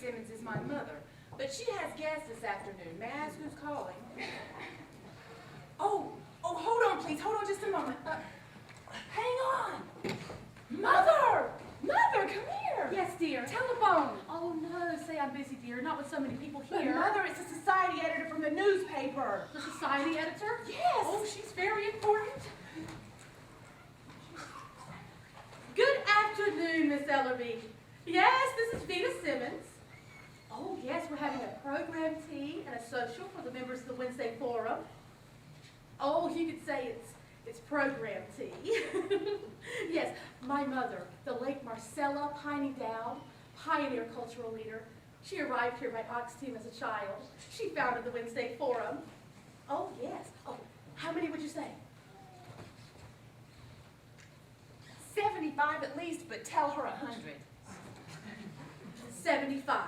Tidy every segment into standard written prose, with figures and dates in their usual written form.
Simmons is my mother, but she has guests this afternoon. May I ask who's calling? Oh, hold on, please. Hold on just a moment. Hang on. Mother! Mother, come here. Yes, dear. Telephone. Oh, no, say I'm busy, dear. Not with so many people here. But Mother, it's a society editor from the newspaper. The society editor? Yes. Oh, she's very important. Good afternoon, Miss Ellerby. Yes, this is Vita Simmons. Oh, yes, we're having a program tea and a social for the members of the Wednesday Forum. Oh, you could say it's program tea. Yes, my mother, the late Marcella Piney Dowd, pioneer cultural leader. She arrived here by Ox Team as a child. She founded the Wednesday Forum. Oh, yes. Oh, how many would you say? 75 at least, but tell her 100. 75.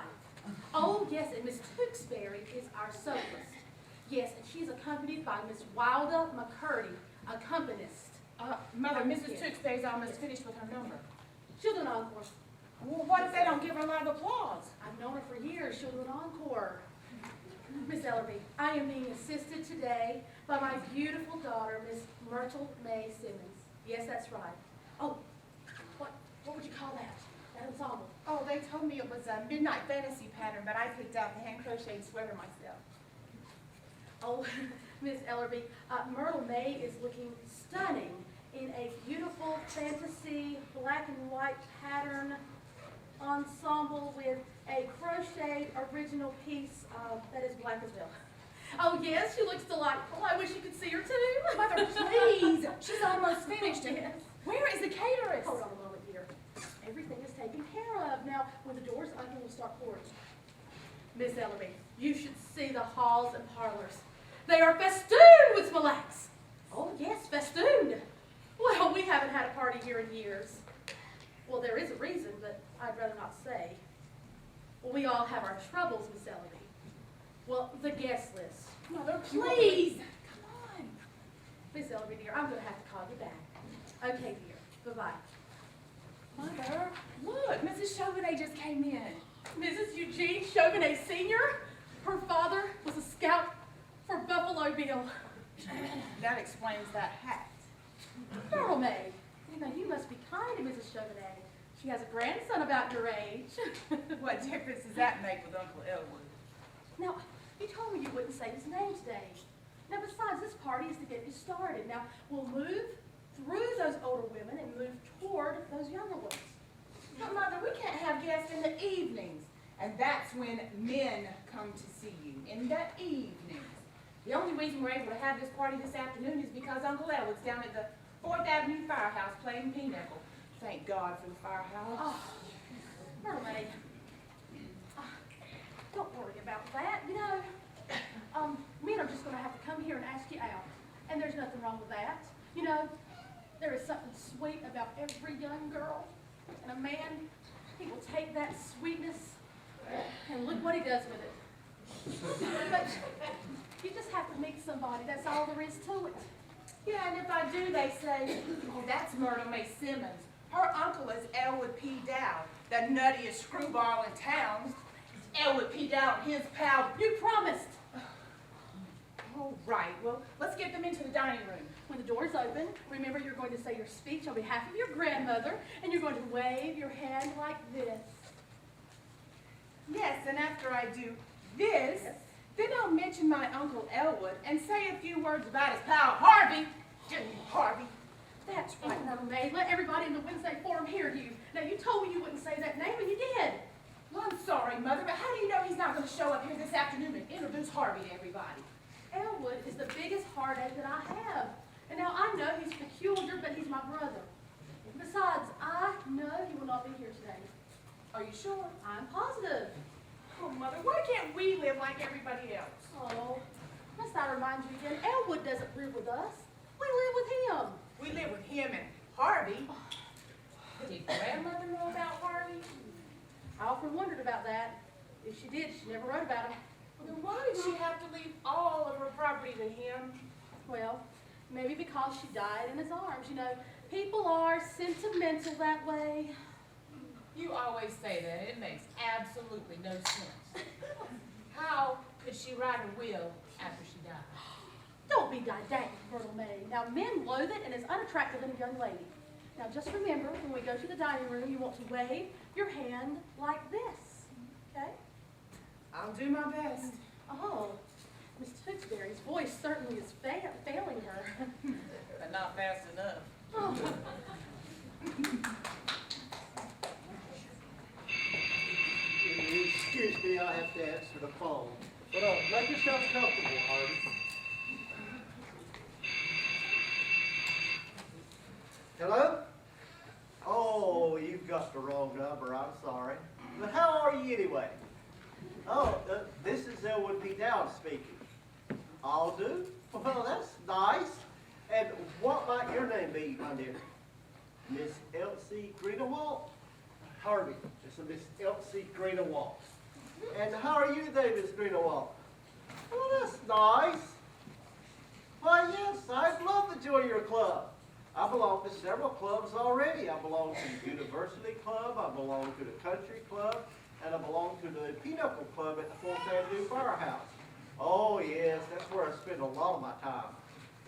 Oh, yes, and Miss Tewksbury is our soloist. Yes, and she's accompanied by Miss Wilda McCurdy, accompanist. Mother, Mrs. Tewksbury's almost finished with her number. She'll do an encore. Well, what if they don't give her a lot of applause? I've known her for years. She'll do an encore. Miss Ellerby, I am being assisted today by my beautiful daughter, Miss Myrtle May Simmons. Yes, that's right. Oh, what would you call that? That ensemble? Oh, they told me it was a midnight fantasy pattern, but I picked out the hand-crocheted sweater myself. Oh, Miss Ellerby, Myrtle May is looking stunning in a beautiful fantasy black and white pattern ensemble with a crocheted original piece that is black as well. Oh, yes, she looks delightful. I wish you could see her, too. Mother, please. She's almost finished. Yes. Where is the cateress? Hold on a moment, dear. Everything is taken care of. Now, when the doors open, we'll start pouring. Miss Ellerby, you should see the halls and parlors. They are festooned with smilax. Oh, yes, festooned. Well, we haven't had a party here in years. Well, there is a reason, but I'd rather not say. Well, we all have our troubles, Miss Ellerby. Well, the guest list. Mother, please. Come on. Miss Ellerby, dear, I'm going to have to call you back. Okay, dear. Bye-bye. Mother, look, Mrs. Chauvenet just came in. Mrs. Eugene Chauvenet Sr., her father was a scout for Buffalo Bill. That explains that hat. Myrtle May, you must be kind to Mrs. Chauvenet. She has a grandson about your age. What difference does that make with Uncle Elwood? Now, you told me you wouldn't say his name today. Now, besides, this party is to get you started. Now, we'll move through those older women and move toward those younger ones. But Mother, we can't have guests in the evenings. And that's when men come to see you, in the evenings. The only reason we're able to have this party this afternoon is because Uncle Elwood's down at the 4th Avenue Firehouse playing pinochle. Thank God for the firehouse. Oh, Myrtle May, don't worry about that. Men are just going to have to come here and ask you out. And there's nothing wrong with that. There is something sweet about every young girl. And a man, he will take that sweetness and look what he does with it. But you just have to meet somebody. That's all there is to it. Yeah, and if I do, they say, oh, that's Myrtle May Simmons. Her uncle is Elwood P. Dowd, the nuttiest screwball in town. Elwood P. Dowd and his pal. You promised. All right, well, let's get them into the dining room. When the doors open, remember you're going to say your speech on behalf of your grandmother, and you're going to wave your hand like this. Yes, and after I do this, then I'll mention my Uncle Elwood and say a few words about his pal Harvey. Harvey. That's right, Myrtle May. Let everybody in the Wednesday Forum hear you. Now, you told me you wouldn't say that name, and you did. Well, I'm sorry, Mother, but how do you know he's not going to show up here this afternoon and introduce Harvey to everybody? Elwood is the biggest heartache that I have. And now I know he's peculiar, but he's my brother. Besides, I know he will not be here today. Are you sure? I'm positive. Oh, Mother, why can't we live like everybody else? Oh, must I remind you again, Elwood doesn't live with us. We live with him. We live with him and Harvey. Did Grandmother know about Harvey? I often wondered about that. If she did, she never wrote about him. Well, then why did she have to leave all of her property to him? Well, maybe because she died in his arms. People are sentimental that way. You always always say that. It makes absolutely no sense. How could she write a will after she died? Don't be didactic, Myrtle May. Now, men loathe it and is unattractive in a young lady. Now, just remember, when we go to the dining room, you want to wave your hand like this, okay? I'll do my best. Oh, Miss Tewksbury's voice certainly is failing her. But not fast enough. Oh. Excuse me, I have to answer the phone. But make yourself comfortable, Harvey. Hello? Oh, you've got the wrong number. I'm sorry. But how are you anyway? Oh, this is Elwood P. Dowd speaking. I'll do? Well, that's nice. And what might your name be, my dear? Miss Elsie Greenawalt? Harvey. It's a Miss Elsie Greenawalt. And how are you today, Miss Greenawalt? Well, that's nice. Why, yes, I'd love to join your club. I belong to several clubs already. I belong to the University Club, I belong to the Country Club, and I belong to the Pinochle Club at the Fontainebleau Firehouse. Oh, yes, that's where I spend a lot of my time.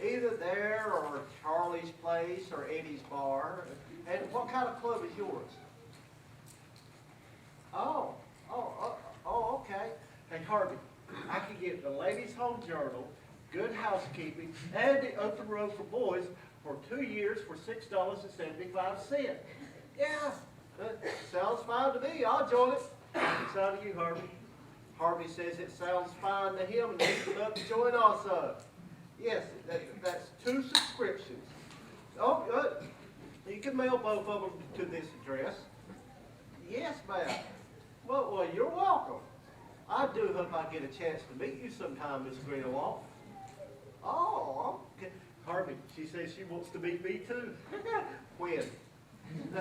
Either there or Charlie's Place or Eddie's Bar. And what kind of club is yours? Oh, okay. Hey, Harvey, I can get the Ladies' Home Journal, Good Housekeeping, and the Open Road for Boys for 2 years for $6.75. Yeah, sounds fine to me. I'll join it. It's out of you, Harvey. Harvey says it sounds fine to him and he'd love to join also. Yes, that's 2 subscriptions. Oh, good. You can mail both of them to this address. Yes, ma'am. Well, you're welcome. I do hope I get a chance to meet you sometime, Miss Greenawalt. Oh, okay. Harvey, she says she wants to meet me too. When? No,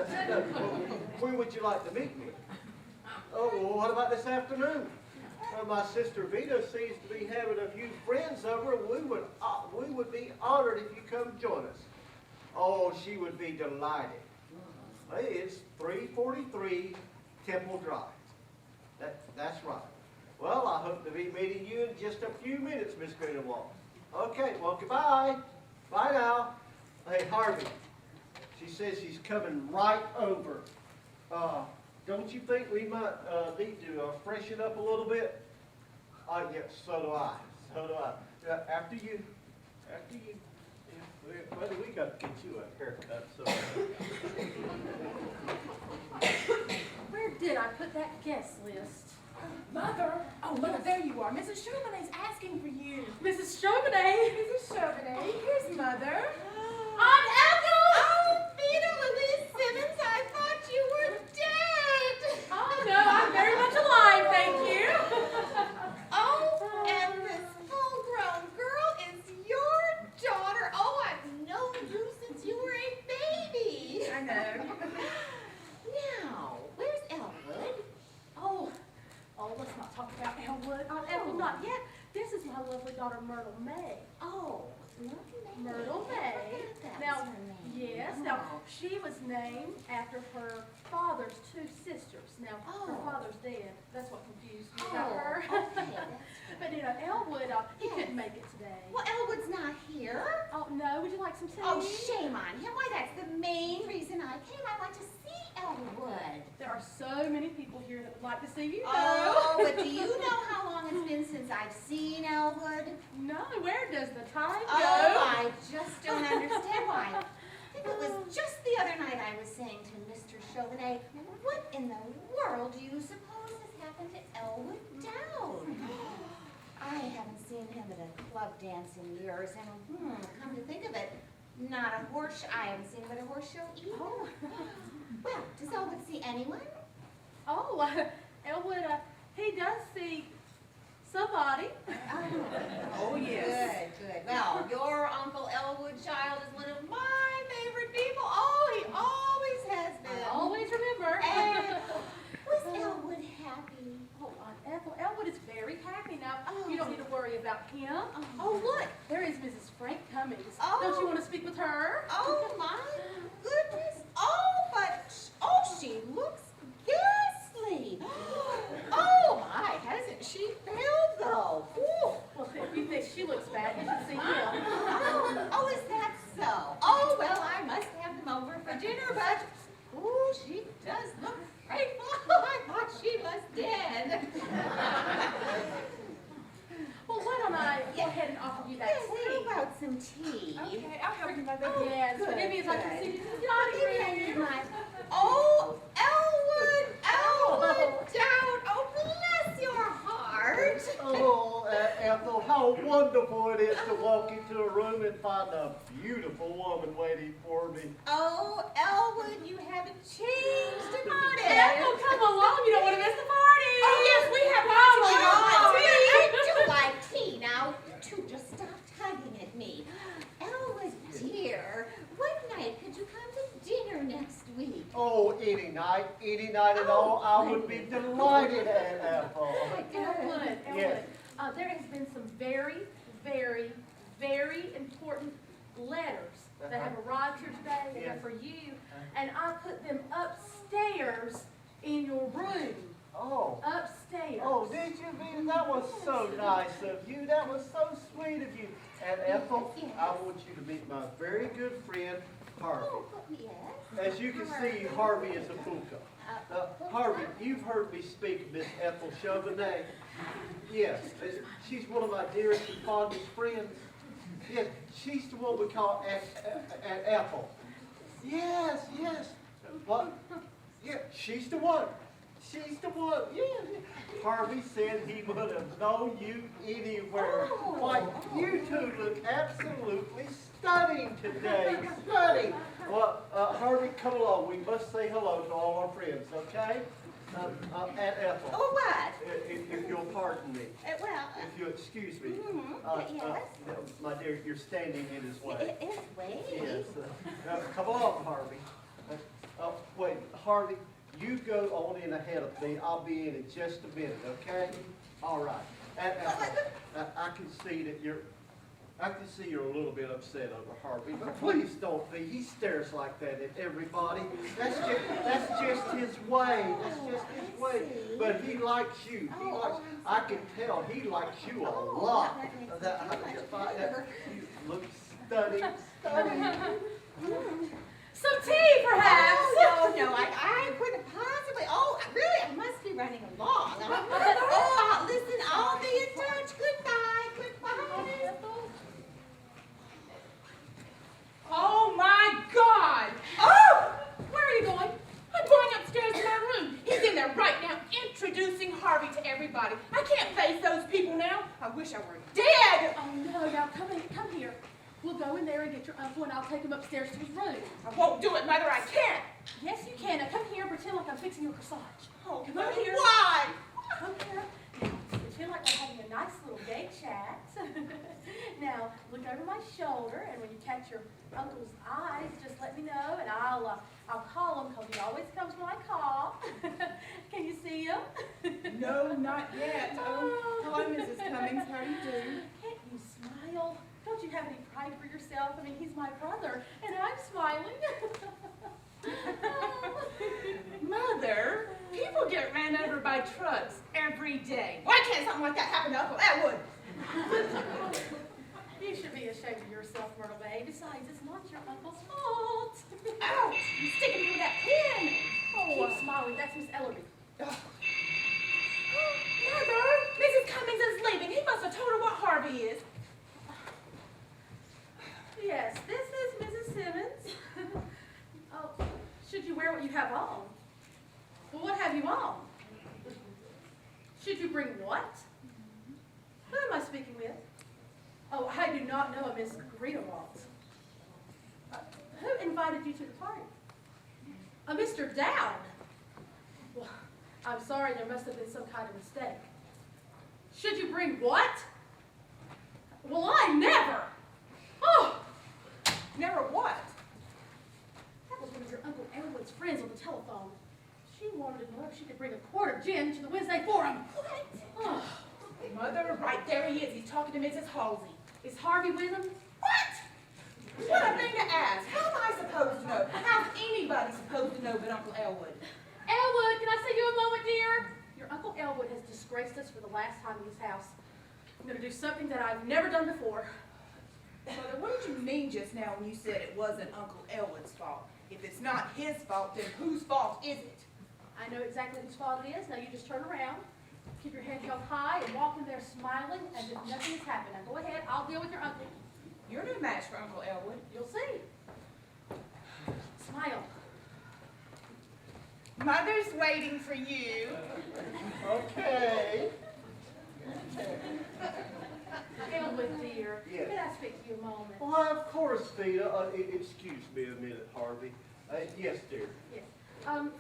when would you like to meet me? Oh, well, what about this afternoon? My sister Vita seems to be having a few friends over, and we would be honored if you come join us. Oh, she would be delighted. Hey, it's 343 Temple Drive. That's right. Well, I hope to be meeting you in just a few minutes, Miss Greenawalt. Okay, well, goodbye. Bye now. Hey, Harvey, she says she's coming right over. Don't you think we might need to freshen up a little bit? Yes, so do I. So do I. After you. Yeah, buddy, we got to get you a haircut. So. Where did I put that guest list? Mother! Oh, Mother, there you are. Mrs. Chauvenet's asking for you. Mrs. Chauvenet. Mrs. Chauvenet, here's Mother. Aunt Ethel! Oh, Vita Louise Simmons, I thought you were dead. Oh, no, I'm very much alive, thank you. Oh, and this full-grown girl is your daughter. Oh, I've known you since you were a baby. I know. Now, where's Elwood? Oh, let's not talk about Elwood. Aunt Ethel, not yet. This is my lovely daughter, Myrtle May. Oh, Myrtle May. Now, yes, now, she was named after her father's 2 sisters. Now, her father's dead. That's what confused me about her. Okay, But, Elwood, he couldn't make it today. well, Elwood's not here. Oh, no, would you like some tea? Oh, shame on him. Why, that's the main reason I came. I want to see Elwood. There are so many people here that would like to see you. Oh, but do you know how long it's been since I've seen Elwood? No, where does the time go? Oh, I just don't understand why. I think it was just the other night I was saying to Mr. Chauvenet, what in the world do you suppose has happened to Elwood Dowd? I haven't seen him at a club dance in years, and come to think of it, not a horse, I haven't seen him at a horse show either. Oh. Well, does Elwood see anyone? Oh, Elwood, he does see somebody. Oh, yes. Good. Well, your Uncle Elwood child is one of my favorite people. Oh, he always has been. I always remember. And was Elwood happy? Oh, Aunt Ethel, Elwood is very happy now. Oh. You don't need to worry about him. Oh. Oh, look, there is Mrs. Frank Cummings. Oh. Don't you want to speak with her? Oh, my goodness. Oh, she looks, yes, wonderful it is to walk into a room and find a beautiful woman waiting for me. Oh, Elwood, you haven't changed a bit. Ethel, come along. You don't want to miss the party. Oh, yes, we have Oh, tea. I do like tea. Now, you two just stopped tugging at me. Elwood, dear, what night could you come to dinner next week? Oh, any night at all, I would be delighted, Aunt Ethel. Elwood, Yes. there has been some very, very, very important letters that have arrived here today that Yes. are for you, and I put them upstairs in your room. Oh. Upstairs. Oh, did you, Vita? That was so nice of you. That was so sweet of you. And Ethel, Yes. I want you to meet my very good friend, Harvey. Oh, yes. As you can see, Harvey is a pooka. Harvey, you've heard me speak of Miss Ethel Chauvenet. Yes, she's one of my dearest and fondest friends. Yes, she's the one we call Aunt Ethel. Yes, yes. What? Yeah, she's the one. She's the one. Yeah, yeah. Harvey said he would have known you anywhere. Oh. Why, you two look absolutely stunning today. Stunning. Well, Harvey, come along. We must say hello to all our friends, okay? Aunt Ethel. Oh, what? If you'll pardon me. Well, If you'll excuse me. yes. My dear, you're standing in his way. It's way. Yes. Come along, Harvey. Wait, Harvey, you go on in ahead of me. I'll be in just a minute, okay? All right. And, I can see that you're a little bit upset over Harvey, but please don't be. He stares like that at everybody. That's just his way. That's just his way. But he likes you. I can tell he likes you a lot. You look stunning, stunning. Some tea, perhaps. Oh, no, I couldn't possibly. Oh, really, I must be running along. Oh, listen, I'll be in touch. Goodbye, goodbye. Oh, my God. Oh! Where are you going? I'm going upstairs to my room. He's in there right now introducing Harvey to everybody. I can't face those people now. I wish I were dead. Oh, no, now come here. We'll go in there and get your uncle, and I'll take him upstairs to his room. I won't do it, Mother. I can't. Yes, you can. Now come here and pretend like I'm fixing your corsage. Oh, Come over here. Why? Come here. Now, pretend like we're having a nice little gay chat. Now, look over my shoulder, and when you catch your uncle's eyes, just let me know, and I'll call him, because he always comes when I call. Can you see him? No, not yet. Oh, hello, Mrs. Cummings. How do you do? Can't you smile? Don't you have any pride for yourself? I mean, he's my brother, and I'm smiling. Mother, people get ran over by trucks every day. Why can't something like that happen to Uncle Elwood? You should be ashamed of yourself, Myrtle Bay. Besides, it's not your uncle's fault. Ouch! You're sticking me with that pin. Keep smiling. That's Miss Ellerby. Oh. Mother, Mrs. Cummings is leaving. He must have told her what Harvey is. Yes, this is Mrs. Simmons. Oh, should you wear what you have on? Well, what have you on? Should you bring what? Who am I speaking with? Oh, I do not know a Miss Greenawalt. Who invited you to the party? A Mr. Dowd. Well, I'm sorry, there must have been some kind of mistake. Should you bring what? Well, I never. Oh! Never what? That was one of your Uncle Elwood's friends on the telephone. She wanted to know if she could bring a quart of gin to the Wednesday Forum. What? Oh, Mother, right there he is. He's talking to Mrs. Halsey. is Harvey with him? What? What a thing to ask. How am I supposed to know? How's anybody supposed to know but Uncle Elwood? Elwood, can I see you a moment, dear? Your Uncle Elwood has disgraced us for the last time in his house. I'm going to do something that I've never done before. Mother, what did you mean just now when you said it wasn't Uncle Elwood's fault? If it's not his fault, then whose fault is it? I know exactly whose fault it is. Now you just turn around, keep your head held high, and walk in there smiling as if nothing has happened. Now go ahead, I'll deal with your uncle. You're no match for Uncle Elwood. You'll see. Smile. Mother's waiting for you. Okay. Elwood, dear, Yes. could I speak to you a moment? Why, of course, Vita. Excuse me a minute, Harvey. Yes, dear. Yes.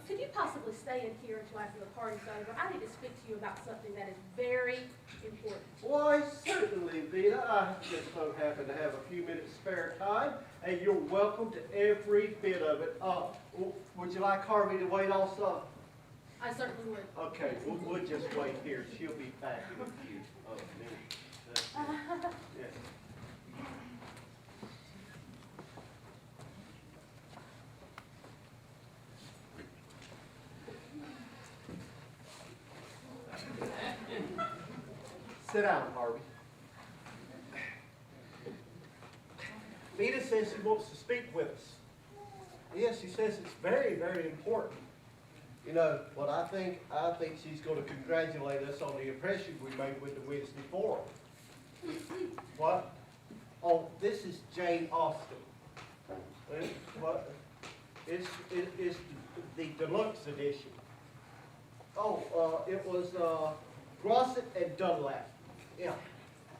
Could you possibly stay in here until after the party's over? I need to speak to you about something that is very important. Why, certainly, Vita. I just so happen to have a few minutes spare time, and you're welcome to every bit of it. Would you like Harvey to wait also? I certainly would. Okay, we'll just wait here. She'll be back in a few minutes. Yes. Sit down, Harvey. Vita says she wants to speak with us. Yes, she says it's very, very important. You know, what I think she's going to congratulate us on the impression we made with the Wednesday Forum. What? Oh, this is Jane Austen. What? It's the deluxe edition. Oh, it was Grosset and Dunlap. Yeah.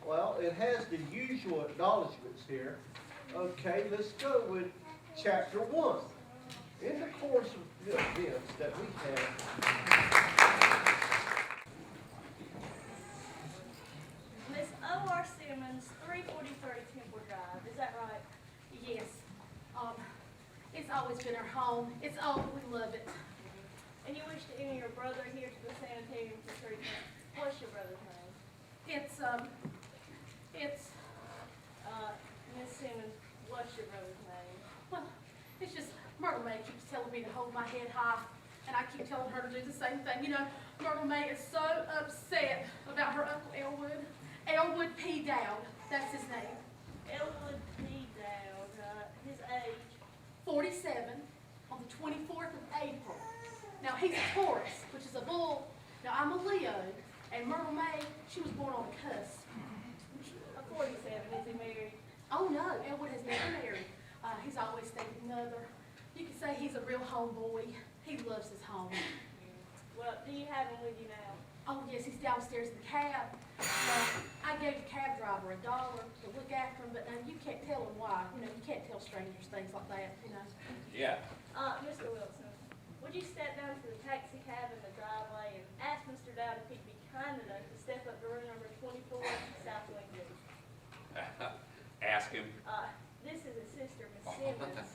Well, it has the usual acknowledgments here. Okay, let's go with chapter 1. In the course of the events that we have. Miss O.R. Simmons, 34030 Temple Drive, is that right? Yes. It's always been our home. We love it. And you wish to enter your brother here to the sanitarium for treatment. What's your brother's name? It's Miss Simmons, what's your brother's name? well, it's just Myrtle May keeps telling me to hold my head high, and I keep telling her to do the same thing. You know, Myrtle May is so upset about her Uncle Elwood. Elwood P. Dowd, that's his name. Elwood P. Dowd, his age. 47 on the 24th of April. Now, he's a Taurus, which is a bull. Now, I'm a Leo, and Myrtle May, she was born on the cusp. 47, is he married? Oh, no, Elwood has never married. He's always stayed with mother. You could say he's a real homeboy. He loves his home. Well, do you have him with you now? Oh, yes, he's downstairs in the cab. I gave the cab driver $1 to look after him, but you can't tell him why. You know, you can't tell strangers things like that, you know. Yeah. Mr. Wilson, would you step down to the taxi cab in the driveway and ask Mr. Dowd if he'd be kind enough to step up to room number 24, South Wing. Ask him. This is his sister, Miss Simmons.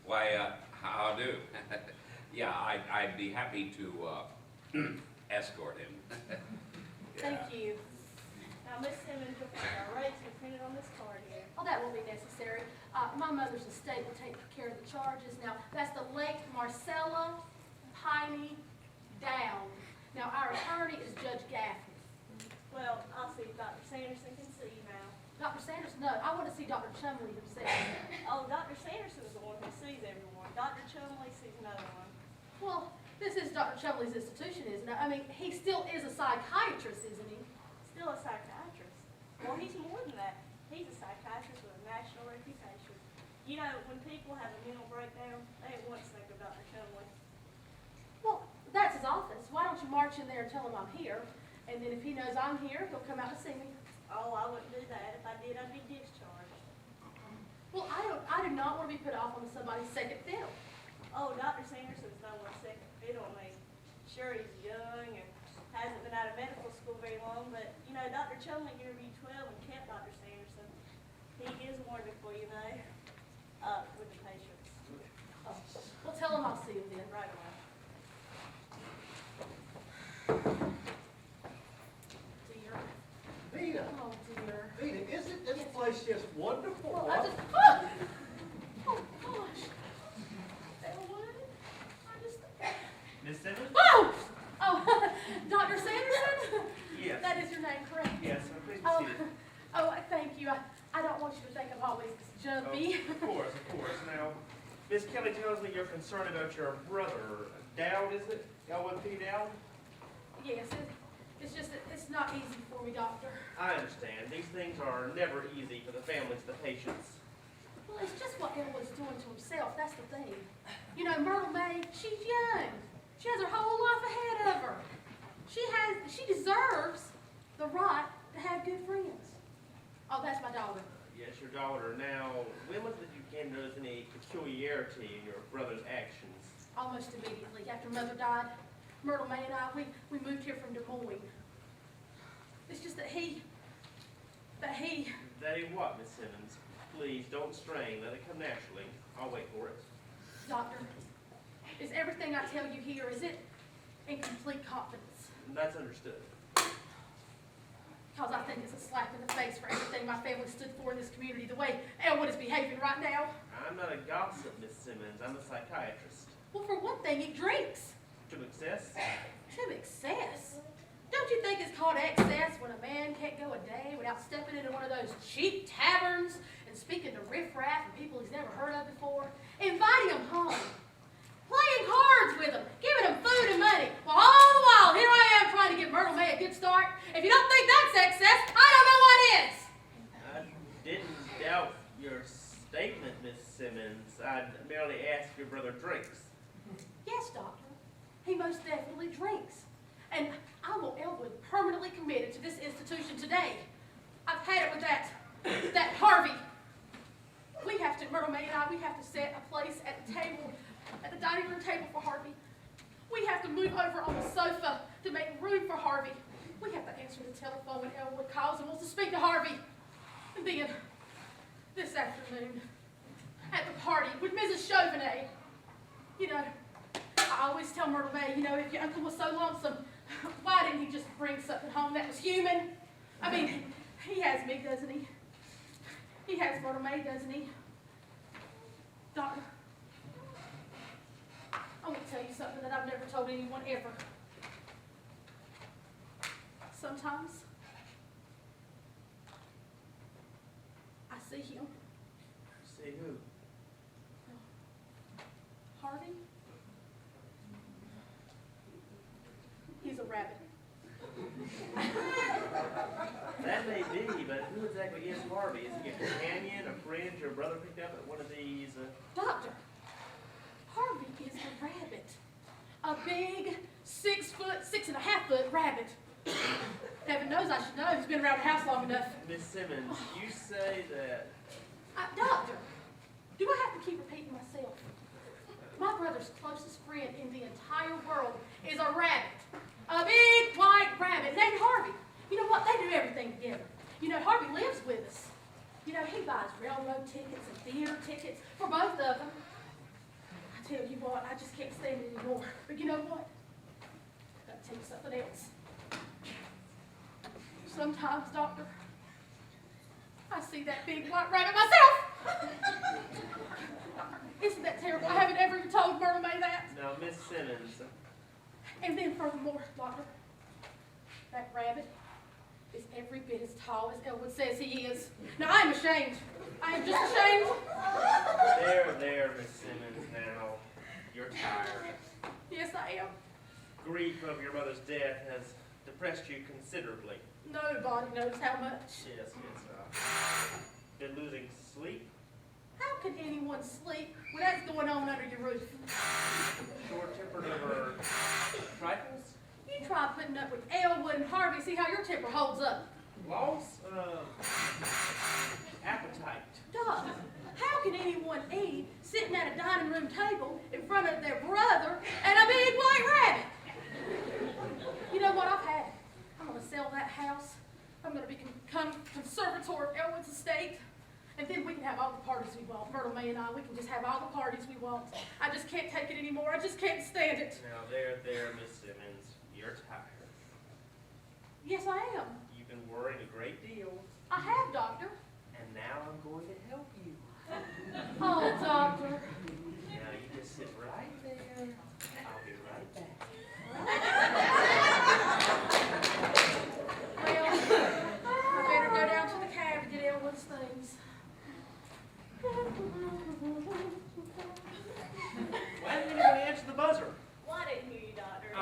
Why, how do? Yeah, I'd be happy to escort him. Thank you. Now, Miss Simmons, you'll find our rates are printed on this card here. Oh, that won't be necessary. My mother's estate will take care of the charges. Now, that's the late Marcella Piney Down. Now, our attorney is Judge Gaffney. Well, I'll see if Dr. Sanderson can see you now. Dr. Sanderson, no, I want to see Dr. Chumley himself. Oh, Dr. Sanderson is the one who sees everyone. Dr. Chumley sees no one. Well, this is Dr. Chumley's institution, isn't it? I mean, he still is a psychiatrist, isn't he? Still a psychiatrist. Well, he's more than that. He's a psychiatrist with a national reputation. You know, when people have a mental breakdown, they at once think of Dr. Chumley. Well, that's his office. Why don't you march in there and tell him I'm here? And then if he knows I'm here, he'll come out to see me. Oh, I wouldn't do that. If I did, I'd be discharged. Well, I do not want to be put off on somebody's second fiddle. Oh, Dr. Sanderson's no one's second fiddle. I mean, sure, he's young and hasn't been out of medical school very long, but, you know, Dr. Chumley interviewed 12 and kept Dr. Sanderson. He is wonderful, you know, with the patients. Oh, well, tell him I'll see him then. Right away. Dear. Vita, Oh, dear. Vita, isn't this place just wonderful? Well, What? oh gosh. Elwood, Miss Simmons? Oh! Oh, Dr. Sanderson? Yes. That is your name, correct? Yes, I'm pleased to Oh, see you. oh, thank you. I don't want you to think I'm always jumpy. Of course. Now, Miss Kelly tells me you're concerned about your brother. Dowd, is it? Elwood P. Dowd? Yes, it's just that it's not easy for me, Doctor. I understand. These things are never easy for the families of the patients. Well, it's just what Elwood's doing to himself. That's the thing. You know, Myrtle May, she's young. She has her whole life ahead of her. She deserves the daughter. Now, when was it you began to notice any peculiarity in your brother's actions? Almost immediately after Mother died, Myrtle May and I, we moved here from Des Moines. It's just that he. That ain't what, Miss Simmons? Please, don't strain. Let it come naturally. I'll wait for it. Doctor, is everything I tell you here, is it in complete confidence? That's understood. Because I think it's a slap in the face for everything my family stood for in this community, the way Elwood is behaving right now. I'm not a gossip, Miss Simmons. I'm a psychiatrist. Well, for one thing, he drinks. To excess? To excess. Don't you think it's called excess when a man can't go a day without stepping into one of those cheap taverns and speaking to riffraff and people he's never heard of before, inviting them home, playing cards with them, giving them food and money, while all the while here I am trying to give Myrtle May a good start? If you don't think that's excess, I don't know what is. I didn't doubt your statement, Miss Simmons. I merely asked if your brother drinks. Yes, doctor, he most definitely drinks. And I want Elwood permanently committed to this institution today. I've had it with that Harvey. We have to, Myrtle May and I, we have to set a place at the table, at the dining room table for Harvey. We have to move over on the sofa to make room for Harvey. We have to answer the telephone when Elwood calls and wants to speak to Harvey. And then, this afternoon, at the party with Mrs. Chauvenet, you know, I always tell Myrtle May, you know, if your uncle was so lonesome, why didn't he just bring something home that was human? I mean, he has me, doesn't he? He has Myrtle May, doesn't he? Doctor, I want to tell you something that I've never told anyone ever. Sometimes, I see him. See who? Harvey? He's a rabbit. That may be, but who exactly is Harvey? Is he a companion, a friend your brother picked up at one of these? Doctor, Harvey is a rabbit. A big 6 foot, 6.5 foot rabbit. Heaven knows I should know. He's been around the house long enough. Miss Simmons, you say that... Doctor, do I have to keep repeating myself? My brother's closest friend in the entire world is a rabbit. A big white rabbit named Harvey. You know what? They do everything together. You know, Harvey lives with us. You know, he buys railroad tickets and theater tickets for both of them. I tell you what, I just can't stand it anymore. But you know what? I've got to tell you something else. Sometimes, Doctor, I see that big white rabbit myself. Isn't that terrible? I haven't ever even told Myrtle May that. Now, Miss Simmons... And then furthermore, Doctor, that rabbit is every bit as tall as Elwood says he is. Now, I'm ashamed. I am just ashamed. There, Miss Simmons, now. You're tired. Yes, I am. Grief of your mother's death has depressed you considerably. Nobody knows how much. Yes. Been losing sleep? How can anyone sleep when that's going on under your roof? Short-tempered over trifles? You try putting up with Elwood and Harvey, see how your temper holds up. Loss of appetite. Doc, how can anyone eat sitting at a dining room table in front of their brother and a big white rabbit? You know what I've had? I'm going to sell that house. I'm going to become conservator of Elwood's estate. And then we can have all the parties we want. Myrtle May and I, we can just have all the parties we want. I just can't take it anymore. I just can't stand it. Now, there, Miss Simmons. You're tired. Yes, I am. You've been worrying a great deal. I have, Doctor. And now I'm going to help you. Oh, Doctor. Now, you just sit right there. I'll be right back. Well, I better go down to the cab to get Elwood's things. Why didn't anybody answer the buzzer? Well, I didn't hear you, Doctor. I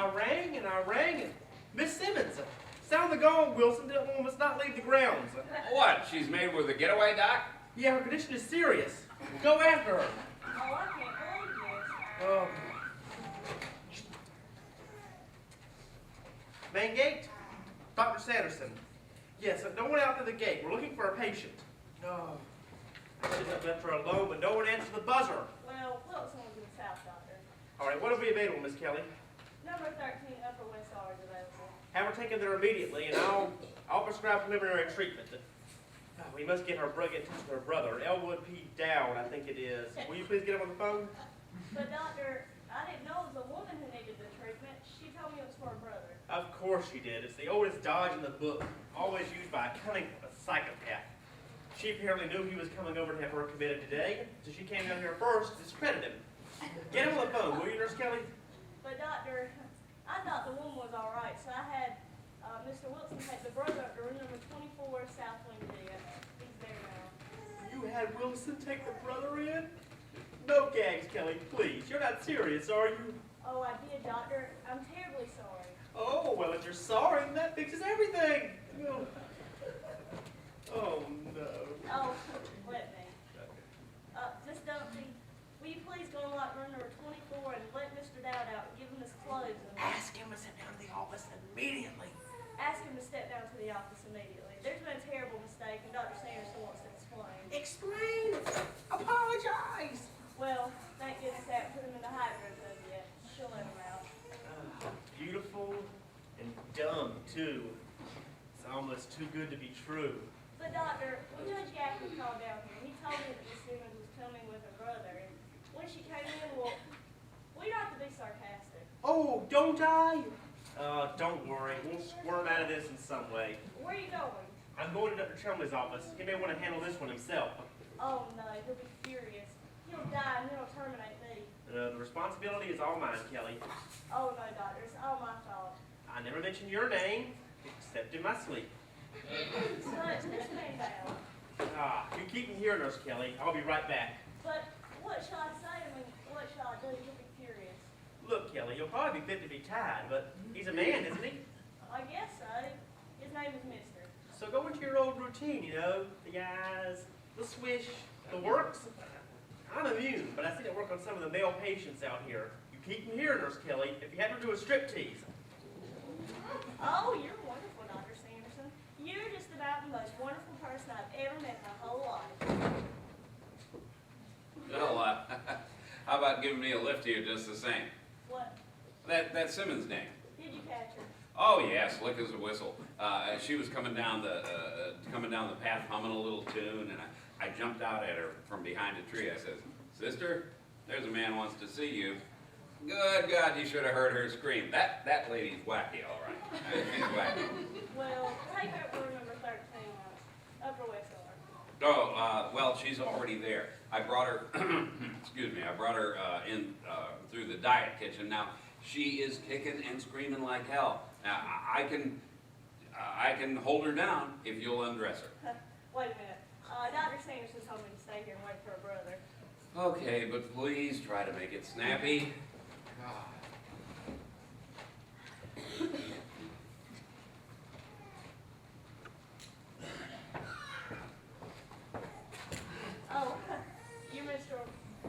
rang, and Miss Simmons, sound the gong, Wilson. That woman must not leave the grounds. What? She's made with a getaway, Doc? Yeah, her condition is serious. Go after her. Oh, I can't believe this. Oh. Main gate? Dr. Sanderson. Yes, don't went out to the gate. We're looking for a patient. No. She's up left her alone, but no one answered the buzzer. Well, Wilson was in the South, Doctor. All right, what'll be available, Miss Kelly? Number 13, Upper West R is available. Have her taken there immediately, and I'll prescribe preliminary treatment. We must get in touch with her brother, Elwood P. Dowd, I think it is. Will you please get him on the phone? But Doctor, I didn't know it was a woman who needed the treatment. She told me it was for her brother. Of course she did. It's the oldest dodge in the book, always used by a cunning psychopath. She apparently knew he was coming over to have her committed today, so she came down here first to discredit him. Get him on the phone, will you, Nurse Kelly? But Doctor, I thought the woman was all right, so I had Mr. Wilson take the brother up to room number 24, South Wing D. He's there now. You had Wilson take the brother in? No gags, Kelly, please. You're not serious, are you? Oh, I did, Doctor. I'm terribly sorry. Oh, well, if you're sorry, then that fixes everything. Oh, no. Oh, let me. Miss Dumpty, will you please go and lock room number 24 and let Mr. Dowd out and give him his clothes? And Ask him to sit down to the office immediately. ask him to step down to the office immediately. There's been a terrible mistake, and Dr. Sanderson wants to explain. Explain. Apologize. Well, thank goodness I haven't put him in the high room yet. She'll let him out. Beautiful and dumb, too. It's almost too good to be true. But Doctor, when Judge Gaffney called down here, he told me that Miss Simmons was coming with her brother, and when she came in, well, we don't have to be sarcastic. Oh, don't I? Don't worry. We'll squirm out of this in some way. Where are you going? I'm going to Dr. Chumley's office. He may want to handle this one himself. Oh no, he'll be furious. He'll die and then he'll terminate me. The responsibility is all mine, Kelly. Oh no, Doctor, it's all my fault. I never mention your name, except in my sleep. Such this man down. You keep him here, Nurse Kelly. I'll be right back. But what shall I say? I mean, what shall I do? He'll be furious. Look, Kelly, he'll probably be fit to be tied, but he's a man, isn't he? I guess so. His name is Mister. So go into your old routine, you know, the eyes, the swish, the works. I'm immune, but I've seen it work on some of the male patients out here. You keep him here, Nurse Kelly, if you have to do a striptease. Oh, you're wonderful, Dr. Sanderson. You're just about the most wonderful person I've ever met in my whole life. Well, how about giving me a lift here just the same? What? That Simmons name. Did you catch her? Oh yeah, slick as a whistle. She was coming down the path humming a little tune, and I jumped out at her from behind a tree. I says, "Sister, there's a man wants to see you." Good God, you should have heard her scream. That lady's wacky, all right. She's wacky. Well, take her up to room number 13, Upper West R. Oh, well, she's already there. I brought her, excuse me, I brought her in through the diet kitchen. Now, she is kicking and screaming like hell. Now, I can hold her down if you'll undress her. Wait a minute. Dr. Sanderson told me to stay here and wait for her brother. Okay, but please try to make it snappy. Oh, you Mr.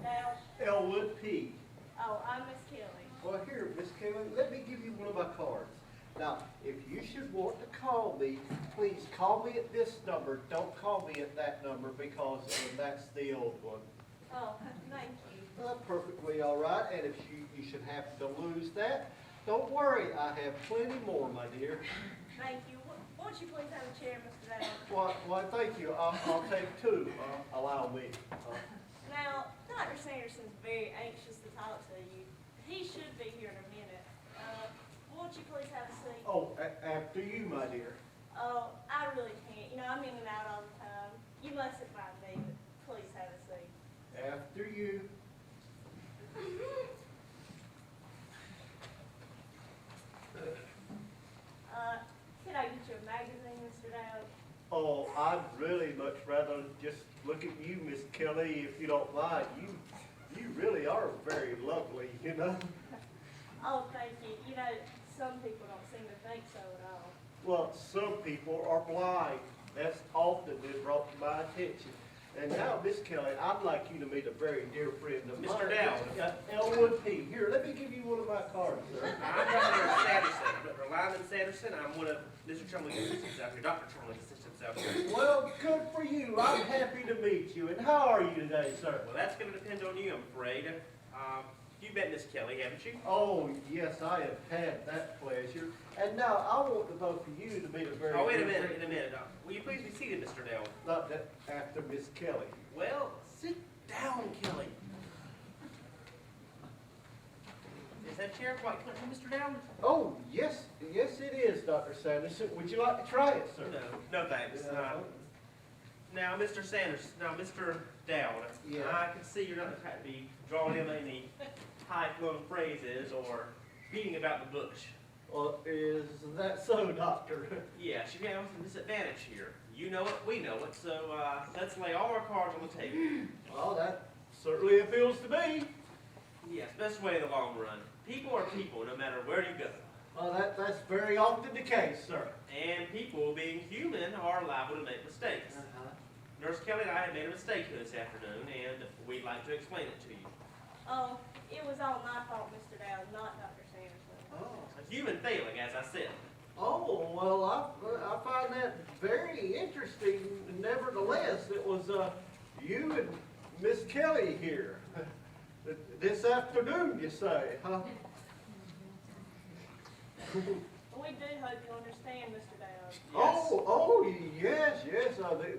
Dowd? Elwood P. Oh, I'm Miss Kelly. Well, here, Miss Kelly, let me give you one of my cards. Now, if you should want to call me, please call me at this number. Don't call me at that number because that's the old one. Oh, thank you. Perfectly all right, and if you should happen to lose that, don't worry, I have plenty more, my dear. Thank you. Won't you please have a chair, Mr. Dowd? Why, thank you. I'll take two. Allow me. Now, Dr. Sanderson's very anxious to talk to you. He should be here in a minute. Won't you please have a seat? Oh, after you, my dear. Oh, I really can't. You know, I'm in and out all the time. You mustn't mind me, but please have a seat. After you. Can I get you a magazine, Mr. Dowd? Oh, I'd really much rather just look at you, Miss Kelly, if you don't mind. You really are very lovely, you know. Oh, thank you. You know, some people don't seem to think so at all. Well, some people are blind. That's often been brought to my attention. And now, Miss Kelly, I'd like you to meet a very dear friend of mine. Mr. Dowd. Elwood P. Here, let me give you one of my cards, sir. I'm down there satisfied, but rely I'm Sanderson. I'm one of Mr. Trumley's assistants out here, Dr. Trumley's assistants out here. Well, good for you. I'm happy to meet you. And how are you today, sir? Well, that's going to depend on you, I'm afraid. You've met Miss Kelly, haven't you? Oh, yes, I have had that pleasure. And now I want the both of you to meet a very Oh, wait a good minute, friend. in a minute. Will you please be seated, Mr. Dell? Not that after Miss Kelly. Well, sit down, Kelly. Is that chair quite comfortable, Mr. Dell? Oh, yes, yes it is, Dr. Sanderson. Would you like to try it, sir? No, thanks. Now, Mr. Sanders, now, Mr. Dowd, Yeah. I can see you're not the type to be drawing in any high-flown phrases or beating about the bush. Well, is that so, Doctor? Yes, you have some disadvantage here. You know it, we know it, so let's lay all our cards on the table. Well, that certainly appeals to me. Yes, best way in the long run. People are people, no matter where you go. Well, that's very often the case, sir. And people, being human, are liable to make mistakes. Nurse Kelly and I have made a mistake here this afternoon, and we'd like to explain it to you. Oh, it was all my fault, Mr. Dowd, not Dr. Sanderson. A human failing, as I said. Oh, well, I find that very interesting. Nevertheless, it was you and Miss Kelly here this afternoon, you say, huh? We do hope you understand, Mr. Dowd. Oh, yes, yes.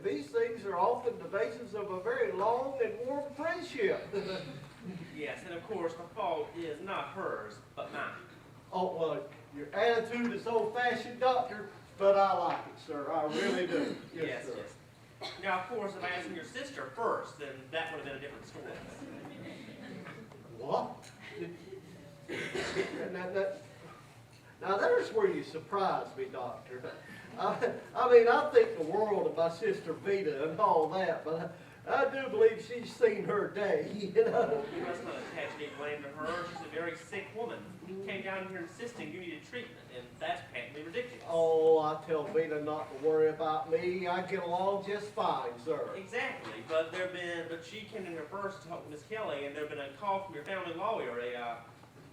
These things are often the basis of a very long and warm friendship. Yes, and of course, the fault is not hers, but mine. Oh, well, your attitude is old-fashioned, Doctor, but I like it, sir. I really do. Yes, sir. yes. Now, of course, if I asked your sister first, then that would have been a different story. What? Now, there's where you surprise me, Doctor. I mean, I think the world of my sister Vita and all that, but I do believe she's seen her day, you know. You must not attach any blame to her. She's a very sick woman. Came down here insisting you needed treatment, and that's patently ridiculous. Oh, I tell Vita not to worry about me. I get along just fine, sir. Exactly, but she came in here first to talk to Miss Kelly, and there'd been a call from your family lawyer,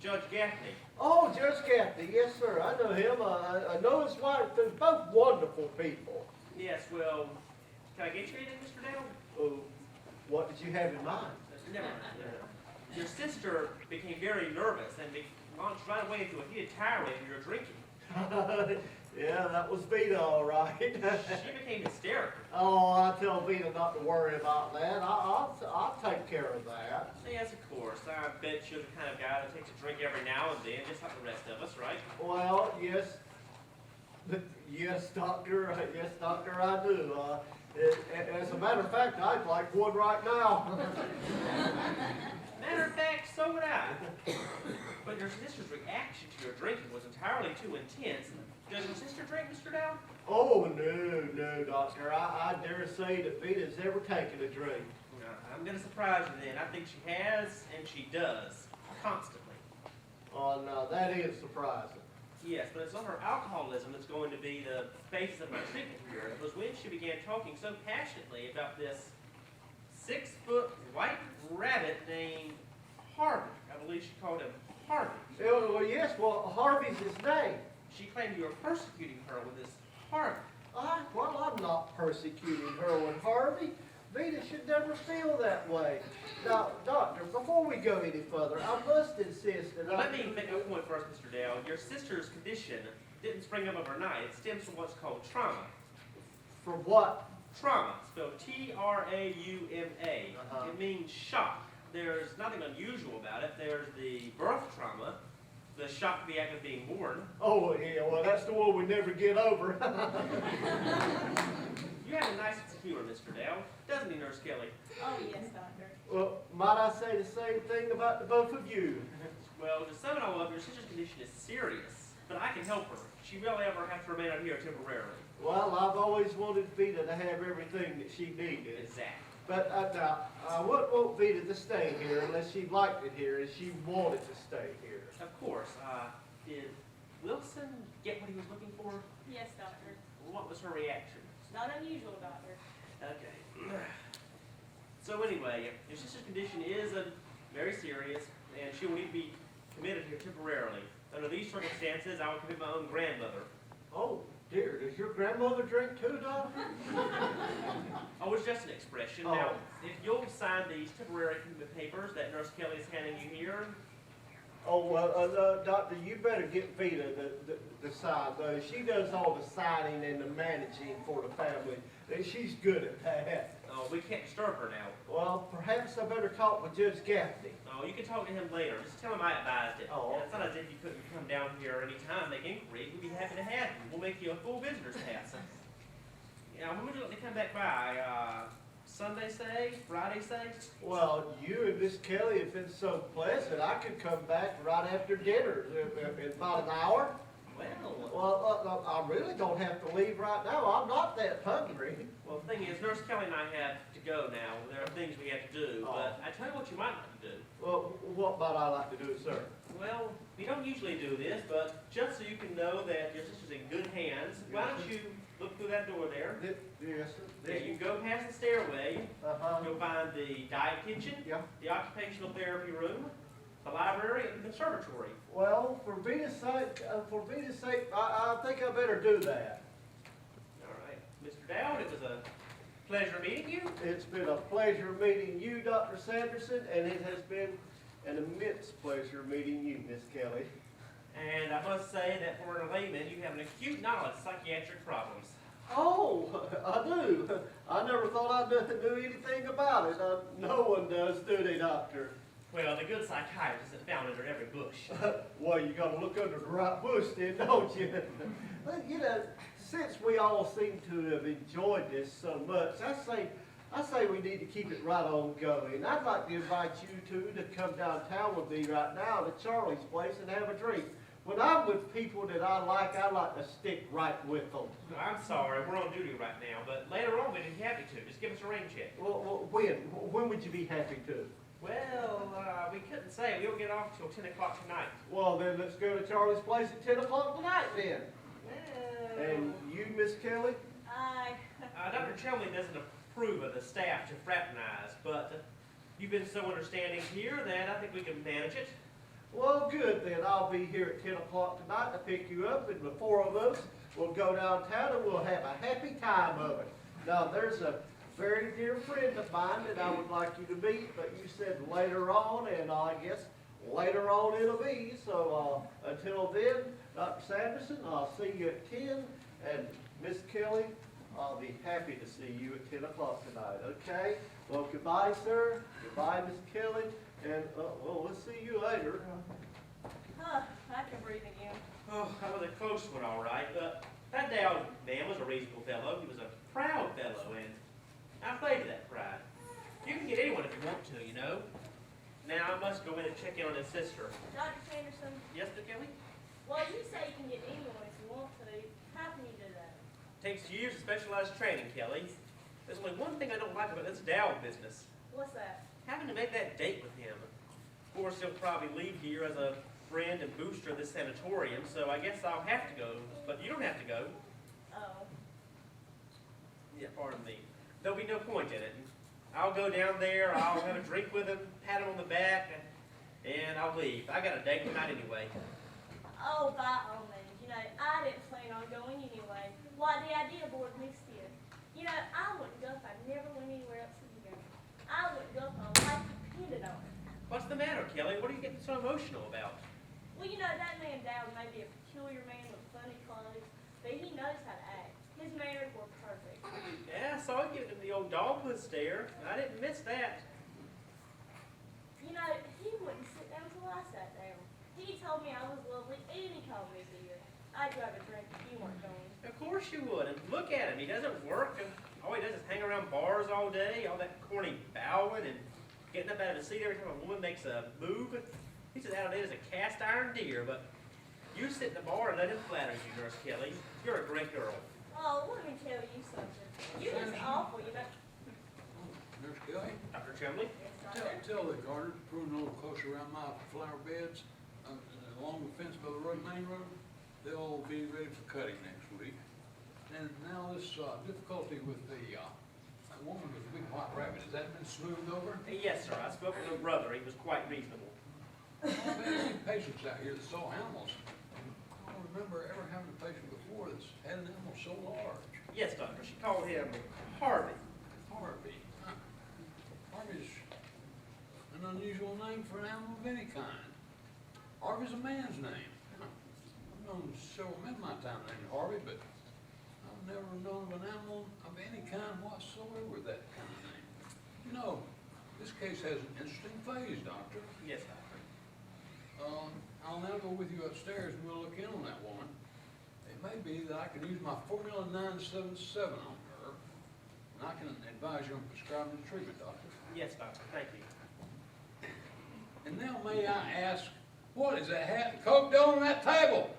Judge Gaffney. Oh, Judge Gaffney, yes, sir. I know him. I know his wife. They're both wonderful people. Yes, well, can I get you anything, Mr. Dale? Oh, what did you have in mind? Never mind. Your sister became very nervous and launched right away into a heated tirade of your drinking. Yeah, that was Vita, all right. She became hysterical. Oh, I tell Vita not to worry about that. I'll take care of that. Yes, of course. I bet you're the kind of guy that takes a drink every now and then, just like the rest of us, right? Well, yes. Yes, Doctor. Yes, Doctor, I do. As a matter of fact, I'd like one right now. Matter of fact, so would I. But your sister's reaction to your drinking was entirely too intense. Does your sister drink, Mr. Dow? Oh, no, Doctor. I dare say that Vita's ever taken a drink. No, I'm going to surprise you then. I think she has, and she does, constantly. Oh, no, that is surprising. Yes, but it's not her alcoholism that's going to be the basis of my treatment here. It was when she began talking so passionately about this 6-foot white rabbit named Harvey. I believe she called him Harvey. Oh, well, yes, well, Harvey's his name. She claimed you were persecuting her with this Harvey. Well, I'm not persecuting her with Harvey. Vita should never feel that way. Now, Doctor, before we go any further, I must insist that Let me make a point first, Mr. Dale. Your sister's condition didn't spring up overnight. It stems from what's called trauma. For what? Trauma, spelled T-R-A-U-M-A. Uh-huh. It means shock. There's nothing unusual about it. There's the birth trauma, the shock of the act of being born. Oh, yeah, well, that's the one we never get over. You have a nice sense of humor, Mr. Dale, doesn't he, Nurse Kelly? Oh, yes, Doctor. Well, might I say the same thing about the both of you? Well, to sum it all up, your sister's condition is serious, but I can help her. She will ever have to remain out here temporarily. Well, I've always wanted Vita to have everything that she needed. Exactly. But now, I wouldn't want Vita to stay here unless she liked it here and she wanted to stay here. Of course. Did Wilson get what he was looking for? Yes, Doctor. What was her reaction? Not unusual, Doctor. Okay. So anyway, your sister's condition is very serious, and she will need to be committed here temporarily. Under these circumstances, I would commit my own grandmother. Oh, dear, does your grandmother drink too, Doctor? Oh, it's just an expression. Oh. Now, if you'll sign these temporary commitment papers that Nurse Kelly is handing you here. Oh, well, Doctor, you better get Vita the sign, though. She does all the signing and the managing for the family. And she's good at that. Oh, we can't disturb her now. Well, perhaps I better talk with Judge Gaffney. Oh, you can talk to him later. Just tell him I advised it. Oh. And it's not as if you couldn't come down here any time, make inquiries. We'd be happy to have you. We'll make you a full visitor's pass. Yeah, when would you like to come back by? Sunday, say? Friday, say? Well, you and Miss Kelly have been so pleasant, I could come back right after dinner in about an hour. Well, I really don't have to leave right now. I'm not that hungry. Well, the thing is, Nurse Kelly and I have to go now. There are things we have to do. Oh. But I tell you what you might like to do. Well, what might I like to do, sir? Well, we don't usually do this, but just so you can know that your sister's in good hands, why don't you look through that door there? Yes, sir. There, you can go past the stairway. Uh-huh. You'll find the diet kitchen, Yeah. the occupational therapy room, the library, and the conservatory. Well, for Vita's sake, I think I better do that. All right. Mr. Dowd, it was a pleasure meeting you. It's been a pleasure meeting you, Dr. Sanderson, and it has been an immense pleasure meeting you, Miss Kelly. And I must say that for a layman, you have an acute knowledge of psychiatric problems. Oh, I do. I never thought I knew anything about it. No one does, do they, Doctor? Well, the good psychiatrist is found under every bush. Well, you gotta look under the right bush then, don't you? But, you know, since we all seem to have enjoyed this so much, I say we need to keep it right on going. I'd like to invite you two to come downtown with me right now to Charlie's place and have a drink. When I'm with people that I like to stick right with them. I'm sorry, we're on duty right now, but later on we'd be happy to. Just give us a rain check. Well, when would you be happy to? Well, we couldn't say. We don't get off till 10 o'clock tonight. Well, then let's go to Charlie's place at 10 o'clock tonight then. Well, And you, Miss Kelly? Dr. Chelmley doesn't approve of the staff to fraternize, but you've been so understanding here that I think we can manage it. Well, good then. I'll be here at 10 o'clock tonight to pick you up, and the four of us will go downtown and we'll have a happy time of it. Now, there's a very dear friend of mine that I would like you to meet, but you said later on, and I guess later on it'll be. So until then, Dr. Sanderson, I'll see you at 10, and Miss Kelly, I'll be happy to see you at 10 o'clock tonight, okay? Well, goodbye, sir. Goodbye, Miss Kelly. And, well, we'll see you later. I can breathe again. Oh, that was a close one, all right. But that Dowd man was a reasonable fellow. He was a proud fellow, and I played to that pride. You can get anyone if you want to, you know. Now I must go in and check in on his sister. Dr. Sanderson, Yes, Mr. Kelly? well, you say you can get anyone if you want to. How can you do that? Takes years of specialized training, Kelly. There's only one thing I don't like about this Dowd business. What's that? Having to make that date with him. Of course, he'll probably leave here as a friend and booster of this sanatorium, so I guess I'll have to go. But you don't have to go. Oh. Yeah, pardon me. There'll be no point in it. I'll go down there, I'll have a drink with him, pat him on the back, and I'll leave. I got a date tonight anyway. Oh, by all means. You know, I didn't plan on going anyway. Why, the idea bored me still. You know, I wouldn't go if I never went anywhere else with you. I wouldn't go if my life depended on it. What's the matter, Kelly? What are you getting so emotional about? Well, you know, that man Dowd may be a peculiar man with funny clothes, but he knows how to act. His manners were perfect. Yeah, I saw you giving him the old dogwood stare. I didn't miss that. You know, he wouldn't sit down till I sat down. He told me I was lovely, and he called me dear. I'd grab a drink if you weren't going. Of course you would. And look at him. He doesn't work. And all he does is hang around bars all day, all that corny bowing and getting up out of his seat every time a woman makes a move. He's as out of it as a cast iron deer. But you sit in the bar and let him flatter you, Nurse Kelly. You're a great girl. Oh, let me tell you something. You're just awful, you know. Nurse Kelly, Dr. Chumley? tell the gardeners to prune a little closer around my flower beds, along the fence by the road, main road. They'll be ready for cutting next week. And now this difficulty with the woman with the big white rabbit, has that been smoothed over? Yes, sir. I spoke with her brother. He was quite reasonable. I've had many patients out here that saw animals. I don't remember ever having a patient before that's had an animal so large. Yes, doctor. She called him Harvey. Harvey. Huh. Harvey's an unusual name for an animal of any kind. Harvey's a man's name. Huh. I've known several men in my time named Harvey, but I've never known of an animal of any kind whatsoever with that kind of name. You know, this case has an interesting phase, Doctor. Yes, doctor. I'll now go with you upstairs and we'll look in on that woman. It may be that I can use my formula 977 on her, and I can advise you on prescribing the treatment, Doctor. Yes, doctor. Thank you. And now may I ask, what is that hat and coat doing on that table?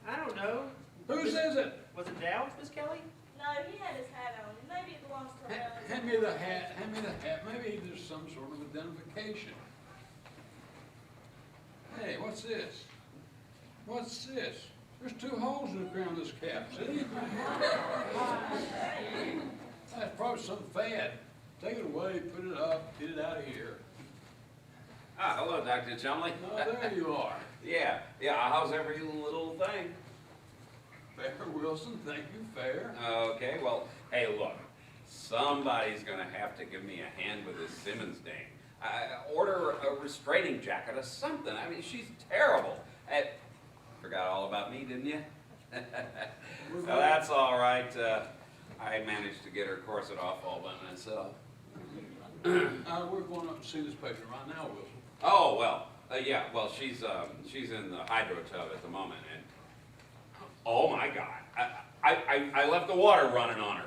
I don't know. Whose is it? Was it Dowd's, Miss Kelly? No, he had his hat on. Maybe it belongs to a relative. Hand me the hat, hand me the hat. Maybe there's some sort of identification. Hey, what's this? What's this? There's 2 holes in the crown of this cap, see? That's probably some fad. Take it away, put it up, get it out of here. Ah, hello, Dr. Chumley. Oh, there you are. Yeah, how's every little thing? Fair, Wilson, thank you, fair. Okay, well, hey, look, somebody's gonna have to give me a hand with this Simmons dame. Order a restraining jacket or something. I mean, she's terrible. Forgot all about me, didn't you? Well, that's all right. I managed to get her corset off all by myself. We're going up to see this patient right now, Wilson. Oh, well, yeah, well, she's in the hydro tub at the moment, and oh my God, I left the water running on her.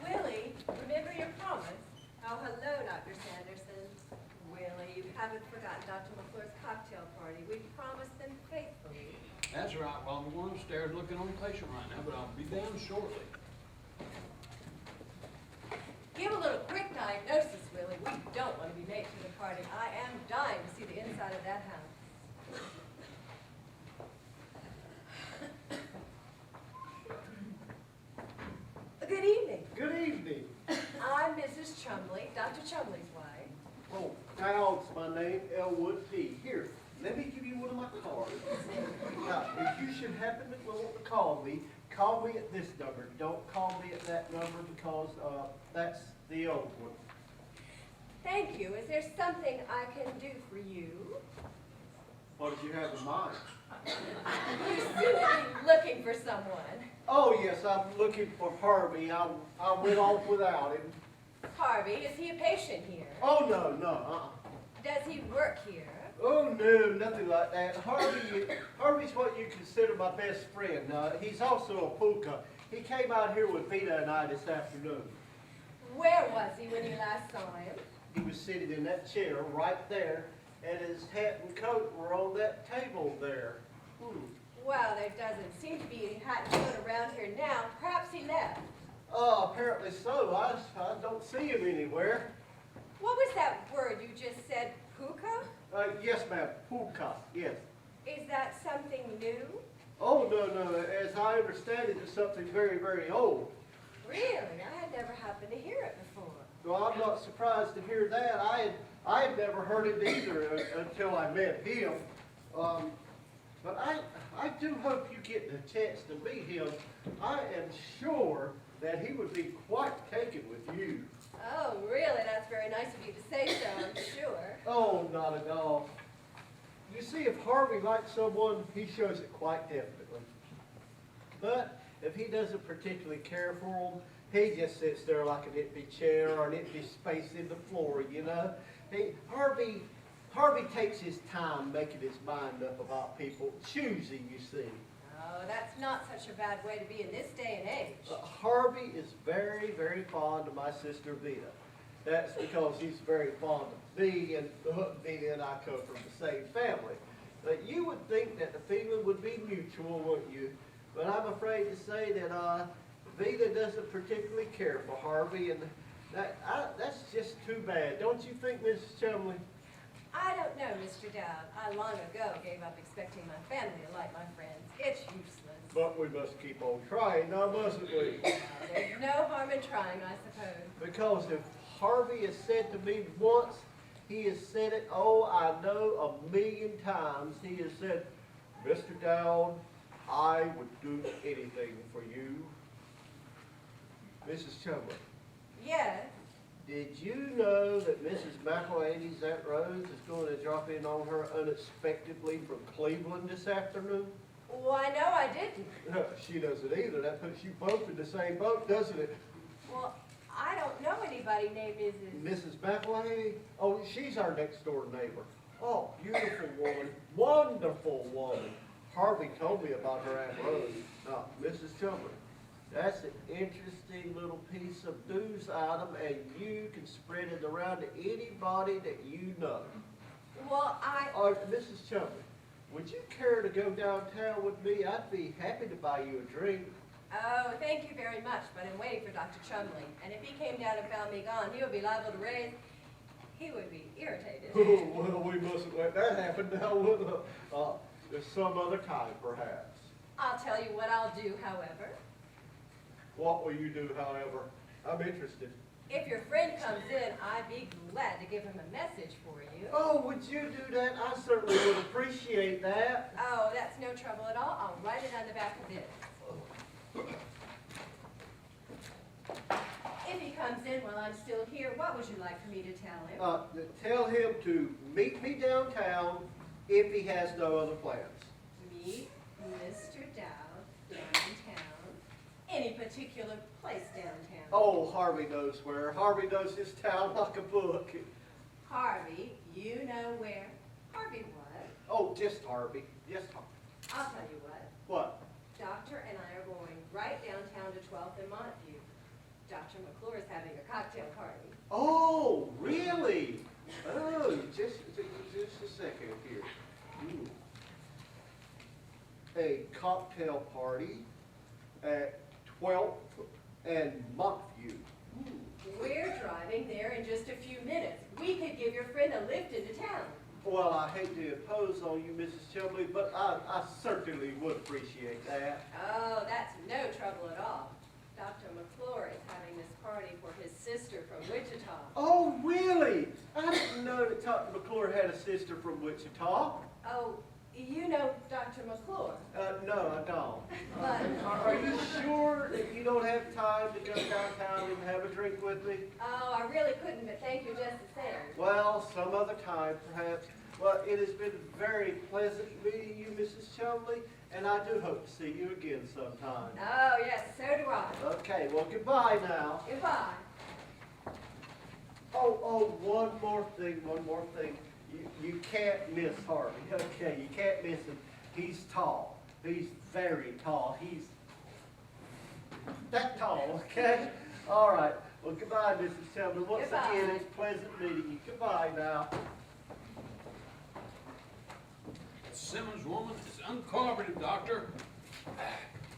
Willie, remember your promise? Oh, hello, Dr. Sanderson. Willie, you haven't forgotten Dr. McClure's cocktail party. We promised them faithfully. That's right. Well, I'm going upstairs looking on the patient right now, but I'll be down shortly. Give a little quick diagnosis, Willie. We don't want to be late to the party. I am dying to see the inside of that house. Good evening. Good evening. I'm Mrs. Chumley, Dr. Chumley's wife. Oh, Dowd's my name, Elwood P. Here, let me give you one of my cards. Now, if you should happen to want to call me at this number. Don't call me at that number because that's the old one. Thank you. Is there something I can do for you? What did you have in mind? You seem to be looking for someone. Oh, yes, I'm looking for Harvey. I went off without him. Harvey, is he a patient here? Oh, no. Does he work here? Oh, no, nothing like that. Harvey's what you consider my best friend. He's also a puka. He came out here with Vita and I this afternoon. Where was he when you last saw him? He was sitting in that chair right there, and his hat and coat were on that table there. Well, there doesn't seem to be any hat and coat around here now. Perhaps he left. Apparently so. I don't see him anywhere. What was that word you just said, puka? Yes, ma'am, puka, yes. Is that something new? Oh, no. As I understand it, it's something very, very old. Really? I had never happened to hear it before. Well, I'm not surprised to hear that. I had never heard it either until I met him. But I do hope you get the chance to meet him. I am sure that he would be quite taken with you. Oh, really? That's very nice of you to say so, I'm sure. Oh, not at all. You see, if Harvey likes someone, he shows it quite definitely. But if he doesn't particularly care for him, he just sits there like an empty chair or an empty space in the floor, you know. Harvey takes his time making his mind up about people, choosing, you see. Oh, that's not such a bad way to be in this day and age. Harvey is very, very fond of my sister Vita. That's because he's very fond of me, and Vita and I come from the same family. But you would think that the feeling would be mutual, wouldn't you? But I'm afraid to say that Vita doesn't particularly care for Harvey, and that's just too bad. Don't you think, Mrs. Chumley? I don't know, Mr. Dowd. I long ago gave up expecting my family to like my friends. It's useless. But we must keep on trying, now mustn't we? There's no harm in trying, I suppose. Because if Harvey has said to me once, he has said it, oh, I know, 1,000,000 times. He has said, Mr. Dowd, I would do anything for you. Mrs. Chumley, Yes. did you know that Mrs. McElhaney's Aunt Rose is going to drop in on her unexpectedly from Cleveland this afternoon? Why, no, I didn't. No, she doesn't either. That puts you both in the same boat, doesn't it? Well, I don't know anybody named Mrs. Mrs. McElhaney? Oh, she's our next door neighbor. Oh, beautiful woman, wonderful woman. Harvey told me about her Aunt Rose. Now, Mrs. Chumley, that's an interesting little piece of news item, and you can spread it around to anybody that you know. Well, Mrs. Chumley, would you care to go downtown with me? I'd be happy to buy you a drink. Oh, thank you very much, but I'm waiting for Dr. Chumley. And if he came down and found me gone, he would be liable to raise, he would be irritated. Oh, well, we mustn't let that happen now, would we? There's some other time, perhaps. I'll tell you what I'll do, however. What will you do, however? I'm interested. If your friend comes in, I'd be glad to give him a message for you. Oh, would you do that? I certainly would appreciate that. Oh, that's no trouble at all. I'll write it on the back of this. If he comes in while I'm still here, what would you like for me to tell him? Tell him to meet me downtown if he has no other plans. Meet Mr. Dowd downtown. Any particular place downtown? Oh, Harvey knows where. Harvey knows his town like a book. Harvey, you know where? Harvey what? Oh, just Harvey. Just Harvey. I'll tell you what. What? Doctor and I are going right downtown to 12th and Montview. Dr. McClure is having a cocktail party. Oh, really? Oh, just a second here. Ooh. A cocktail party at 12th and Montview. We're driving there in just a few minutes. We could give your friend a lift into town. Well, I hate to impose on you, Mrs. Chumley, but I certainly would appreciate that. Oh, that's no trouble at all. Dr. McClure is having this party for his sister from Wichita. Oh, really? I didn't know that Dr. McClure had a sister from Wichita. Oh, you know Dr. McClure. No, I don't. But, Are you sure that you don't have time to go downtown and have a drink with me? oh, I really couldn't, but thank you just the same. Well, some other time, perhaps. Well, it has been very pleasant meeting you, Mrs. Chumley, and I do hope to see you again sometime. Oh, yes, so do I. Okay, well, goodbye now. Goodbye. Oh, one more thing. You can't miss Harvey, okay? You can't miss him. He's tall. He's very tall. He's that tall, okay? All right. Well, goodbye, Mrs. Chumley. Once again, it's pleasant meeting you. Goodbye now. Simmons woman is uncooperative, doctor.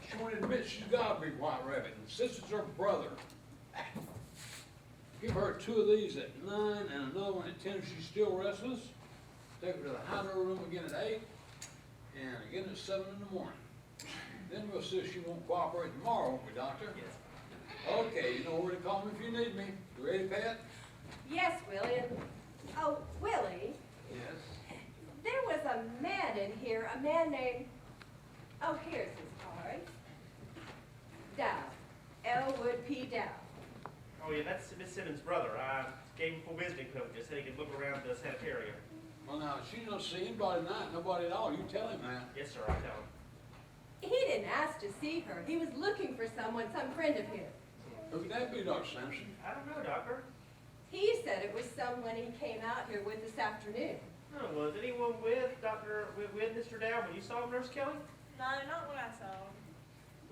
She won't admit she's got to be White Rabbit, and sister's her brother. Give her 2 of these at 9 and another one at 10 if she's still restless. Take her to the hospital room again at 8 and again at 7 in the morning. Then we'll see if she won't cooperate tomorrow, won't we, doctor? Yes. Okay, you know where to call me if you need me. You ready, Pat? Yes, Willie. Oh, Willie, Yes. there was a man in here, a man named, oh, here's his card. Dowd, Elwood P. Dowd. Oh, yeah, that's Miss Simmons' brother. I gave him full visiting privileges, said he could look around the sanitarium. Well, now, she don't see anybody tonight, nobody at all. You tell him that. Yes, sir, I tell him. He didn't ask to see her. He was looking for someone, some friend of his. Who could that be, Dr. Sampson? I don't know, Doctor. He said it was someone he came out here with this afternoon. Oh, was anyone with Mr. Dowd when you saw him, Nurse Kelly? No, not when I saw him.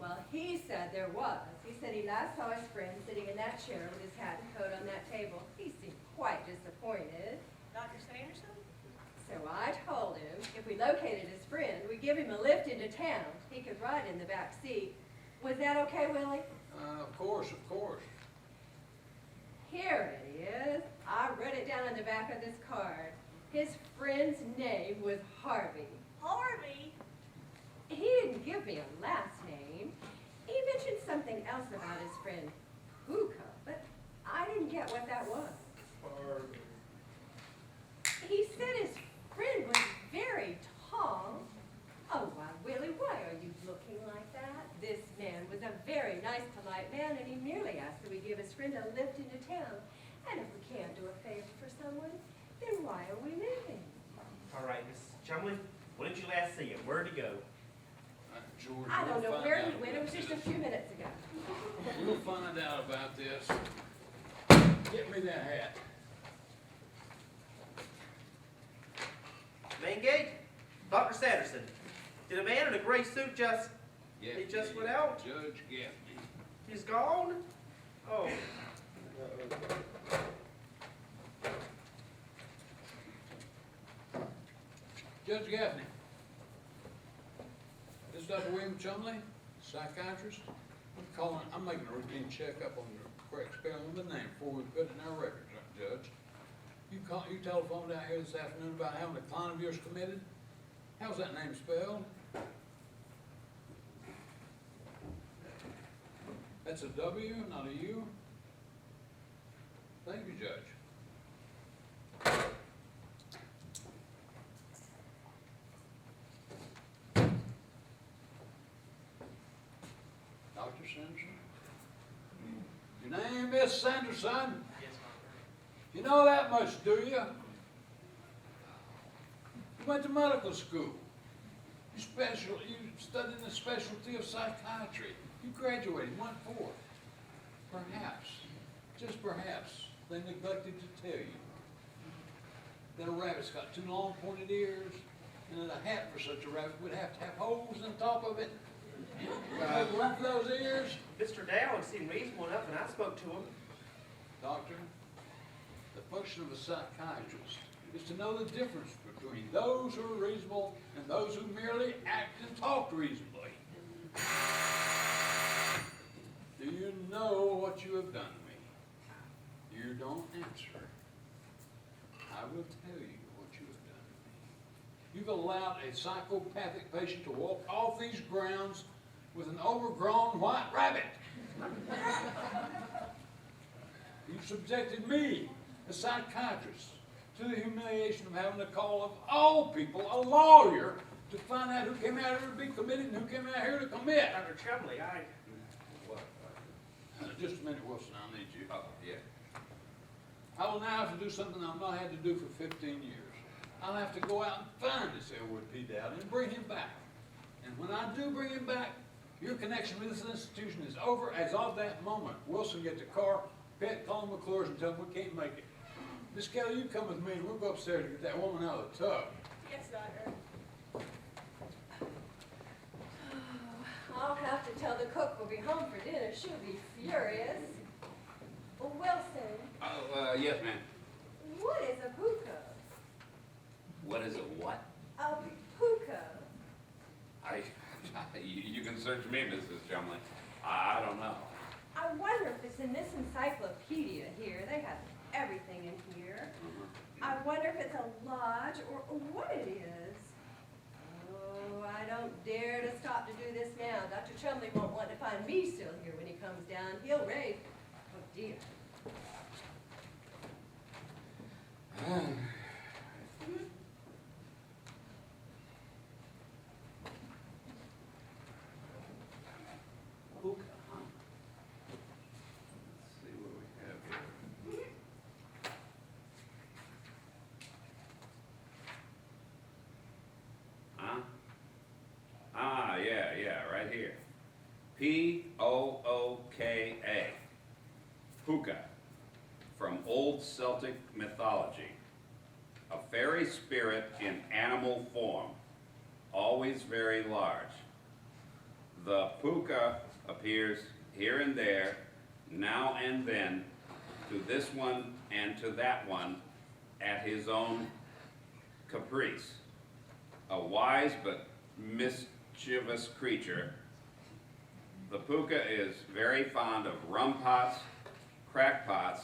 Well, he said there was. He said he last saw his friend sitting in that chair with his hat and coat on that table. He seemed quite disappointed. Dr. Sanderson? So I told him if we located his friend, we'd give him a lift into town. He could ride in the back seat. Was that okay, Willie? Of course, of course. Here it is. I wrote it down on the back of this card. His friend's name was Harvey. Harvey? He didn't give me a last name. He mentioned something else about his friend, Puka, but I didn't get what that was. friend a lift into town. And if we can't do a favor for someone, then why are we living? All right, Miss Chumley, when did you last see him? Where'd he go? George, I don't we'll know find where out he went, it about was just a this. few minutes ago. We'll find out about this. Get me that hat. Main gate? Dr. Sanderson, did a man in a gray suit just, Gaffney, he just went out? Judge Gaffney. He's gone? Oh. Judge Gaffney. This is Dr. William Chumley, psychiatrist. I'm making a routine checkup on the correct spelling of the name before we put it in our records, Judge. You telephoned out here this afternoon about having a client of yours committed? How's that name spelled? That's a W, not a U? Thank you, Judge. Dr. Sampson? Your name is Sanderson? Yes, Doctor. You know that much, do you? You went to medical school. You studied the specialty of psychiatry. You graduated, went forth. Perhaps, just perhaps, they neglected to tell you that a rabbit's got two long pointed ears, and that a hat for such a rabbit would have to have holes in the top of it. Make room for those ears. Mr. Dowd seemed reasonable enough, and I spoke to him. Doctor, the function of a psychiatrist is to know the difference between those who are reasonable and those who merely act and talk reasonably. Do you know what you have done to me? You don't answer. I will tell you what you have done to me. You've allowed a psychopathic patient to walk off these grounds with an overgrown white rabbit. You've subjected me, a psychiatrist, to the humiliation of having to call, of all people, a lawyer to find out who came out here to be committed and who came out here to commit. Dr. Chumley, What? Just a minute, Wilson, I need you. Oh, yeah. I will now have to do something I've not had to do for 15 years. I'll have to go out and find this Elwood P. Dowd and bring him back. And when I do bring him back, your connection with this institution is over as of that moment. Wilson, get the car, Pet, call McClure's and tell them we can't make it. Miss Kelly, you come with me and we'll go upstairs and get that woman out of the tub. Yes, Doctor. I'll have to tell the cook we'll be home for dinner. She'll be furious. Wilson, Yes, ma'am. what is a puka? What is it, what? A puka. You can search me, Mrs. Chumley. I don't know. I wonder if it's in this encyclopedia here. They have everything in here. I wonder if it's a lodge or what it is. Oh, I don't dare to stop to do this now. Dr. Chumley won't want to find me still here when he comes down. He'll rave. Oh, dear. Puka, huh? Let's see what we have here. Huh? Ah, yeah, right here. P-O-O-K-A. Puka, from old Celtic mythology. A fairy spirit in animal form, always very large. The puka appears here and there, now and then, to this one and to that one at his own caprice. A wise but mischievous creature, the puka is very fond of rum pots, crackpots,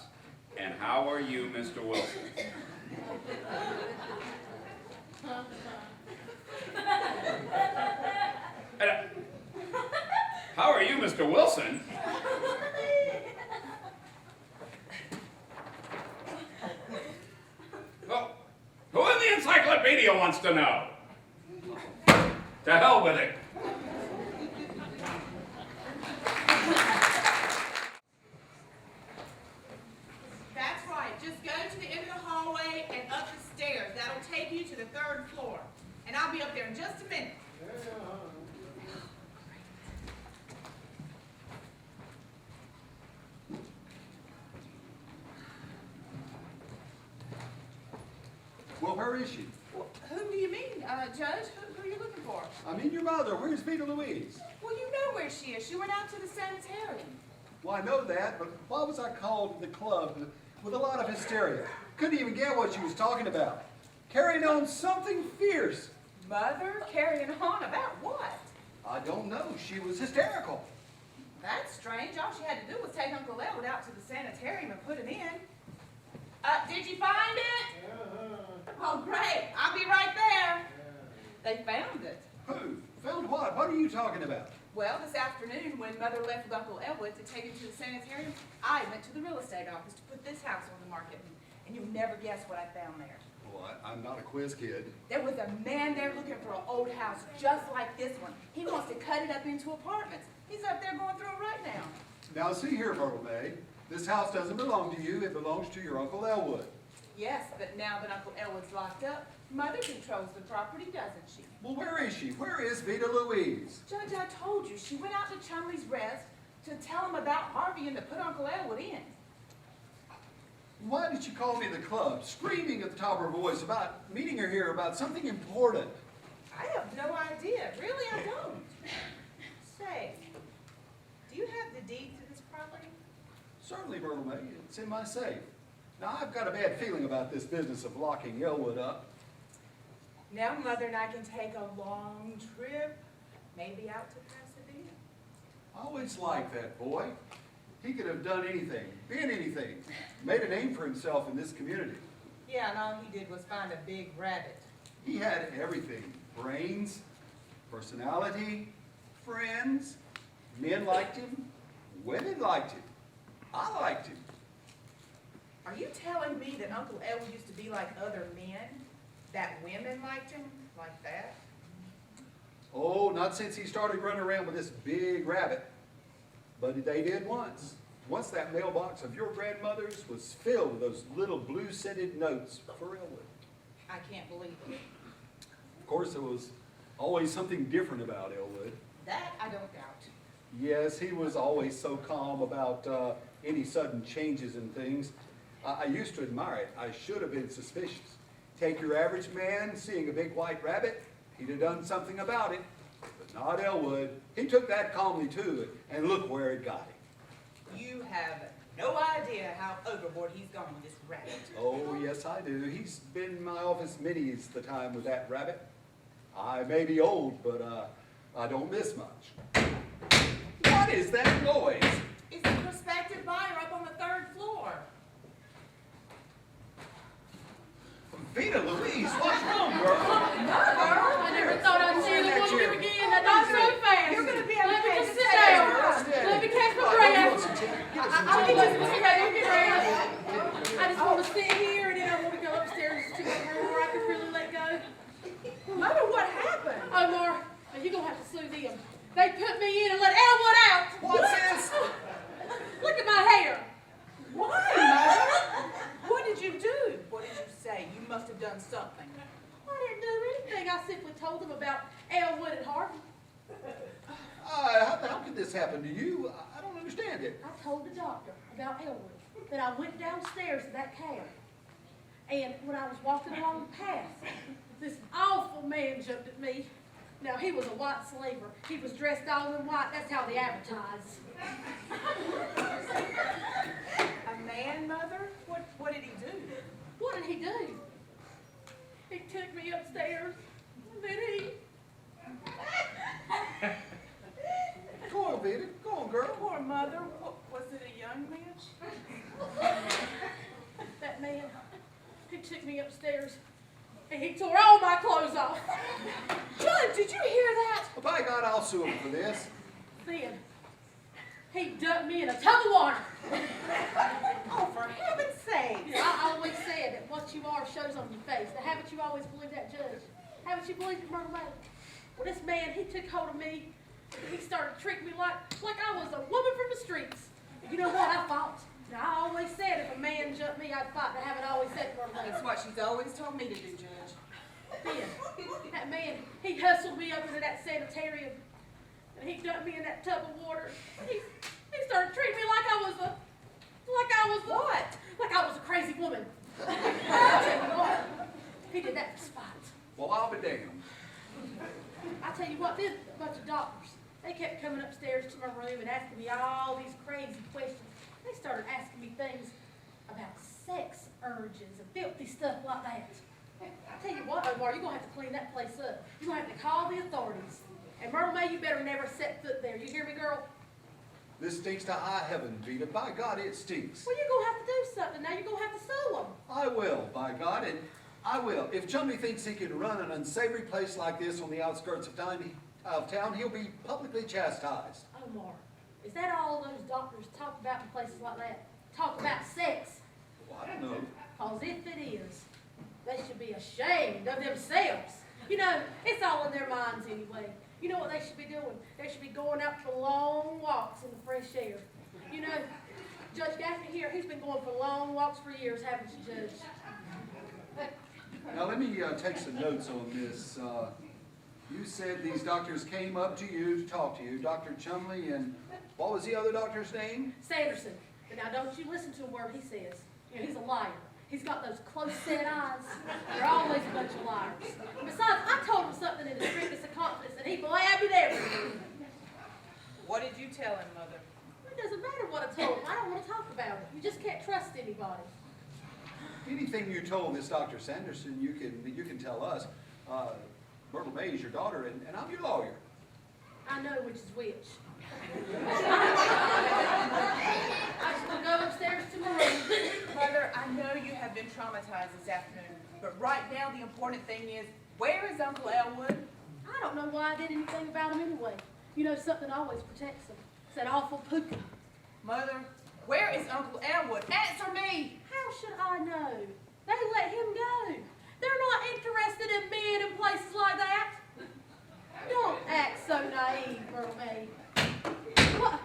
and how are you, Mr. Wilson? How are you, Mr. Wilson? Well, who in the encyclopedia wants to know? To hell with it. Well, where is she? Well, whom do you mean, Judge? Who are you looking for? I mean your mother. Where's Vita Louise? Well, you know where she is. She went out to the sanitarium. Well, I know that, but why was I called to the club with a lot of hysteria? Couldn't even get what she was talking about. Carrying on something fierce. Mother carrying on about what? I don't know. She was hysterical. That's strange. All she had to do was take Uncle Elwood out to the sanitarium and put him in. Did you find it? Oh, great. I'll be right there. They found it. Who? Found what? What are you talking about? Well, this afternoon, when Mother left with Uncle Elwood to take him to the sanitarium, I went to the real estate office to put this house on the market, and you'll never guess what I found there. Well, I'm not a quiz kid. There was a man there looking for an old house just like this one. He wants to cut it up into apartments. He's up there going through it right now. Now, see here, Myrtle May. This house doesn't belong to you. It belongs to your Uncle Elwood. Yes, but now that Uncle Elwood's locked up, Mother controls the property, doesn't she? Well, where is she? Where is Vita Louise? Judge, I told you, she went out to Chumley's Rest to tell him about Harvey and to put Uncle Elwood in. Why did she call me to the club, screaming at the top of her voice about meeting her here about something important? I have no idea. Really, I don't. Say, do you have the deed to this property? Certainly, Myrtle May. It's in my safe. Now, I've got a bad feeling about this business of locking Elwood up. Now Mother and I can take a long trip, maybe out to Pasadena. I always liked that boy. He could have done anything, been anything, made a name for himself in this community. Yeah, and all he did was find a big rabbit. He had everything. Brains, personality, friends. Men liked him. Women liked him. I liked him. Are you telling me that Uncle Elwood used to be like other men? That women liked him like that? Oh, not since he started running around with this big rabbit. But they did once. Once that mailbox of your grandmother's was filled with those little blue-scented notes for Elwood. I can't believe it. Of course, there was always something different about Elwood. That I don't doubt. Yes, he was always so calm about any sudden changes in things. I used to admire it. I should have been suspicious. Take your average man seeing a big white rabbit, he'd have done something about it. But not Elwood. He took that calmly too, and look where it got him. You have no idea how overboard he's gone with this rabbit. Oh, yes, I do. He's been in my office many's the time with that rabbit. I may be old, but I don't miss much. What is that noise? It's a prospective buyer up on the 3rd floor. Vita Louise, what's wrong, girl? I never thought I'd see the woman you again. Not so fast. You're gonna be Let me okay. just sit down. Let me catch my breath. I'll get just sit down. Get ready. I just want to sit here and then I want to go upstairs to my room where I can really let go. Mother, what happened? Oh, Laura, you're going to have to sue them. They put me in and let Elwood out. What's this? Look at my hair. Why, Mother? What did you do? What did you say? You must have done something. I didn't do anything. I simply told them about Elwood and Harvey. How could this happen to you? I don't understand it. I told the doctor about Elwood that I went downstairs to that cab. And when I was walking along the path, this awful man jumped at me. Now, he was a white slaver. He was dressed all in white. That's how they advertise. A man, Mother? What did he do? What did he do? He took me upstairs, and then he... Go on, Vita. Go on, girl. Poor Mother. Was it a young man? That man, he took me upstairs, and he tore all my clothes off. Judge, did you hear that? Well, by God, I'll sue him for this. Then, he dumped me in a tub of water. Oh, for heaven's sake. I always said that what you are shows on your face. Now, haven't you always believed that, Judge? Haven't you believed it, Myrtle May? Well, this man, he took hold of me, and he started treating me like I was a woman from the streets. You know what? I fought. Now, I always said if a man jumped me, I'd fight. I haven't always said it, Myrtle May. That's what she's always told me to do, Judge. That man, he hustled me over to that sanitarium, and he dumped me in that tub of water. He started treating me like I was a crazy woman. I tell you what, he did that for spite. Well, I'll be damned. I tell you what, there's a bunch of doctors. They kept coming upstairs to my room and asking me all these crazy questions. They started asking me things about sex urges and filthy stuff like that. I tell you what, Omar, you're gonna have to clean that place up. You're gonna have to call the authorities. And Myrtle May, you better never set foot there. You hear me, girl? This stinks to high heaven, Vita. By God, it stinks. Well, you're gonna have to do something. Now you're gonna have to sue them. I will, by God, and I will. If Chumley thinks he can run an unsavory place like this on the outskirts of town, he'll be publicly chastised. Omar, is that all those doctors talk about in places like that? Talk about sex? Well, I don't know. Cause if it is, they should be ashamed of themselves. You know, it's all in their minds anyway. You know what they should be doing? They should be going out for long walks in the fresh air. You know, Judge Gaffney here, he's been going for long walks for years, haven't you, Judge? Now, let me take some notes on this. You said these doctors came up to you to talk to you, Dr. Chumley, and what was the other doctor's name? Sanderson. But now don't you listen to a word he says. You know, he's a liar. He's got those close-set eyes. They're always a bunch of liars. Besides, I told him something in the strictest of confidence, and he blabbed it everywhere. What did you tell him, Mother? It doesn't matter what I told him. I don't want to talk about it. You just can't trust anybody. Anything you told this Dr. Sanderson, you can tell us. Myrtle May is your daughter, and I'm your lawyer. I know which is which. I just want to go upstairs to my room. Mother, I know you have been traumatized this afternoon, but right now the important thing is, where is Uncle Elwood? I don't know why I did anything about him anyway. You know, something always protects him. It's that awful puka. Mother, where is Uncle Elwood? Answer me! How should I know? They let him go. They're not interested in men in places like that. Don't act so naive, Myrtle May. What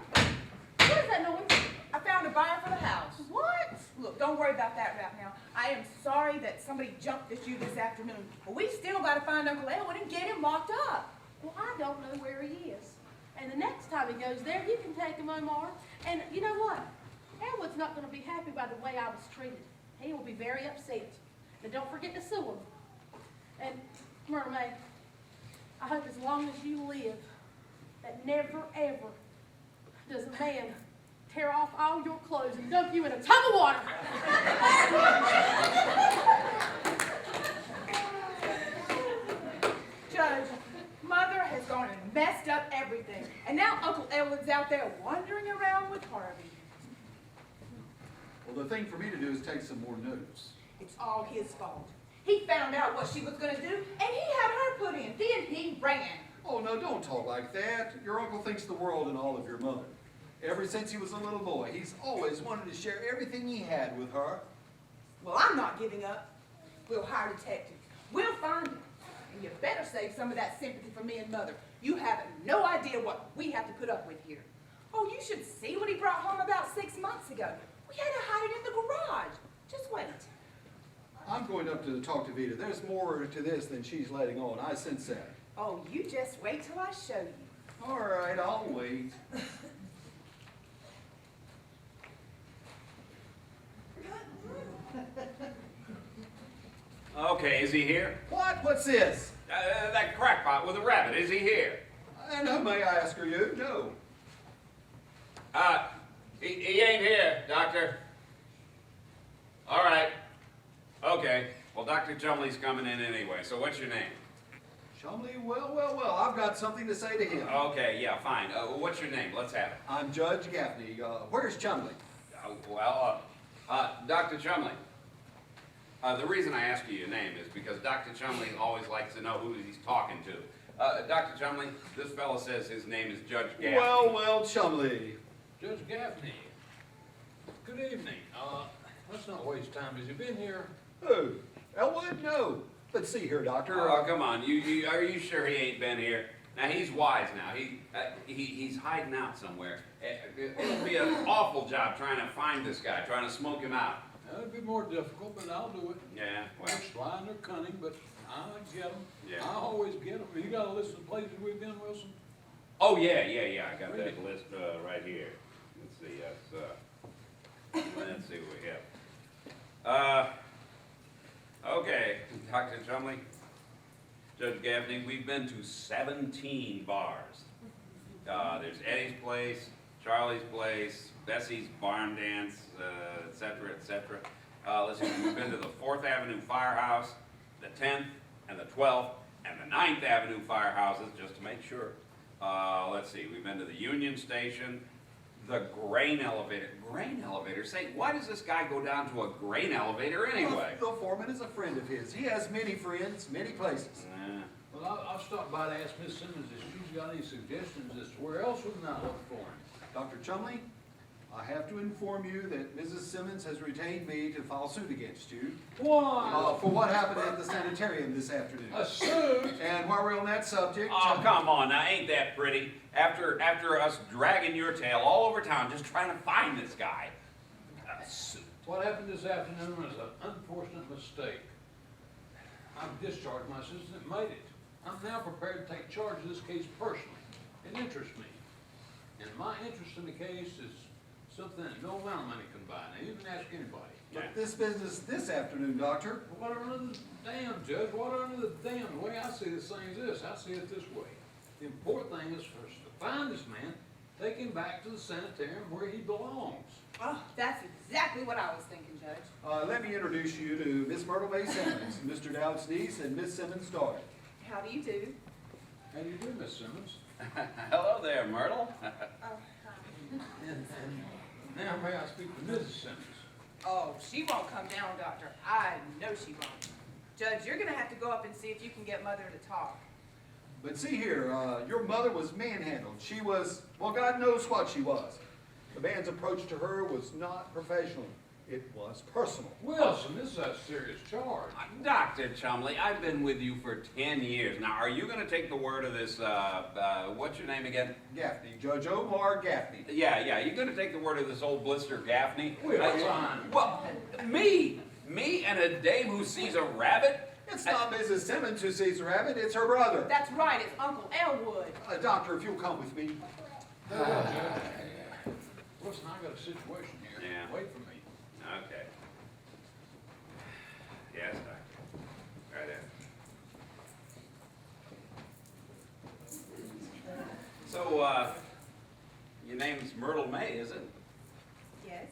is that noise? I found a buyer for the house. What? Look, don't worry about that right now. I am sorry that somebody jumped at you this afternoon, but we still got to find Uncle Elwood and get him locked up. Well, I don't know where he is. And the next time he goes there, you can take him, Omar. And you know what? Elwood's not going to be happy by the way I was treated. He will be very upset. And don't forget to sue him. And, Myrtle May, I hope as long as you live, that never, ever does a man tear off all your clothes and dunk you in a tub of water. Judge, Mother has gone and messed up everything. And now Uncle Elwood's out there wandering around with Harvey. Well, the thing for me to do is take some more notes. It's all his fault. He found out what she was going to do, and he had her put in. Then he ran. Oh, no, don't talk like that. Your uncle thinks the world and all of your mother. Ever since he was a little boy, he's always wanted to share everything he had with her. Well, I'm not giving up. We'll hire detectives. We'll find him. And you better save some of that sympathy for me and Mother. You have no idea what we have to put up with here. Oh, you should see what he brought home about 6 months ago. We had to hide it in the garage. Just wait. I'm going up to talk to Vita. There's more to this than she's letting on. I sense that. Oh, you just wait till I show you. All right, I'll wait. Okay, is he here? What? What's this? That crackpot with a rabbit, is he here? No, may I ask her you? No. He ain't here, Doctor. All right. Okay. Well, Dr. Chumley's coming in anyway, so what's your name? Chumley, well, I've got something to say to him. Okay, yeah, fine. What's your name? Let's have it. I'm Judge Gaffney. Where's Chumley? Dr. Chumley. The reason I ask you your name is because Dr. Chumley always likes to know who he's talking to. Dr. Chumley, this fellow says his name is Judge Gaffney. Well, Chumley. Judge Gaffney, good evening. Let's not waste time. Has he been here? Who? Elwood? No. But see here, Doctor. Oh, come on. Are you sure he ain't been here? Now, he's wise now. He's hiding out somewhere. It'll be an awful job trying to find this guy, trying to smoke him out. That'd be more difficult, but I'll do it. Yeah, well. They're sly and they're cunning, but I get them. Yeah. I always get them. You got a list of places we've been, Wilson? Oh, yeah, I got that list, right here. Let's see, let's see what we have. Okay, Dr. Chumley, Judge Gaffney, we've been to 17 bars. There's Eddie's Place, Charlie's Place, Bessie's Barn Dance, et cetera, et cetera. Let's see, we've been to the 4th Avenue Firehouse, the 10th, and the 12th, and the 9th Avenue Firehouses, just to make sure. Let's see, we've been to the Union Station, the grain elevator. Grain elevator? Say, why does this guy go down to a grain elevator anyway? Well, the foreman is a friend of his. He has many friends, many places. Well, I'll stop by to ask Miss Simmons if she's got any suggestions as to where else we can look for him. Dr. Chumley, I have to inform you that Mrs. Simmons has retained me to file suit against you. Why? For what happened at the sanitarium this afternoon. A suit? And while we're on that subject. Oh, come on now, ain't that pretty? After us dragging your tail all over town just trying to find this guy. What happened this afternoon was an unfortunate mistake. I've discharged my assistant and made it. I'm now prepared to take charge of this case personally. It interests me. And my interest in the case is something that no amount of money can buy. Now, you can ask anybody. But this business this afternoon, Doctor. What under the damn, Judge? What under the damn? The way I see this thing is this. I see it this way. The important thing is for us to find this man, take him back to the sanitarium where he belongs. Oh, that's exactly what I was thinking, Judge. Let me introduce you to Miss Myrtle May Simmons, Mr. Dowd's niece and Miss Simmons' daughter. How do you do? How do you do, Miss Simmons? Hello there, Myrtle. And now may I speak to Mrs. Simmons? Oh, she won't come down, Doctor. I know she won't. Judge, you're gonna have to go up and see if you can get Mother to talk. But see here, your mother was manhandled. She was, well, God knows what she was. The man's approach to her was not professional. It was personal. Wilson, this is a serious charge. Dr. Chumley, I've been with you for 10 years. Now, are you going to take the word of this, what's your name again? Gaffney, Judge Omar Gaffney. Yeah, you're going to take the word of this old blister Gaffney? Wilson. Well, me and a dame who sees a rabbit? It's not Mrs. Simmons who sees the rabbit, it's her brother. That's right, it's Uncle Elwood. Doctor, if you'll come with me. Wilson, I got a situation here. Yeah. Wait for me. Okay. Yes, Doctor. Right in. So, your name's Myrtle May, is it? Yes.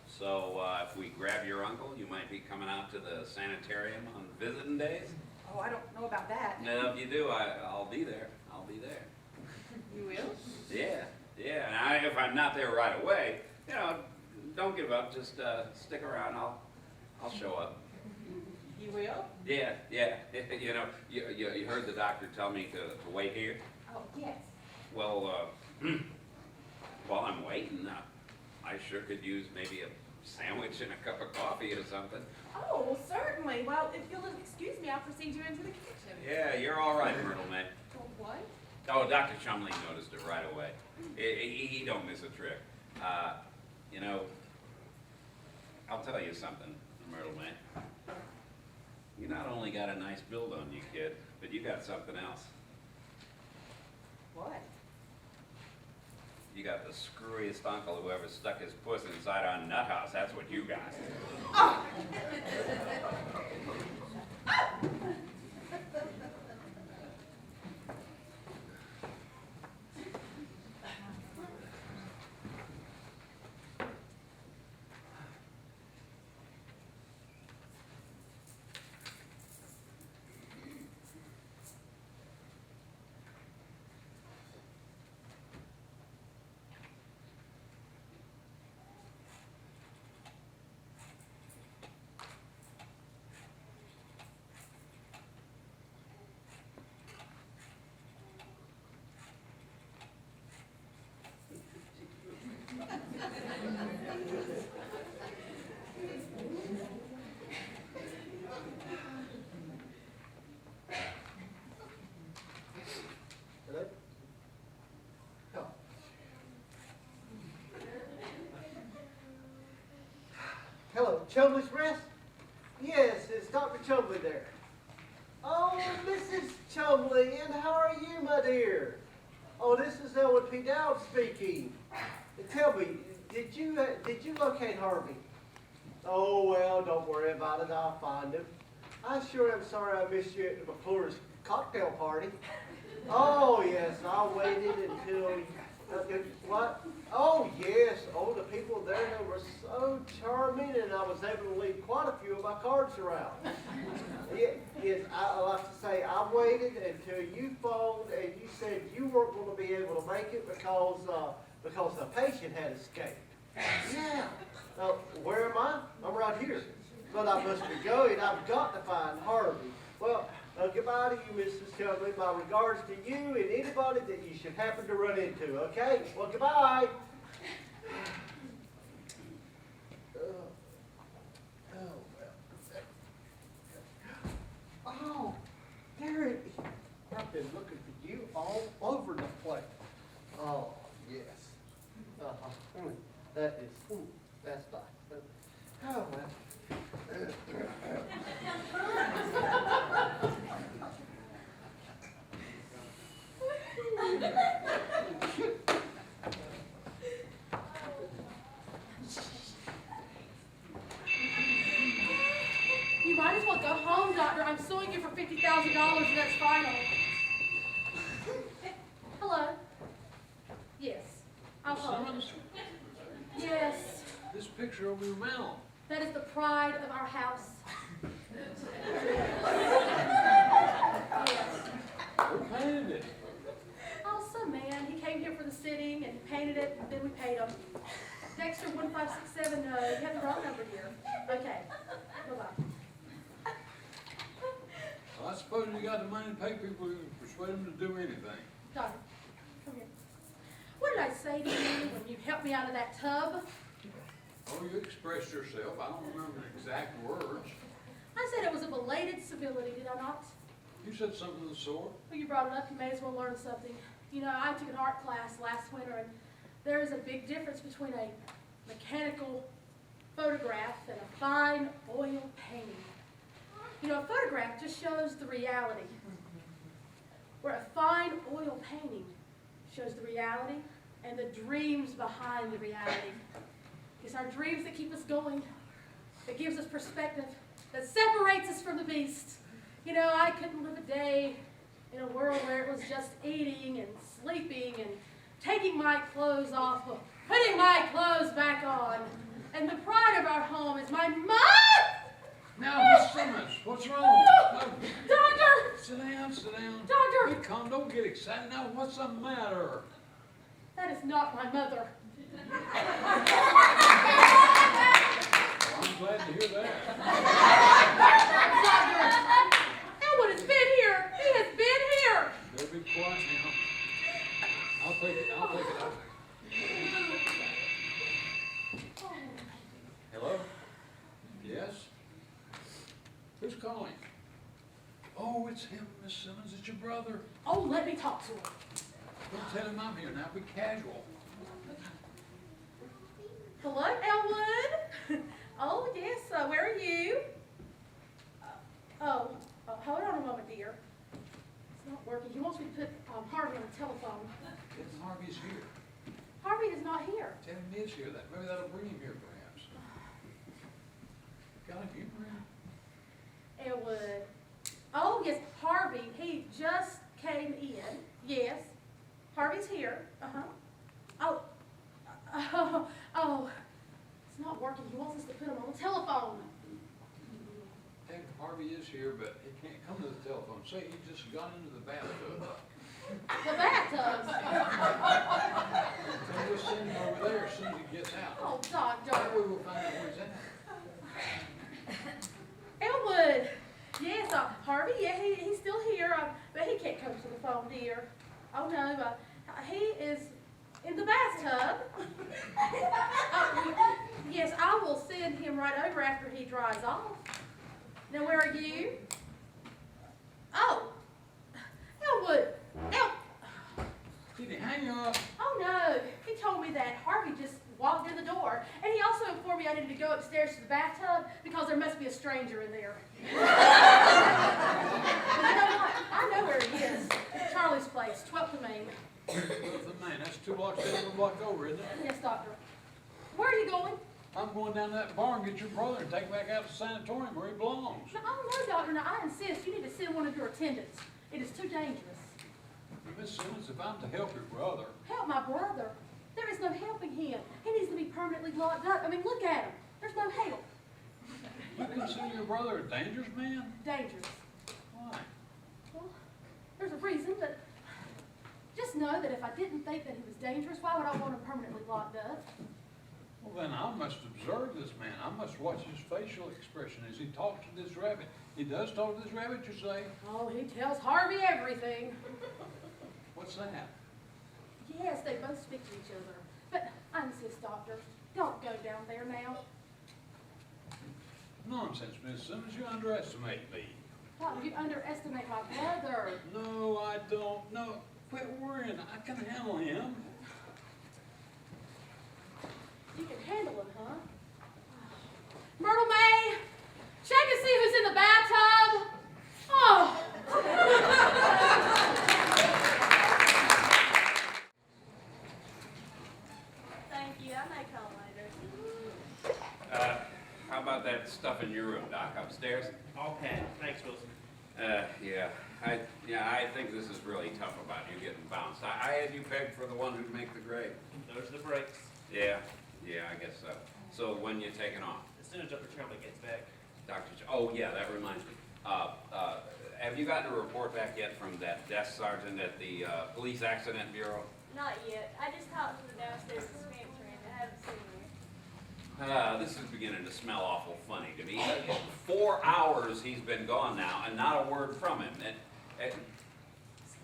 So, if we grab your uncle, you might be coming out to the sanitarium on visiting days? Oh, I don't know about that. No, if you do, I'll be there. I'll be there. You will? Yeah. And if I'm not there right away, you know, don't give up. Just stick around. I'll show up. You will? Yeah. You know, you heard the doctor tell me to wait here. Oh, yes. Well, while I'm waiting, I sure could use maybe a sandwich and a cup of coffee or something. Oh, well, certainly. Well, if you'll excuse me, I'll proceed you into the kitchen. Yeah, you're all right, Myrtle May. Oh, what? Oh, Dr. Chumley noticed it right away. He don't miss a trick. You know, I'll tell you something, Myrtle May. You not only got a nice build on you, kid, but you got something else. What? You got the screwiest uncle who ever stuck his puss inside our nut house. That's what you got. Oh. Hello, Chumley's Rest? Yes, it's Dr. Chumley there. Chumley, and how are you, my dear? Oh, this is Elwood P. Dowd speaking. Tell me, did you locate Harvey? Oh, well, don't worry about it. I'll find him. I sure am sorry I missed you at the McClure's cocktail party. Oh, yes, I waited until... what? Oh, yes. Oh, the people there, they were so charming, and I was able to leave quite a few of my cards around. Yes, I like to say, I waited until you phoned and you said you weren't going to be able to make it because the patient had escaped. Yeah. Where am I? I'm right here. But I must be going. I've got to find Harvey. Well, goodbye to you, Mrs. Chumley. My regards to you and anybody that you should happen to run into, okay? Well, goodbye. Oh, there it is. I've been looking for you all over the place. Oh, yes. That is, that's nice. Oh, well. You might as well go home, Doctor. I'm suing you for $50,000 and that's final. Hello? Yes. I'll call. Simmons, Yes. this picture over your mantel. That is the pride of our house. Yes. Who painted it? Oh, some man. He came here for the sitting and painted it, and then we paid him. Dexter 1567, no, you have the wrong number here. Okay. Bye-bye. Well, I suppose you got the money to pay people who persuade them to do anything. Doctor, come here. What did I say to you when you helped me out of that tub? Oh, you expressed yourself. I don't remember the exact words. I said it was a belated civility, did I not? You said something of the sort. Well, you brought it up, you may as well learn something. You know, I took an art class last winter, and there is a big difference between a mechanical photograph and a fine oil painting. You know, a photograph just shows the reality, where a fine oil painting shows the reality and the dreams behind the reality. It's our dreams that keep us going, that gives us perspective, that separates us from the beast. You know, I couldn't live a day in a world where it was just eating and sleeping and taking my clothes off, putting my clothes back on. And the pride of our home is my mom! Now, Miss Simmons, what's wrong? No. Doctor! Sit down, sit down. Doctor! Be calm, don't get excited. Now, what's the matter? That is not my mother. Well, I'm glad to hear that. Doctor! Elwood has been here! He has been here! Better be quiet now. I'll take it out. Hello? Yes? Who's calling? Oh, it's him, Miss Simmons. It's your brother. Oh, let me talk to him. Don't tell him I'm here now. Be casual. Hello, Elwood. Oh, yes, where are you? Hold on a moment, dear. It's not working. He wants me to put Harvey on the telephone. Tell him Harvey's here. Harvey is not here. Tell him he is here. Maybe that'll bring him here, perhaps. Got a humor in it? Elwood. Oh, yes, Harvey. He just came in. Yes. Harvey's here. Uh-huh. Oh. It's not working. He wants us to put him on the telephone. Heck, Harvey is here, but he can't come to the telephone. Say he just got into the bathtub. The bathtub. So we'll send him over there as soon as he gets out. Oh, Doctor. That way we'll find out where he's at. Elwood. Yes, Harvey, yeah, he's still here, but he can't come to the phone, dear. Oh, no, he is in the bathtub. Yes, I will send him right over after he dries off. Now, where are you? Oh, Elwood. Did he hang up? Oh, no, he told me that Harvey just walked in the door, and he also informed me I needed to go upstairs to the bathtub because there must be a stranger in there. But you know what? I I know where he is. Charlie's place, 12th and Main. Man, that's 2 blocks down, 1 block over, isn't it? Yes, doctor. Where are you going? I'm going down to that barn, get your brother, and take him back out to the sanatorium where he belongs. No, oh, no, doctor. Now, I insist. You need to send one of your attendants. It is too dangerous. Miss Simmons, if I'm to help your brother, Help my brother. There is no helping him. He needs to be permanently locked up. I mean, look at him. There's no help. you consider your brother a dangerous man? Dangerous. Why? Well, there's a reason, but just know that if I didn't think that he was dangerous, why would I want him permanently locked up? Well, then I must observe this man. I must watch his facial expression as he talks to this rabbit. He does talk to this rabbit, you say? Oh, he tells Harvey everything. What's that? Yes, they both speak to each other. But I insist, doctor, don't go down there now. Nonsense, Miss Simmons. You underestimate me. Why would you underestimate my brother? No, I don't. No, quit worrying. I can handle him. You can handle him, huh? Myrtle May, check and see who's in the bathtub. Oh. Thank you, I may call later. How about that stuff in your room, Doc, upstairs? All packed. Thanks, Wilson. Yeah, I think this is really tough about you getting bounced. I had you pegged for the one who'd make the grade. Those are the breaks. Yeah, I guess so. So when you taking off? As soon as Dr. Tremblay gets back. Oh yeah, that reminds me. Have you gotten a report back yet from that desk sergeant at the Police Accident Bureau? Not yet. I just talked to the downstairs dispensary and I haven't seen her. This is beginning to smell awful funny to me. 4 hours he's been gone now, and not a word from him.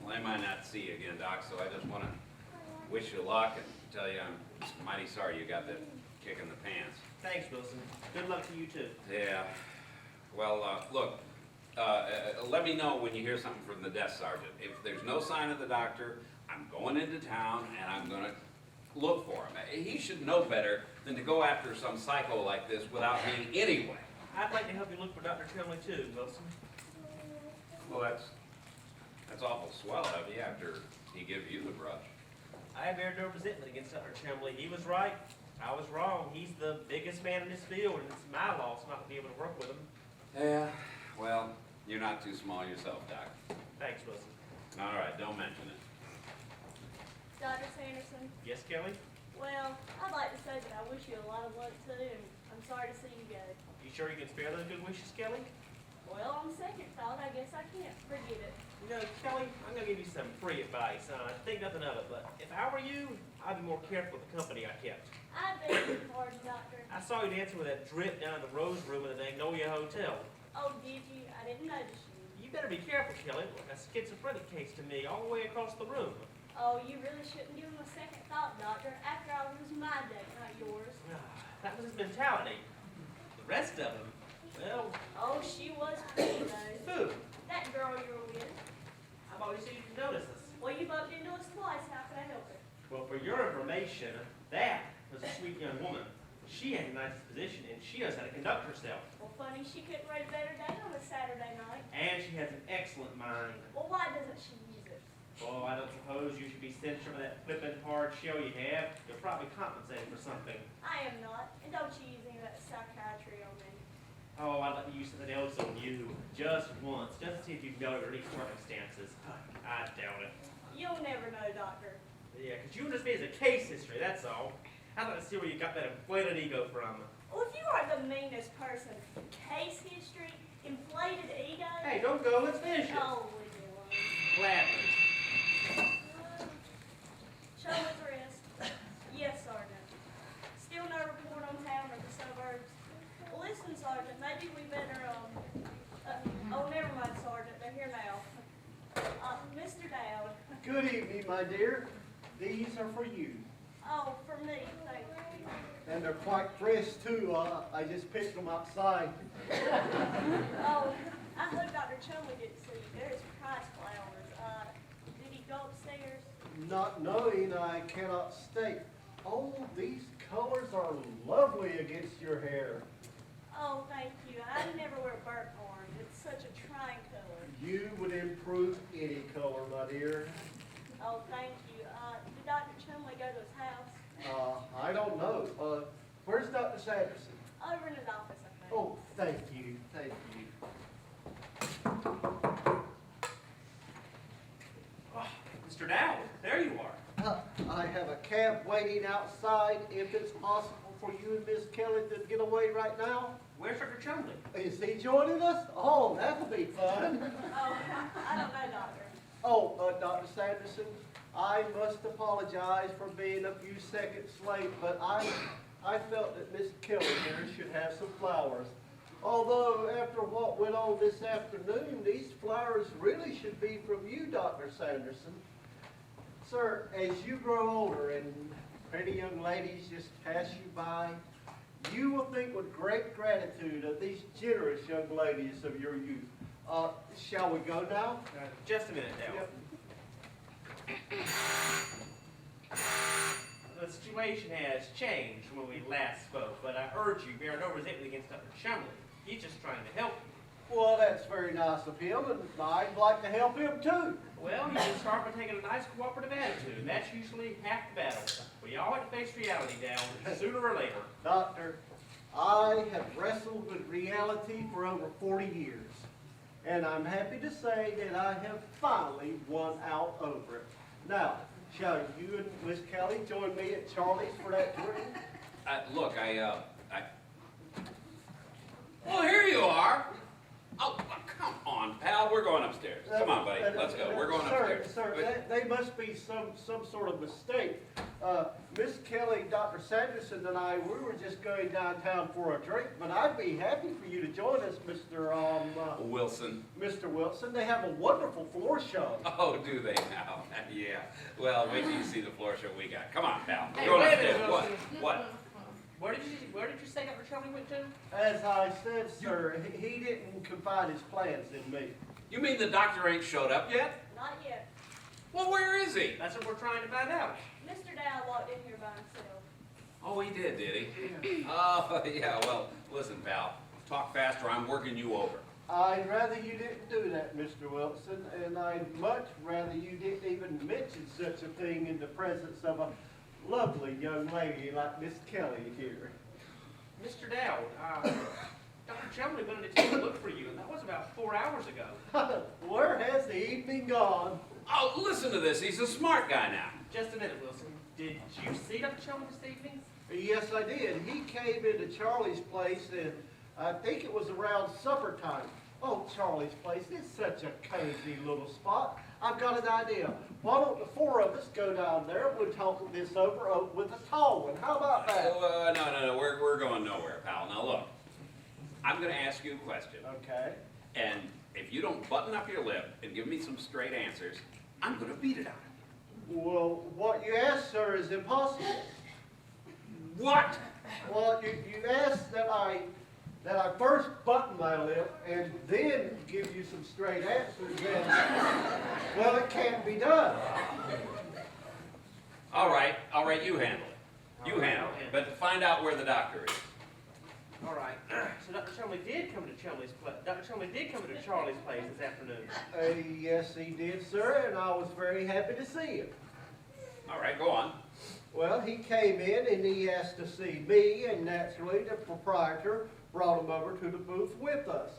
Well, I might not see you again, Doc, so I just want to wish you luck and tell you I'm mighty sorry you got that kick in the pants. Thanks, Wilson. Good luck to you, too. Yeah. Well, look, let me know when you hear something from the desk sergeant. If there's no sign of the doctor, I'm going into town and I'm going to look for him. He should know better than to go after some psycho like this without me anyway. I'd like to help you look for Dr. Tremblay, too, Wilson. Well, that's awful swell of you after he gives you the brush. I have aired no resentment against Dr. Tremblay. He was right. I was wrong. He's the biggest man in this field, and it's my loss not to be able to work with him. Yeah, well, you're not too small yourself, Doc. Thanks, Wilson. All right, don't mention it. Dr. Sanderson, Yes, Kelly? well, I'd like to say that I wish you a lot of luck too, and I'm sorry to see you go. You sure you can spare those good wishes, Kelly? Well, on second thought, I guess I can't forget it. You know, Kelly, I'm going to give you some free advice. Think nothing of it, but if I were you, I'd be more careful with the company I kept. I beg your pardon, Doctor. I saw you dancing with that drip down in the Rose Room in the Magnolia Hotel. Oh, did you? I didn't notice you. You better be careful, Kelly. A schizophrenic case to me all the way across the room. Oh, you really shouldn't give him a second thought, Doctor. After all, it was my date, not yours. That was his mentality. The rest of him, well, Oh, she was pretty, though. who? That girl you were with. I've always seen you notice us. Well, you bumped into us twice. How can I help it? Well, for your information, that was a sweet young woman. She has a nice disposition, and she knows how to conduct herself. Well, funny, she couldn't write a better date on a Saturday night. And she has an excellent mind. Well, why doesn't she use it? Oh, I don't suppose you should be censured for that flippant hard show you have. You're probably compensated for something. I am not. And don't you use any of that psychiatry on me. Oh, I'd like to use something else on you. Just once. Just to see if you know it under any circumstances. I doubt it. You'll never know, Doctor. Yeah, because you just me as a case history, that's all. I'd like to see where you got that inflated ego from. Well, if you are the meanest person, case history, inflated ego. Hey, don't go. Let's finish it. Oh, leave me alone. Gladly. Show his wrist. Yes, Sergeant. Still no report on town or the suburbs. Well, listen, Sergeant, maybe we better, oh, never mind, Sergeant, they're here now. Mr. Dowd. Good evening, my dear. These are for you. Oh, for me, thank you. And they're quite fresh, too. I just picked them outside. Oh, I hope Dr. Chumley didn't see you. There's price flowers. Did he go upstairs? Not knowing, I cannot state. Oh, these colors are lovely against your hair. Oh, thank you. I never wear burnt orange. It's such a trying color. You would improve any color, my dear. Oh, thank you. Did Dr. Chumley go to his house? I don't know. Where's Dr. Sanderson? Over in his office, I think. Oh, thank you, thank you. Mr. Dowd, there you are. I have a cab waiting outside. If it's possible for you and Miss Kelly to get away right now. Where's Dr. Chumley? Is he joining us? Oh, that'll be fun. Oh, I don't know, Doctor. Oh, Dr. Sanderson, I must apologize for being a few seconds late, but I felt that Miss Kelly here should have some flowers. Although, after what went on this afternoon, these flowers really should be from you, Dr. Sanderson. Sir, as you grow older and pretty young ladies just pass you by, you will think with great gratitude of these generous young ladies of your youth. Shall we go now? Just a minute, Dowd. Yep. The situation has changed from when we last spoke, but I urge you, bear no resentment against Dr. Chumley. He's just trying to help you. Well, that's very nice of him, and I'd like to help him too. Well, you can start by taking a nice cooperative attitude, and that's usually half the battle. We all have to face reality, Dowd, sooner or later. Doctor, I have wrestled with reality for over 40 years, and I'm happy to say that I have finally won out over it. Now, shall you and Miss Kelly join me at Charlie's for that drink? Look, well, here you are. Oh, come on, pal, we're going upstairs. Come on, buddy, let's go, we're going upstairs. Sir, they must be some sort of mistake. Miss Kelly, Dr. Sanderson, and I, we were just going downtown for a drink, but I'd be happy for you to join us, Wilson. Mr. Wilson. They have a wonderful floor show. Oh, do they now? Yeah. Well, wait till you see the floor show we got. Come on, pal. Hey, Going wait a upstairs. minute, What? Wilson. What? Where did you say Dr. Chumley went to? As I said, sir, he didn't confide his plans in me. You mean the doctor ain't showed up yet? Not yet. Well, where is he? That's what we're trying to find out. Mr. Dowd walked in here by himself. Oh, he did he? Oh, yeah, well, listen, pal. Talk faster, I'm working you over. I'd rather you didn't do that, Mr. Wilson, and I'd much rather you didn't even mention such a thing in the presence of a lovely young lady like Miss Kelly here. Mr. Dowd, Dr. Chumley went to take a look for you, and that was about 4 hours ago. Where has the evening gone? Oh, listen to this. He's a smart guy now. Just a minute, Wilson. Did you see Dr. Chumley this evening? Yes, I did. He came into Charlie's place, and I think it was around supper time. Oh, Charlie's place is such a cozy little spot. I've got an idea. Why don't the four of us go down there and we'll talk this over with a tall one? How about that? No, we're going nowhere, pal. Now look, I'm gonna ask you a question. Okay. And if you don't button up your lip and give me some straight answers, I'm gonna beat it out of you. Well, what you asked, sir, is impossible. What? Well, you asked that I first button my lip and then give you some straight answers, and, well, it can't be done. All right, you handle it. You handle it. But find out where the doctor is. All right. So Dr. Chumley did come to Chumley's place. Dr. Chumley did come to Charlie's place this afternoon. Yes, he did, sir, and I was very happy to see him. All right, go on. Well, he came in and he asked to see me, and naturally the proprietor brought him over to the booth with us.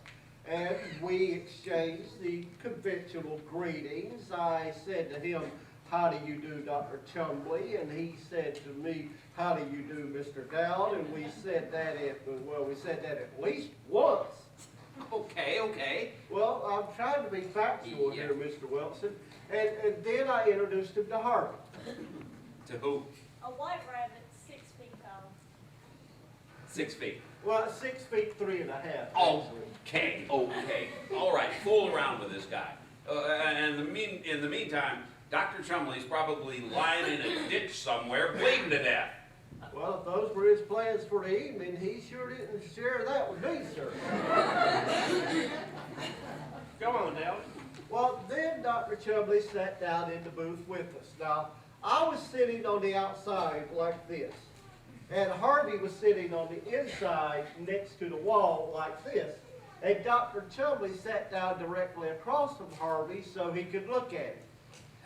And we exchanged the conventional greetings. I said to him, "How do you do, Dr. Chumley?" And he said to me, "How do you do, Mr. Dowd?" And we said that at least once. Okay. Well, I'm trying to be factual Yeah. here, Mr. Wilson. And then I introduced him to Harvey. To who? A white rabbit, 6 feet tall. 6 feet. Well, 6 feet 3.5. Okay. All right, fool around with this guy. And in the meantime, Dr. Chumley's probably lying in a ditch somewhere, bleeding to death. Well, if those were his plans for the evening, he sure didn't share that with me, sir. Go on, Dowd. Well, then Dr. Chumley sat down in the booth with us. Now, I was sitting on the outside like this, and Harvey was sitting on the inside next to the wall like this. and Dr. Chumley sat down directly across from Harvey so he could look at him.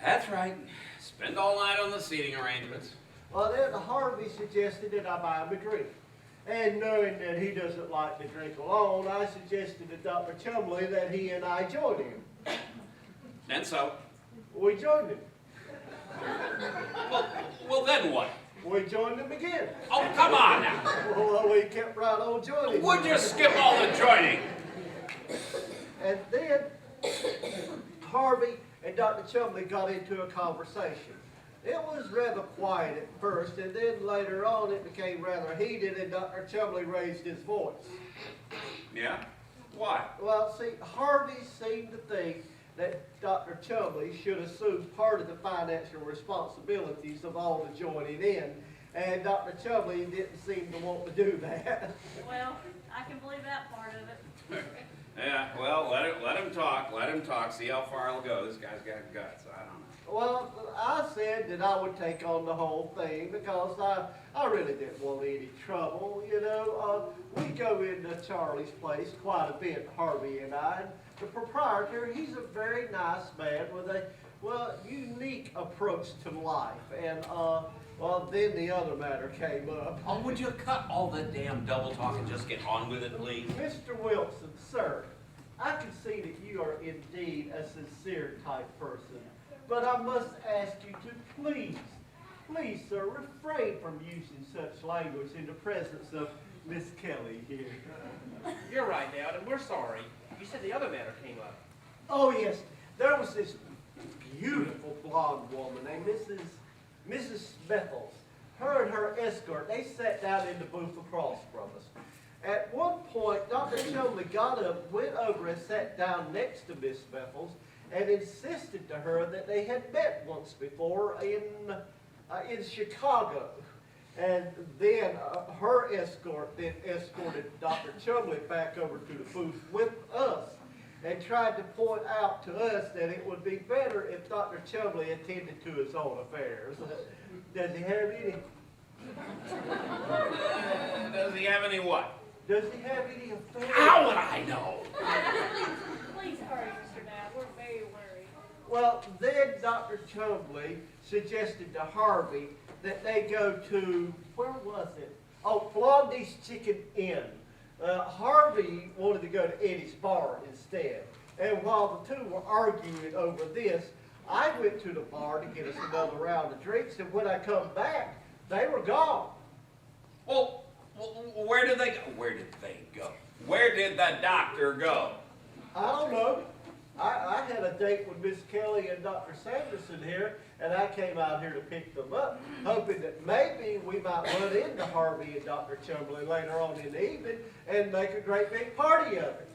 That's right. Spend all night on the seating arrangements. Well, then Harvey suggested that I buy him a drink. And knowing that he doesn't like to drink alone, I suggested to Dr. Chumley that he and I join him. And so? We joined him. Well, then what? We joined him again. Oh, come on now. Well, we kept right on joining. We'll just skip all the joining. And then Harvey and Dr. Chumley got into a conversation. It was rather quiet at first, and then later on it became rather heated, and Dr. Chumley raised his voice. Yeah? Why? Well, see, Harvey seemed to think that Dr. Chumley should assume part of the financial responsibilities of all the joining in, and Dr. Chumley didn't seem to want to do that. Well, I can believe that part of it. Yeah, well, let him talk. Let him talk. See how far he'll go. This guy's got guts. I don't know. Well, I said that I would take on the whole thing because I really didn't want any trouble, you know. We go into Charlie's place quite a bit, Harvey and I. And the proprietor, he's a very nice man with a, well, unique approach to life. And, well, then the other matter came up. Oh, would you cut all the damn double talk and just get on with it, please? Mr. Wilson, sir, I can see that you are indeed a sincere type person. But I must ask you to please, sir, refrain from using such language in the presence of Miss Kelly here. You're right, Dad, and we're sorry. You said the other matter came up. Oh, yes, there was this beautiful blonde woman named Mrs. Smethels. Her and her escort, they sat down in the booth across from us. At one point, Dr. Chumley got up, went over and sat down next to Miss Smethels, and insisted to her that they had met once before in Chicago. And then her escort then escorted Dr. Chumley back over to the booth with us and tried to point out to us that it would be better if Dr. Chumley attended to his own affairs. Does he have any? Does he have any what? Does he have any affairs? How would I know? Please hurry, Mr. Dad. We're very worried. Well, then Dr. Chumley suggested to Harvey that they go to, where was it? Oh, Blondie's Chicken Inn. Harvey wanted to go to Eddie's Bar instead. And while the two were arguing over this, I went to the bar to get us another round of drinks, and when I come back, they were gone. Well, where did they go? Where did they go? Where did the doctor go? I don't know. I had a date with Miss Kelly and Dr. Sampson here, and I came out here to pick them up, hoping that maybe we might run into Harvey and Dr. Chumley later on in the evening and make a great big party of it.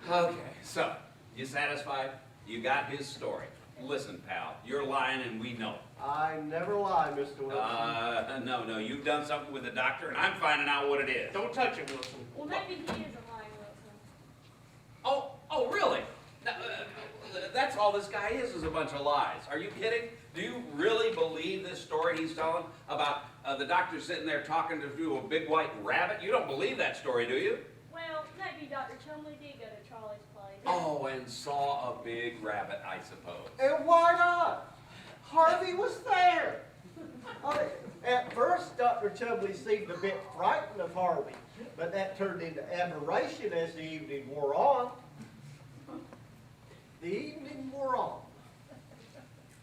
Okay, so, you satisfied? You got his story. Listen, pal, you're lying and we know it. I never lie, Mr. Wilson. No, you've done something with the doctor and I'm finding out what it is. Don't touch it, Wilson. Well, maybe he isn't lying, Wilson. Oh, really? That's all this guy is a bunch of lies. Are you kidding? Do you really believe this story he's telling about the doctor sitting there talking to a big white rabbit? You don't believe that story, do you? Well, maybe Dr. Chumley did go to Charlie's place. Oh, and saw a big rabbit, I suppose. And why not? Harvey was there. At first, Dr. Chumley seemed a bit frightened of Harvey, but that turned into admiration as the evening wore on. The evening wore on.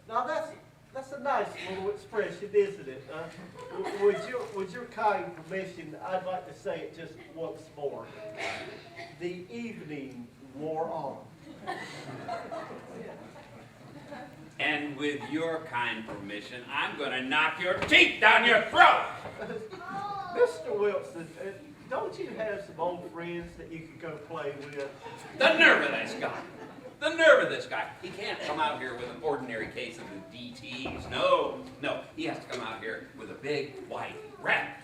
Now that's a nice little expression, isn't it? With your kind permission, I'd like to say it just once more. The evening wore on. And with your kind permission, I'm going to knock your teeth down your throat! Mr. Wilson, don't you have some old friends that you could go play with? The nerve of this guy! The nerve of this guy. He can't come out here with an ordinary case of the DTs. No, he has to come out here with a big white rabbit.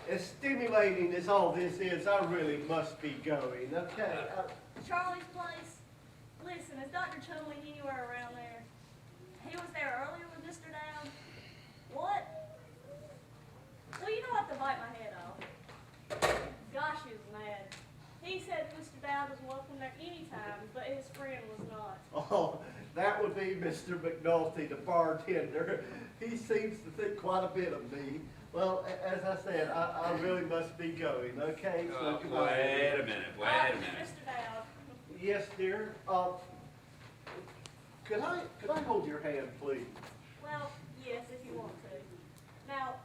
As stimulating as all this is, I really must be going, okay? Charlie's place? Listen, is Dr. Chumley anywhere around there? He was there earlier with Mr. Dowd. What? Well, you know what to bite my head off. Gosh, he was mad. He said Mr. be Mr. McNulty, the bartender. He seems to think quite a bit of me. Well, as I said, I really must be going, okay? So goodbye. Wait a minute, wait a minute. Mr. Dowd, Yes, dear. Could I hold your hand, please? well, yes, if you want to. Now,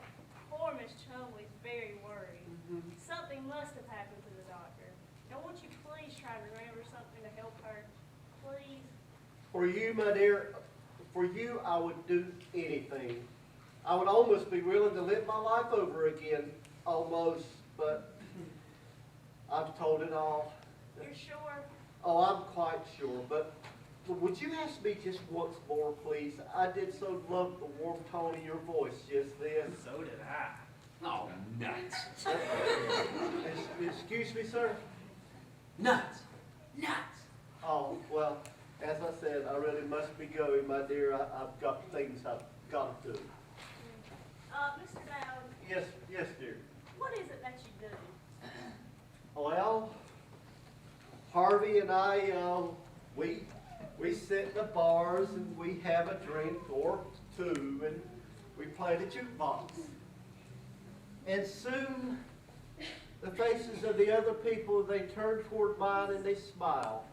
poor Miss Chumley's very worried. Something must have happened to the doctor. Now, won't you please try to remember something to help her? Please? For you, my dear, for you, I would do anything. I would almost be willing to live my life over again, almost, but I've told it all. You're sure? Oh, I'm quite sure, but would you ask me just once more, please? I did so love the warm tone of your voice just then. So did I. Oh, nuts. Excuse me, sir? Nuts. Nuts. Oh, well, as I said, I really must be going, my dear. I've got things I've got to do. Mr. Dowd, Yes, dear. what is it that you do? Well, Harvey and I, we sit in the bars and we have a drink or two and we play the jukebox. And soon, the faces of the other people, they turn toward mine and they smile.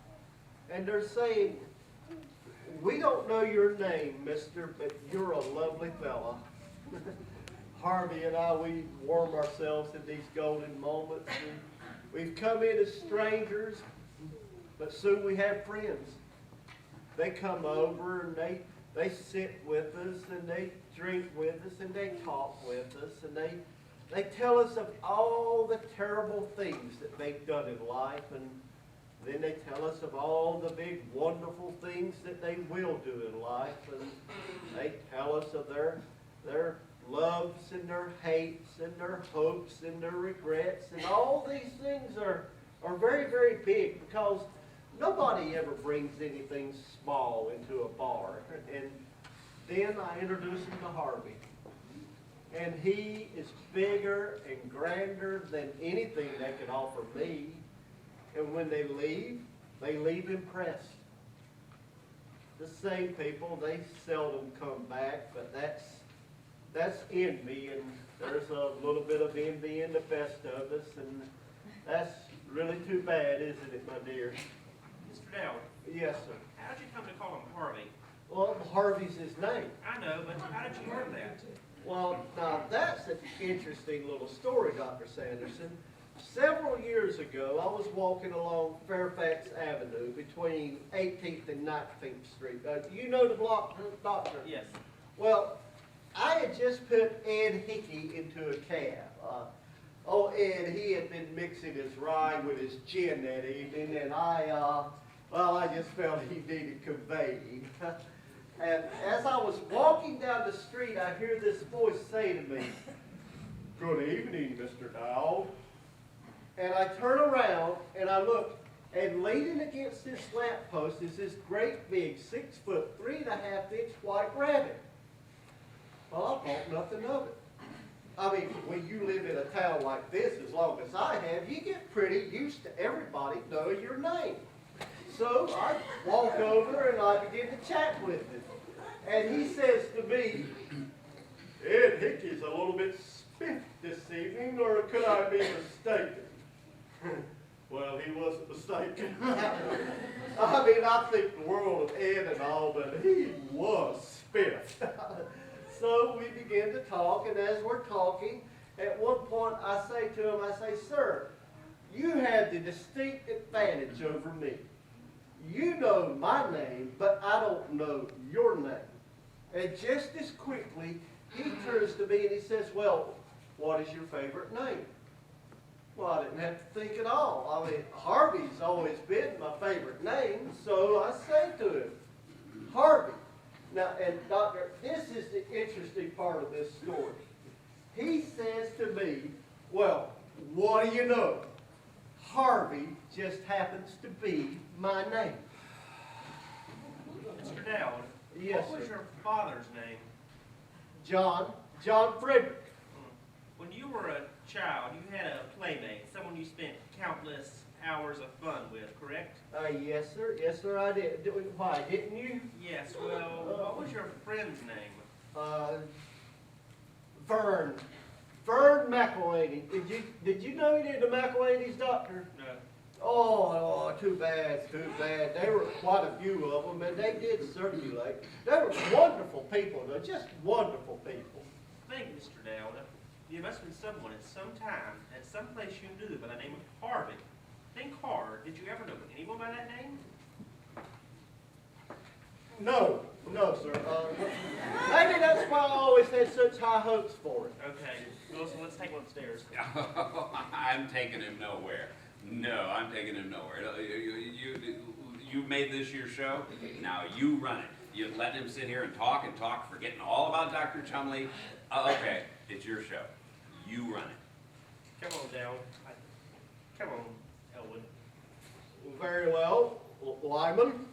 And they're saying, "We don't know your name, mister, but you're a lovely fella." Harvey and I, we warm ourselves in these golden moments. And we've come in as strangers, but soon we have friends. They come over and they sit with us and they drink with us and they talk with us and they tell us of all the terrible things that they've done in life, and then they tell us of all the big wonderful things that they will do in life, and they tell us of their loves and their hates and their hopes and their regrets, and all these things are very, very big because nobody ever brings anything small into a bar. And then I introduce him to Harvey. And he is bigger and grander than anything they could offer me. And when they leave impressed. The same people, they seldom come back, but that's envy, and there's a little bit of envy in the best of us, and that's really too bad, isn't it, my dear? Mr. Dowd, Yes, sir. how did you come to call him Harvey? Well, Harvey's his name. I know, but how did you learn that? Well, now that's an interesting little story, Dr. Sanderson. Several years ago, I was walking along Fairfax Avenue between 18th and 19th Street. You know the block, Doctor? Yes. Well, I had just put Ed Hickey into a cab. Ed, he had been mixing his rye with his gin that evening, and I just felt he needed conveying. And as I was walking down the street, I hear this voice say to me, "Good evening, Mr. Dowd." And I turn around and I look, and leaning against this lamppost is this great big 6 foot, 3.5 inch white rabbit. Well, I thought nothing of it. I mean, when you live in a town like this as long as I have, you get pretty used to everybody knowing your name. So I walk over and I begin to chat with him. And he says to me, "Ed Hickey's a little bit spiffed this evening, or could I be mistaken?" Well, he wasn't mistaken. I mean, I think the world of Ed and all, but he was spiffed. So we begin to talk, and as we're talking, at one point I say to him, I say, "Sir, you have the distinct advantage over me. You know my name, but I don't know your name." And just as quickly, he turns to me and he says, "Well, what is your favorite name?" Well, I didn't have to think at all. I mean, Harvey's always been my favorite name, so I say to him, "Harvey." Now, and Doctor, this is the interesting part of this story. He says to me, "Well, what do you know? Harvey just happens to be my name." Mr. Dowd, Yes, what was sir. your father's name? John Frederick. When you were a child, you had a playmate, someone you spent countless hours of fun with, correct? Yes, sir. Yes, sir, I did. Why, didn't you? Yes, well, what was your friend's name? Vern. Vern McElhaney. Did you know he did the McElhaney's, Doctor? No. Oh, too bad, too bad. There were quite a few of them, and they did circulate. They were wonderful people, though, just wonderful people. Think, Mr. Dowd, you must have been someone at some time, at some place you knew by the name of Harvey. Think hard. Did you ever know anyone by that name? No, no, sir. Maybe that's why I always had such high hopes for it. Okay, Wilson, let's take him upstairs. I'm taking him nowhere. No, I'm taking him nowhere. You made this your show. Now you run it. You let him sit here and talk, forgetting all about Dr. Chumley. Okay, it's your show. You run it. Come on, Dowd. Come on, Elwood. Very well, Lyman.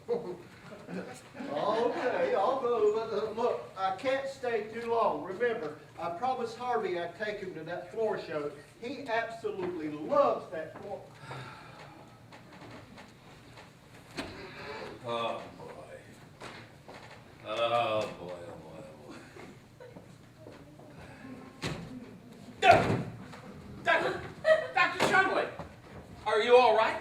Okay, I'll go, but look, I can't stay too long. Remember, I promised Harvey I'd take him to that floor show. He absolutely loves that floor. Oh boy. Oh boy, oh boy, oh boy. Dr. Chumley, are you all right?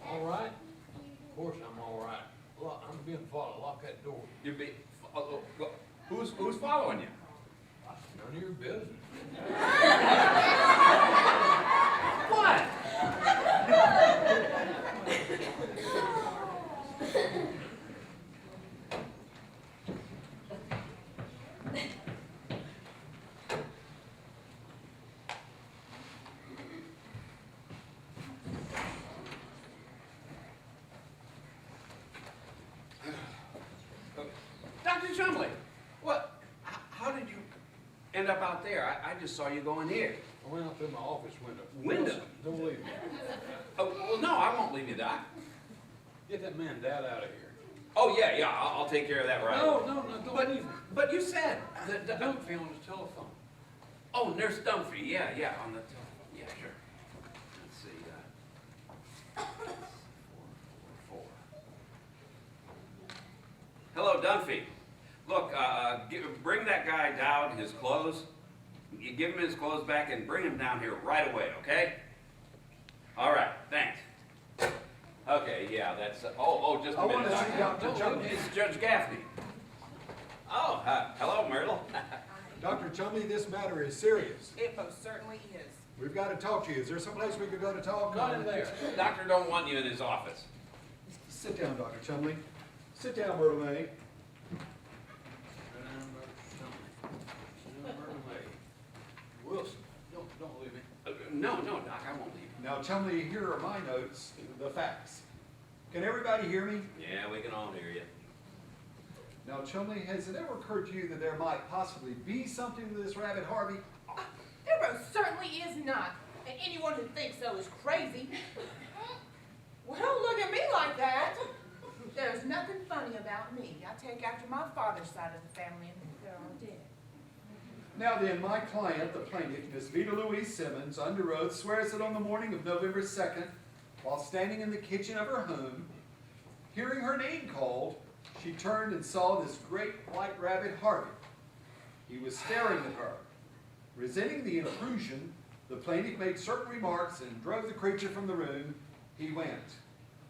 All right? Of course I'm all right. Look, I'm being followed. Lock that door. Who's following you? None of your business. What? Dr. Chumley, what? How did you end up out there? I just saw you go in here. I went out through my office window. Window? Listen, don't leave me. Oh, well, no, I won't leave you, Doc. Get that man Dad out of here. Oh, yeah, I'll take care of that right away. No, don't leave me. But you said that... Dunphy on his telephone. Oh, Nurse Dunphy, yeah, on the telephone. Yeah, sure. Let's see, 444. Hello, Dunphy. Look, bring that guy down his clothes. You give him his clothes back and bring him down here right away, okay? All right, thanks. Okay, yeah, that's, just a minute. I want to see Dr. Chumley. It's Judge Gaffney. Oh, hello, Myrtle. Dr. Chumley, this matter is serious. It most certainly is. We've got to talk to you. Is there some place we could go to talk? Not in there. Doctor don't want you in his office. Sit down, Dr. Chumley. Sit down, Myrtle May. Wilson, don't leave me. No, Doc, I won't leave. Now, Chumley, here are my notes, the facts. Can everybody hear me? Yeah, we can all hear you. Now, Chumley, has it ever occurred to you that there might possibly be something to this rabbit, Harvey? There most certainly is not. And anyone who thinks so is crazy. Well, don't look at me like that. There's nothing funny about me. I take after my father's side of the family, and they're all dead. Now then, my client, the plaintiff, Miss Vita Louise Simmons, under oath, swears that on the morning of November 2nd, while standing in the kitchen of her home, hearing her name called, she turned and saw this great white rabbit, Harvey. He was staring at her. Resenting the intrusion, the plaintiff made certain remarks and drove the creature from the room. He went.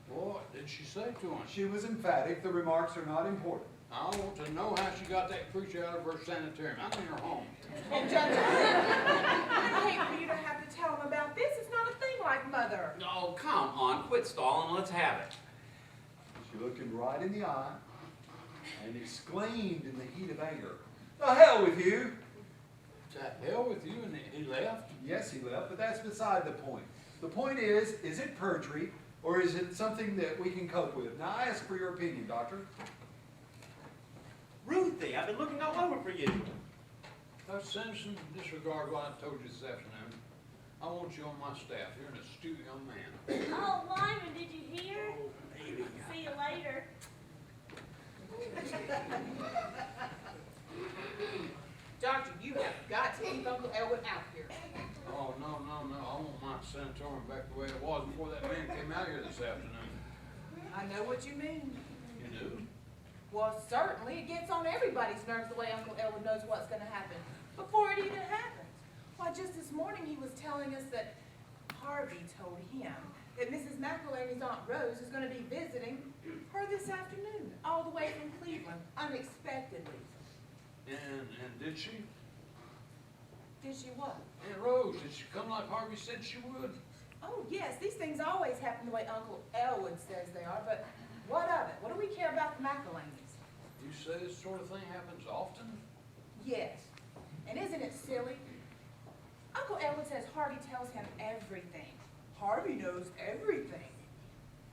What did she say to him? She was emphatic. The remarks are not important. I want to know how she got that creature out of her sanitarium. I'm in her home. And Judge, I hate for you to have to tell him about this. It's not a thing like Mother. Oh, come on, quit stalling, let's have it. She looked him right in the eye and exclaimed in the heat of anger, "The hell with you!" To hell with you, and he left? Yes, he left, but that's beside the point. The point is it perjury, or is it something that we can cope with? Now, I ask for your opinion, Doctor. Ruthie, I've been looking all over for you. Dr. Sampson, disregard what I told you this afternoon. I want you on my staff. You're an astute young man. Oh, Lyman, did you hear? See you later. Doctor, you have got to keep Uncle Elwood out here. Oh, no, I want my sanatorium back the way it was before that man came out here this afternoon. I know what you mean. You do? Well, certainly, it gets on everybody's nerves the way Uncle Elwood knows what's gonna happen before it even happens. Why, just this morning he was telling us that Harvey told him that Mrs. McElhaney's Aunt Rose is gonna be visiting her this afternoon, all the way from Cleveland, unexpectedly. And did she? Did she what? Aunt Rose, did she come like Harvey said she would? Oh, yes, these things always happen the way Uncle Elwood says they are, but what of it? What do we care about the McElhaneys? You say this sort of thing happens often? Yes. And isn't it silly? Uncle Elwood says Harvey tells him everything. Harvey knows everything.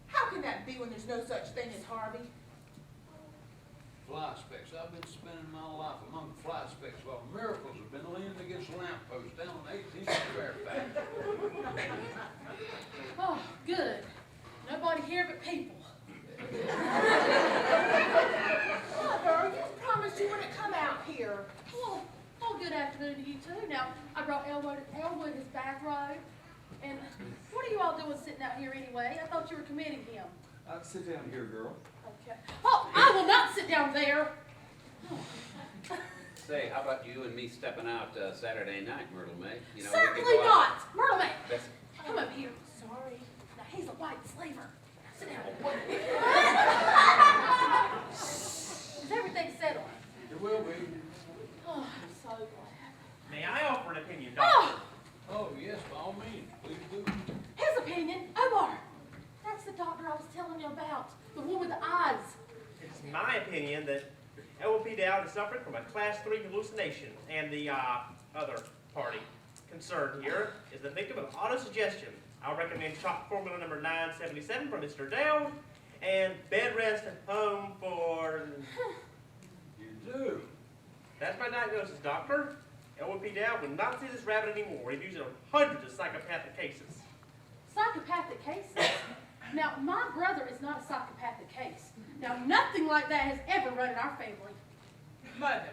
How can that be when there's no such thing as Harvey? Fly specks. I've been spending my life among fly specks while miracles have been leaning against lampposts down on 18th and Fairfax. Oh, good. Nobody here but people. Mother, you promised you wouldn't come out here. Oh, good afternoon to you too. Now, I brought Elwood his bathrobe. And what are you all doing sitting out here anyway? I thought you were committing him. Sit down here, girl. Okay. Oh, I will not sit down there. Say, how about you and me stepping out Saturday night, Myrtle May? You know, we could Certainly go out- not. Myrtle May, That's- come up here. Sorry. Now, he's a white slaver. Sit down. Is everything settled? It will be. Oh, I'm so glad. May I offer an opinion, Doctor? Oh, Oh, yes, by all means, please do. his opinion. Omar. That's the doctor I was telling you about. The one with the eyes. It's my opinion that Elwood P. Dowd is suffering from a class 3 hallucination, and the other party concerned here is the victim of autosuggestion. I'll recommend chalk formula number 977 for Mr. Dowd, and bed rest at home for... You do? That's my diagnosis, Doctor. Elwood P. Dowd will not see this rabbit anymore. He's used hundreds of psychopathic cases. Psychopathic cases? Now, my brother is not a psychopathic case. Now, nothing like that has ever run in our family. Mother,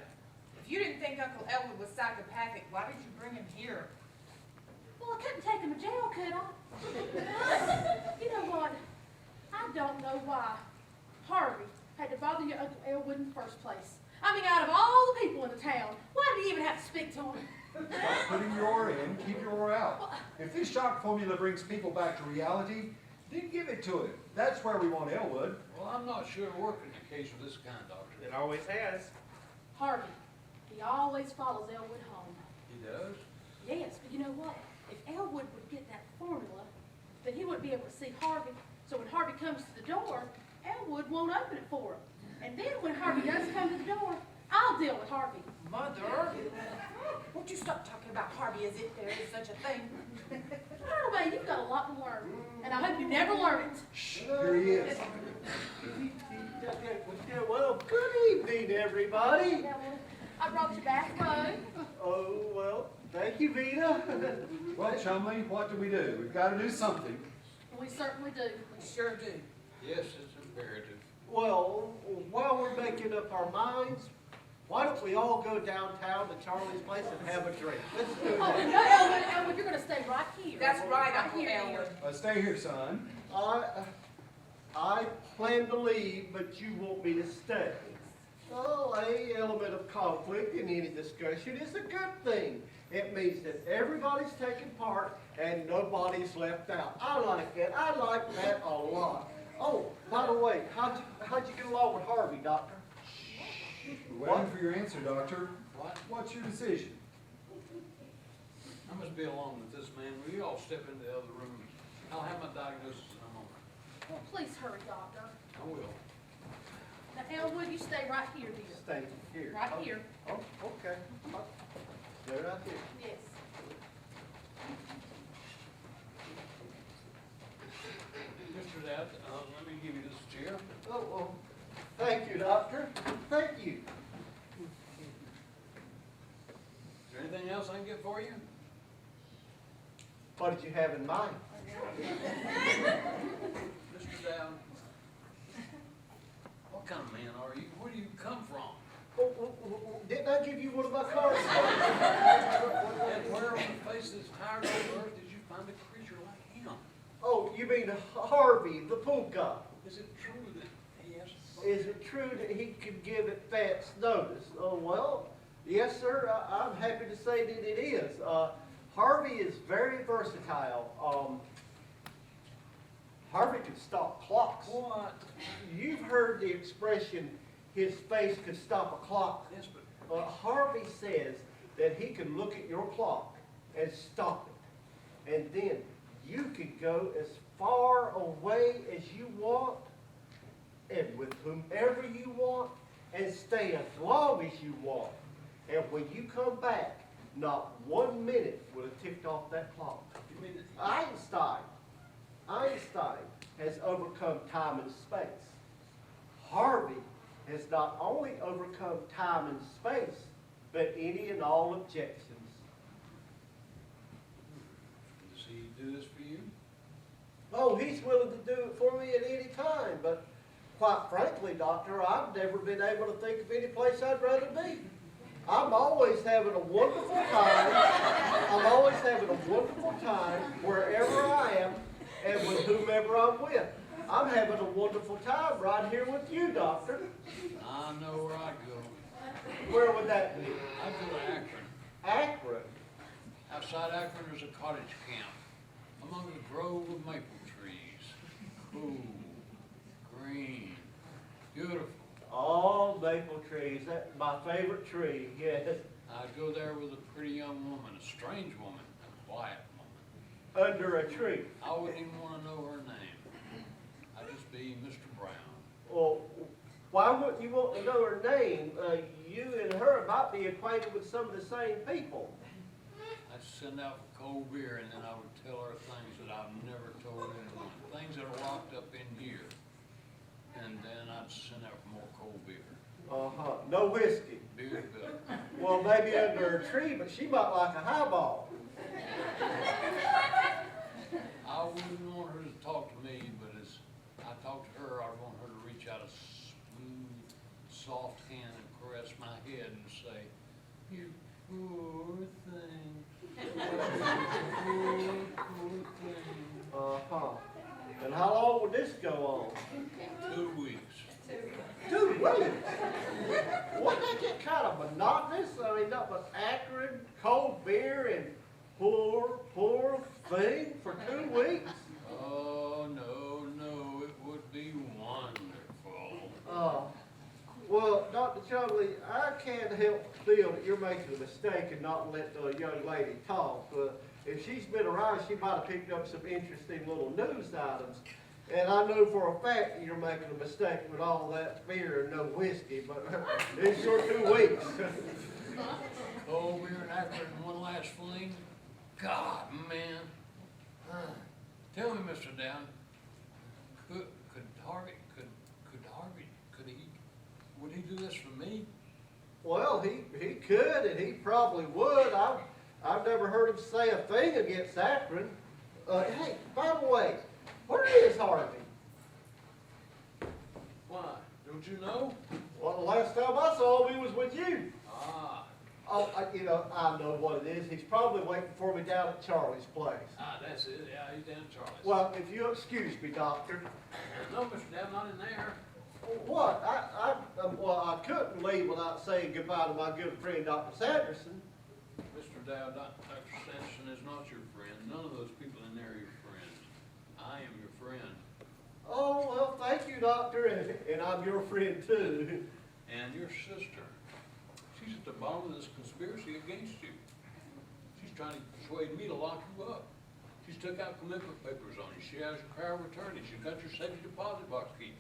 if you didn't think Uncle Elwood was psychopathic, why did you bring him here? Well, I couldn't take him to jail, could I? You know what? I don't know why Harvey had to bother your Uncle Elwood in the first place. I mean, out of all the people in the town, why did he even have to speak to him? Stop putting your oar in, keep your oar out. If this shock formula brings people back to reality, then give it to him. That's where we want Elwood. Well, I'm not sure it'll work in a case of this kind, Doctor. It always has. Harvey, he always follows Elwood home. He does? Yes, but you know what? If Elwood would get that formula, then he wouldn't be able to see Harvey. So when Harvey comes to the door, Elwood won't open it for him. And then when Harvey does come to the door, I'll deal with Harvey. Mother, won't you stop talking about Harvey as if there is such a thing? Harvey, you've got a lot to learn, and I hope you never learn it. Here he is. Well, good evening, everybody. Elwood, I brought you back home. Oh, well, thank you, Vita. Well, Chumley, what do? We've got to do something. We certainly do. We sure do. Yes, it's imperative. Well, while we're making up our minds, why don't we all go downtown to Charlie's place and have a drink? Let's do Oh, that. no, Elwood, you're going to stay right here. That's right, Uncle here, Elwood. Stay here, son. I plan to leave, but you want me to stay. Well, a element of conflict in any discussion is a good thing. It means that everybody's taking part and nobody's left out. I like it. I like that a lot. Oh, by the way, how'd you get along with Harvey, Doctor? We're waiting for your answer, Doctor. What? What's your decision? I must be along with this man. Will you all step into the other room? I'll have my diagnosis in a moment. Please hurry, doctor. I will. Now, Elwood, you stay right here, dear. Stay here. Right here. Oh, okay. Stay right here. Yes. Mr. Dowd, let me give you this chair. Oh, well, thank you, Doctor. Thank you. Is there anything else I can get for you? What did you have in mind? Mr. Dowd, what kind of man are you? Where do you come from? Didn't I give you one of my cards? And where on the face of this tired find a creature like him. Oh, you mean Harvey, the puka? Is it true that he has a Is it true that he can give advance notice? Oh, well, yes, sir, I'm happy to say that it is. Harvey is very versatile. Harvey can stop clocks. What? You've heard the expression, his face could stop a clock. Yes, but Harvey says that he can look at your clock and stop it. And then you can go as far away as you want and with whomever you want and stay as long as you want. And when you come back, not 1 minute would have ticked off that clock. you mean that Einstein has overcome time and space. Harvey has not only overcome time and space, but any and all objections. does he do this for you? Oh, he's willing to do it for me at any time, but quite frankly, Doctor, I've never been able to think of any place I'd rather be. I'm always having a wonderful time. I'm always having a wonderful time wherever I am and with whomever I'm with. I'm having a wonderful time right here with you, Doctor. I know where I'd go. Where would that be? I'd go to Akron. Akron. Outside Akron, there's a cottage camp among a grove of maple trees. Cool, green, beautiful. All maple trees. That's my favorite tree, yes. I'd go there with a pretty young woman, a strange woman, a quiet woman. Under a tree. I wouldn't even want to know her name. I'd just be Mr. Brown. Well, why wouldn't you want to know her name? You and her might be acquainted with some of the same people. I'd send out for cold beer, and then I would tell her things that I've never told anyone, things that are locked up in here. And then I'd send out for more cold beer. Uh-huh. No whiskey. Beer good. Well, maybe under a tree, but she might like a highball. I wouldn't want her to talk to me, but as I talk to her, I want her to reach out a smooth, soft hand and caress my head and say, "You poor thing. Poor thing." Uh-huh. And how long would this go on? 2 weeks. 2 weeks? Wouldn't that get kind of monotonous? I mean, not but Akron, cold beer, and poor thing for 2 weeks? Oh, no, it would be wonderful. Well, Dr. Chumley, I can't help but feel that you're making a mistake and not letting the young lady talk. If she's been around, she might have picked up some interesting little news items. And I know for a fact that you're making a mistake with all that beer and no whiskey, but it's your 2 weeks. Cold beer and Akron in one last fling? God, man. Tell me, Mr. Down, would he do this for me? Well, he could, and he probably would. I've never heard him say a thing against Akron. Hey, by the way, where is Harvey? Why, don't you know? Well, the last time I saw him, he was with you. Ah, Oh, I know what it is. He's probably waiting for me down at Charlie's place. that's it, yeah, he's down at Charlie's. Well, if you'll excuse me, Doctor. No, Mr. Down, not in there. What? I couldn't leave without saying goodbye to my good friend, Dr. Sanderson. Mr. Dow, Dr. Sampson is not your friend. None of those people in there are your friends. I am your friend. Oh, well, thank you, Doctor, and I'm your friend, too. And your sister. She's at the bottom of this conspiracy against you. She's trying to persuade me to lock you up. She's took out commitment papers on you. She has your power of attorney. She got your safety deposit box key.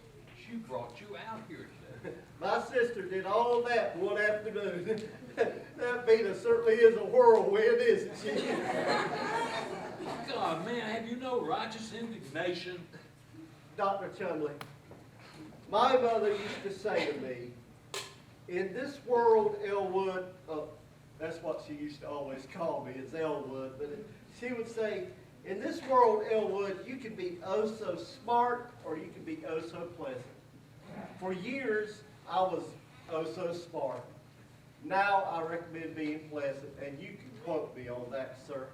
She brought you out here today. My sister did all that one afternoon. That Vita certainly is a whirlwind, isn't she? God, man, have you no righteous indignation? Dr. Chumley, my mother used to say to me, in this world, Elwood, that's what she used to always call me, is Elwood, but she would say, in this world, Elwood, you can be oh so smart or you can be oh so pleasant. For years, I was oh so smart. Now I recommend being pleasant, and you can quote me on that, sir.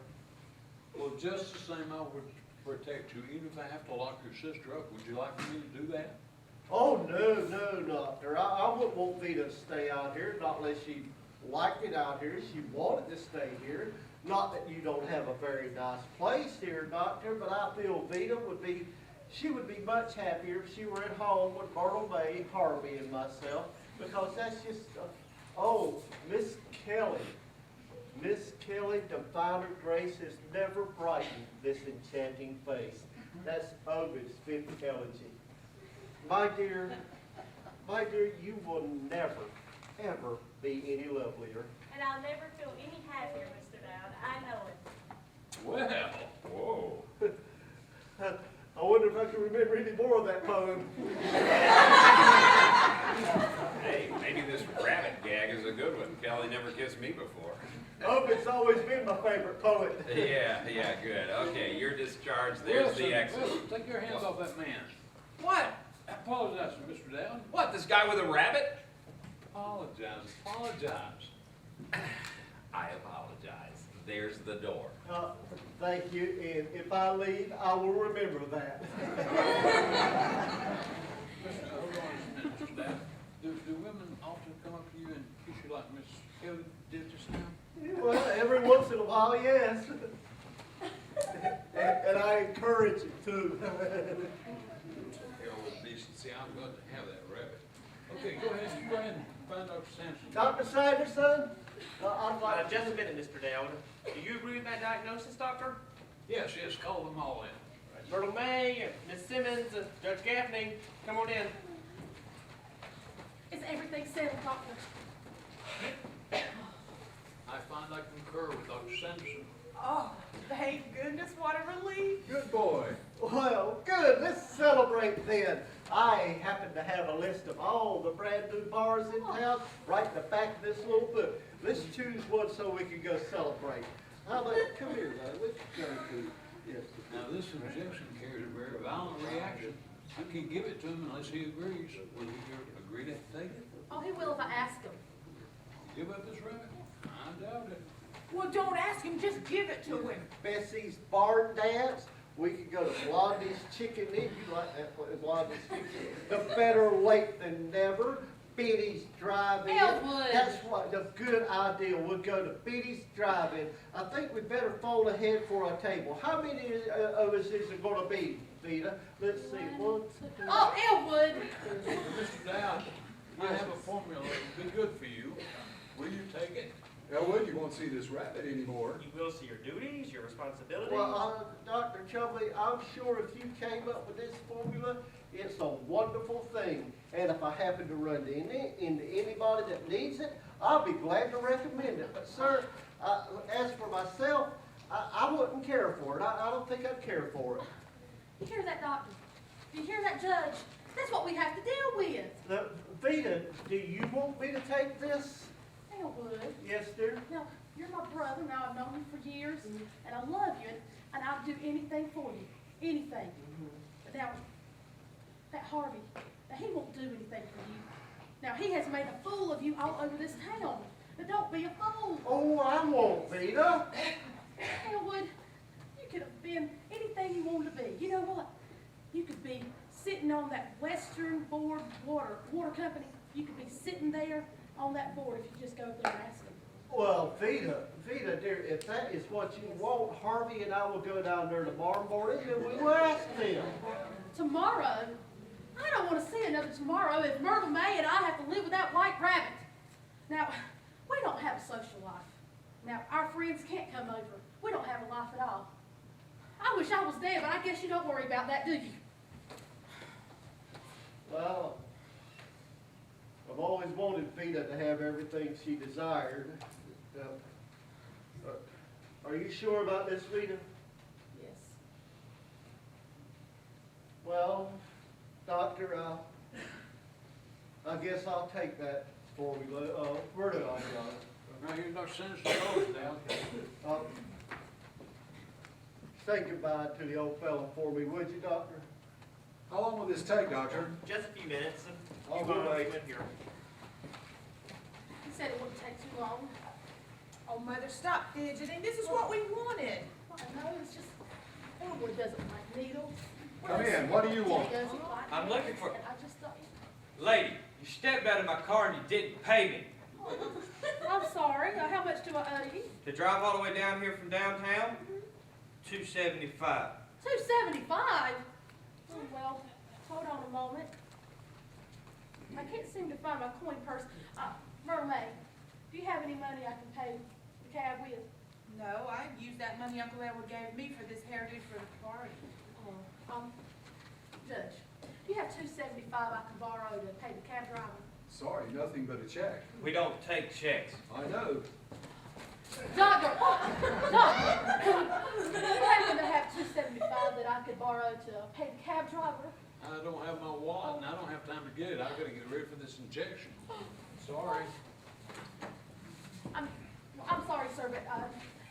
Well, just the same, I would protect you, even if I have to lock your sister up. Would you like me to do that? Oh, no, Doctor. I wouldn't want Vita to stay out here, not unless she liked it out here. She wanted to stay here. Not that you don't have a very nice place here, Doctor, but I feel Vita she would be much happier if she were at home with Myrtle May, Harvey, and myself, because that's just, oh, Miss Kelly. Miss Kelly, diviner grace has never brightened this enchanting face. That's Ovid's fifth elegy. My dear, you will never, ever be any lovelier. And I'll never feel any happier, Mr. Dowd. I know it. Well, whoa. I wonder if I can remember any more of that poem. Hey, maybe this rabbit gag is a good one. Kelly never kissed me before. Ovid's always been my favorite poet. Yeah, good. Okay, you're discharged. There's the exit. Wilson, take your hands off that man. What? I apologize, Mr. Dowd. What, this guy with a rabbit? Apologize. I apologize. There's the door. Thank you, and if I leave, I will remember that. Hold on a minute, Mr. Dowd. Do women often come up to you and kiss you like Miss Kelly did just now? Well, every once in a while, yes. and I encourage it too. Hell with decency, I'm going to have that rabbit. Okay, go ahead and find Dr. Sampson. Dr. Sanderson, I'd like Just a minute, Mr. Dowd. Do you agree with that diagnosis, Doctor? Yes, call them all in. Myrtle May, Miss Simmons, Judge Gaffney, come on in. Is everything settled, Doctor? I find I concur with Dr. Sampson. Oh, thank goodness, what a relief. Good boy. Well, good. Let's celebrate then. I happen to have a list of all the brand new bars in town right in the back of this little book. Let's choose one so we can go celebrate. How about, come here, though. Let's go to, yes. Now, this objection carries a very violent reaction. I can't give it to him unless he agrees. Will he agree to take it? Oh, he will if I ask him. Give up his rabbit? I doubt it. Well, don't ask him, just give it to him. Bessie's Barn Dance. We could go to Blondie's Chicken Inn. You like that, Blondie's Chicken Inn. The Better Late Than Never. Betty's Drive-In. Elwood. That's what, a good idea. We'll go to Betty's Drive-In. I think we'd better phone ahead for a table. How many of us is it going to be, Vita? Let's see. One, two. Oh, Elwood! Mr. Dowd, I have a formula that would be good for you. Will you take it? Elwood, you won't see this rabbit anymore. You will see your duties, your responsibilities. Well, Dr. Chumley, I'm sure if you came up with this formula, it's a wonderful thing. And if I happen to run into anybody that needs it, I'll be glad to recommend it. But sir, as for myself, I wouldn't care for it. I don't think I'd care for it. You hear that, Doctor? Do you hear that, Judge? That's what we have to deal with. Vita, do you want me to take this? Elwood. Yes, dear? Now, you're my brother. Now, I've known you for years, and I love you, and I'll do anything for you. Anything. But now, that Harvey, now he won't do anything for you. Now, he has made a fool of you all over this town. But don't be a fool. Oh, I won't, Vita. Elwood, you could have been anything you wanted to be. You know what? You could be sitting on that Western Board water company. You could be sitting there on that board if you just go up there and ask them. Well, Vita, dear, if that is what you want, Harvey and I will go down there tomorrow morning and we will ask them. Tomorrow? I don't want to see another tomorrow if Myrtle May and I have to live with that white rabbit. Now, we don't have a social life. Now, our friends can't come over. We don't have a life at all. I wish I was dead, but I guess you don't worry about that, do you? Well, I've always wanted Vita to have everything she desired. Are you sure about this, Vita? Yes. Well, Doctor, I guess I'll take that formula. Where did I got it? Now, here's Dr. Sanderson down. Say goodbye to the old fellow for me, would you, Doctor? How long will this take, Doctor? Just a few minutes. I'll You go go wait. in here. He said it wouldn't take too long. Oh, Mother, stop fidgeting. This is what we wanted. Well, I know, it's just, Elwood doesn't like needles. Come in, what do you want? He doesn't like I'm looking for- needles, and I just thought, Lady, you stepped out of my car and you didn't pay me. I'm sorry, how much do I owe you? To drive all the way down here from downtown, $275. $275? Oh, well, hold on a moment. I can't seem to find my coin purse. Mermaid, do you have any money I can pay the cab with? No, I used that money Uncle Elwood gave me for this hairdo for the party. Judge, do you have $275 I can borrow to pay the cab driver? Sorry, nothing but a check. We don't take checks. I know. Doctor! Doctor! Do you happen to have $275 that I could borrow to pay the cab driver? I don't have my wallet and I don't have time to get it. I gotta get ready for this injection. Sorry. I'm sorry, sir, but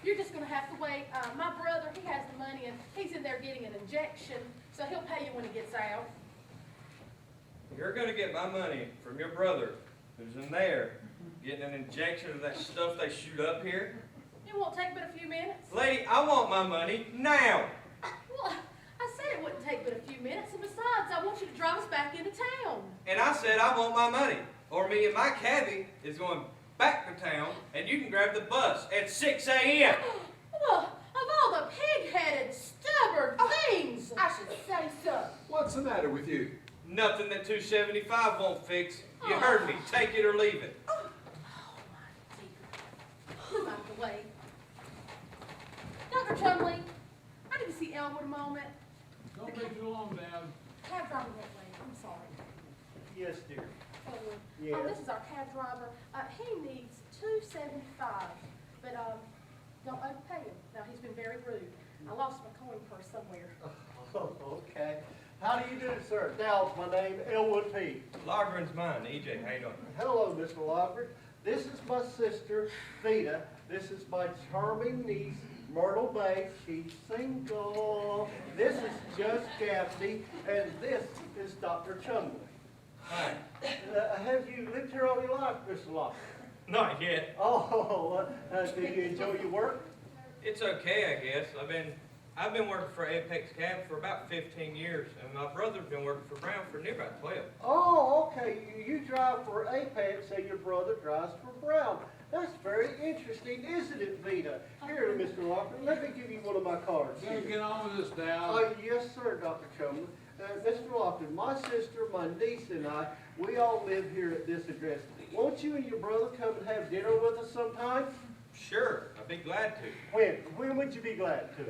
you're just gonna have to wait. My brother, he has the money and he's in there getting an injection, so he'll pay you when he gets out. You're gonna get my money from your brother, who's in there, getting an injection of that stuff they shoot up here. It won't take but a few minutes. Lady, I want my money now. Well, I said it wouldn't take but a few minutes, and besides, I want you to drive us back into town. And I said I want my money, or me and my cabbie is going back to town, and you can grab the bus at 6 a.m. Well, of all the pig-headed, stubborn things! I should say so. What's the matter with you? Nothing that 275 won't fix. You heard me. Take it or leave it. Oh, my dear. Move out the way. Dr. Chumley, I need to see Elwood a moment. Don't take too long, Dad. Cab driver won't wait. I'm sorry. Yes, dear. Elwood. Yes. This is our cab driver. He needs $275, but don't overpay him. Now, he's been very rude. I lost my coin purse somewhere. Oh, okay. How do you do, sir? Now, my name Elwood P. Logren's mine. EJ, how you doing? Hello, Mr. Logren. This is my sister, Vita. This is my charming niece, Myrtle Bay. She's single. This is Judge Gaffney, and this is Dr. Chumley. Hi. Have you lived here all your life, Mr. Logren? Not yet. Oh, do you enjoy your work? It's okay, I guess. I've been working for Apex Cab for about 15 years, and my brother's been working for Brown for near about 12. Oh, okay. You drive for Apex, and your brother drives for Brown. That's very interesting, isn't it, Vita? Here, Mr. Lockman, let me give you one of my cards. Better get on with this, Dad. Yes, sir, Dr. Chumley. Mr. Lockman, my sister, my niece, and I, we all live here at this address. Won't you and your brother come and have dinner with us sometime? Sure, I'd be glad to. When would you be glad to?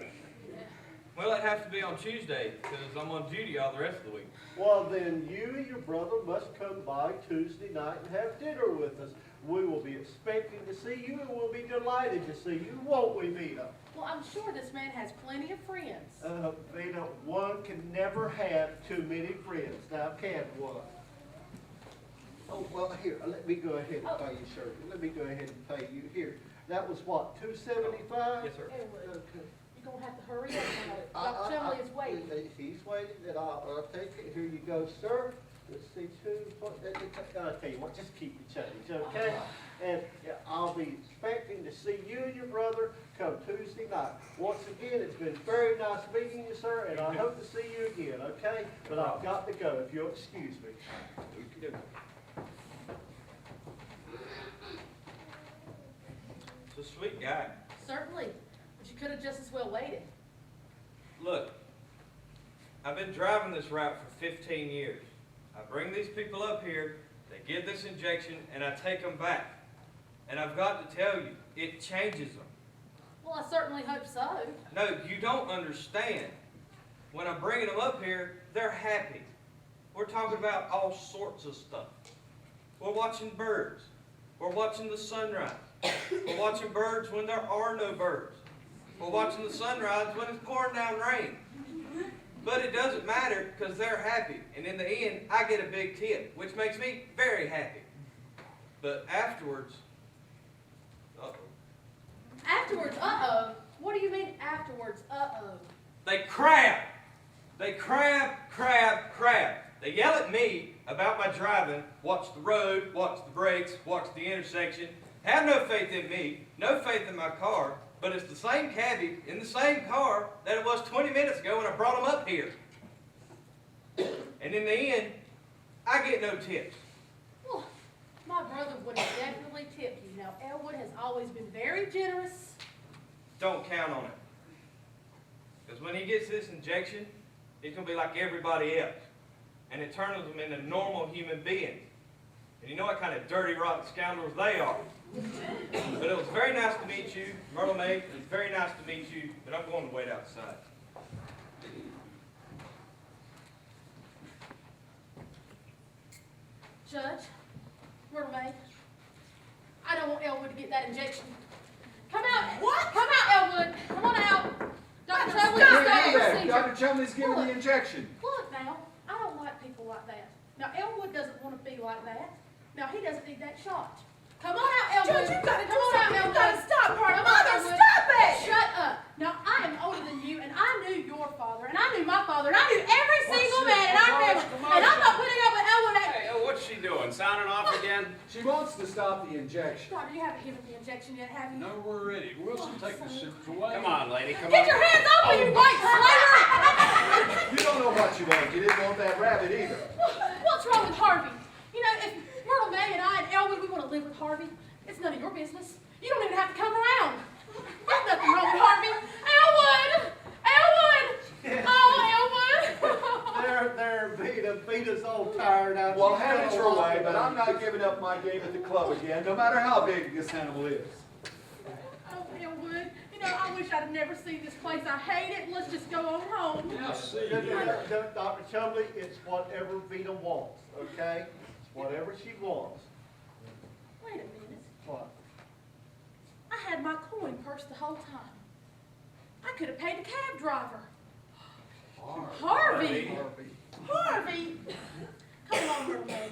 Well, it'd have to be on Tuesday, because I'm on duty all the rest of the week. Well, then you and your brother must come by Tuesday night and have dinner with us. We will be expecting to see you, and we'll be delighted to see you, won't we, Vita? Well, I'm sure this man has plenty of friends. Vita, one can never have too many friends. Now, can one? Oh, well, here, let me go ahead and pay you, sir. Let me go ahead and pay you. Here, that was what, $275? Yes, sir. Elwood, Okay. you're going to have to hurry up now. Dr. Chumley is waiting. He's waiting, and I'll take it. Here you go, sir. Let's see, I'll tell you what, just keep the change, okay? And I'll be expecting to see you and your brother come Tuesday night. Once again, it's been very nice meeting you, sir, and I hope to see you again, okay? But I've got to go, if you'll excuse me. He's a sweet guy. Certainly, but you could have just as well waited. Look, I've been driving this route for 15 years. I bring these people up here, they get this injection, and I take them back. And I've got to tell you, it changes them. Well, I certainly hope so. No, you don't understand. When I'm bringing them up here, they're happy. We're talking about all sorts of stuff. We're watching birds. We're watching the sunrise. We're watching birds when there are no birds. We're watching the sunrise when it's pouring down rain. But it doesn't matter because they're happy. And in the end, I get a big tip, which makes me very happy. But afterwards, uh-oh. Afterwards, uh-oh. What do you mean afterwards, uh-oh? They crab. They crab. They yell at me about my driving, watch the road, watch the brakes, watch the intersection, have no faith in me, no faith in my car, But it's the same cabbie in the same car that it was 20 minutes ago when I brought him up here. And in the end, I get no tips. Well, my brother would have definitely tipped you. Now, Elwood has always been very generous. Don't count on it. Because when he gets this injection, he's going to be like everybody else. And it turns them into normal human beings. And you know what kind of dirty, rotten scoundrels they are. But it was very nice to meet you, Myrtle May. It was very nice to meet you, but I'm going to wait outside. Judge, Myrtle May, I don't want Elwood to get that injection. Come out. What? Come out, Elwood. Come on out. Dr. Chumley, Hey, start the hey there, procedure. Dr. Chumley's giving the injection. Look now, I don't like people like that. Now, Elwood doesn't want to be like that. Now, he doesn't need that shot. Come on out, Elwood. Judge, you gotta do Come on out, something. You Elwood. gotta stop her. Come on, Mother, Elwood. stop it. Shut up. Now, I am older than you, and I knew your father, and I knew my father, and I knew every single man in our family. And I'm not putting up with Elwood. Hey, what's she doing? Sounding off again? She wants to stop the injection. Doctor, you haven't given the injection yet, have you? No, we're ready. Wilson, take the scissors away. Come on, lady, come Get on. your hands off me, you white slaver! You don't know what you want. You didn't want that rabbit either. What's wrong with Harvey? You know, if Myrtle May and I and Elwood, we want to live with Harvey, it's none of your business. You don't even have to come around. There's nothing wrong with Harvey. Elwood! Elwood! Oh, Elwood! There, Vita's all tired out. Well, She's have it gotta your walk way, but I'm around. not giving up my game at the club again, no matter how big this animal is. Oh, Elwood. You know, I wish I'd have never seen this place. I hate it. Let's just go on home. Now, see No, here. Dr. Chumley, it's whatever Vita wants, okay? It's whatever she wants. Wait a minute. What? I had my coin purse the whole time. I could have paid the cab driver. Harvey! Harvey! Come along, Myrtle May.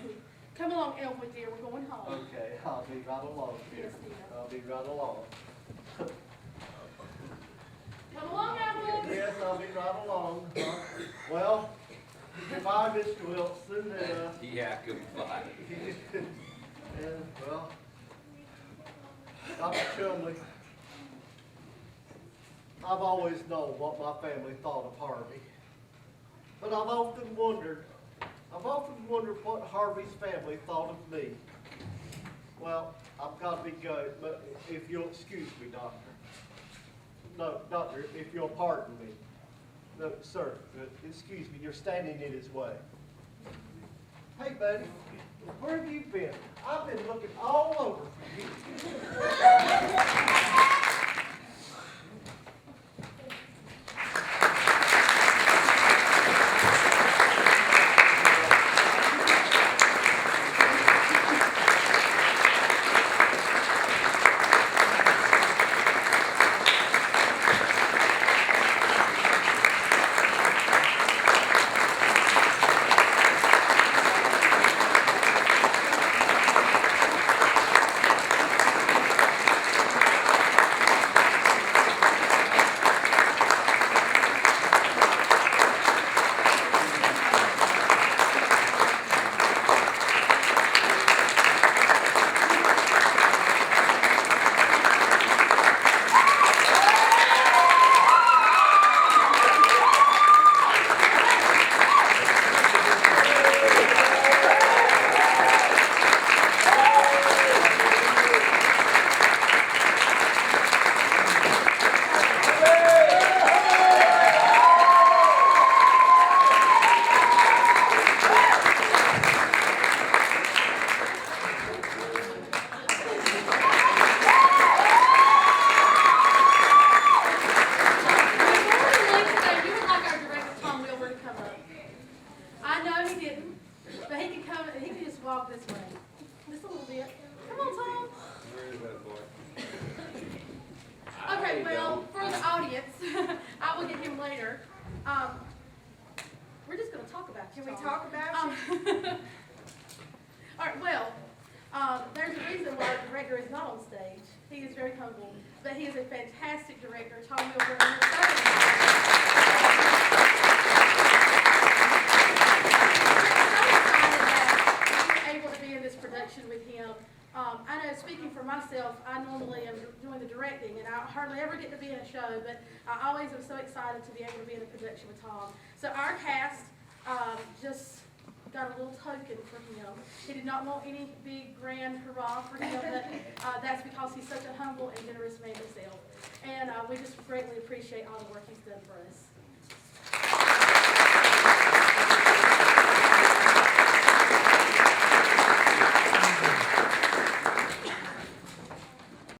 Come along, Elwood, dear. We're going home. Okay, I'll be right along, dear. Yes, dear. I'll be right along. Come along, Elwood. Yes, I'll be right along. Well, goodbye, Mr. Wilson, Yeah, goodbye. and, well, Dr. Chumley, I've always known what my family thought of Harvey. But I've often wondered what Harvey's family thought of me. Well, I've got to be going, but if you'll excuse me, Doctor. No, Doctor, if you'll pardon me. No, sir, excuse me, you're standing in his way. Hey, buddy, where have you been? I've been looking all over for you. We're just gonna talk about you. Can we talk about All right, well, there's a reason why the director is not on stage. He is very humble, but he is a fantastic director. Tom Wilbur. Able to be in this production with him. I know, speaking for myself, I normally am doing the directing, and I hardly ever get to be in a show, but I always am so excited to be able to be in a production with Tom. So our cast just got a little token for him. He did not want any big grand hurrah for him, but that's because he's such a humble and generous man himself. And we just greatly appreciate all the work he's done for us.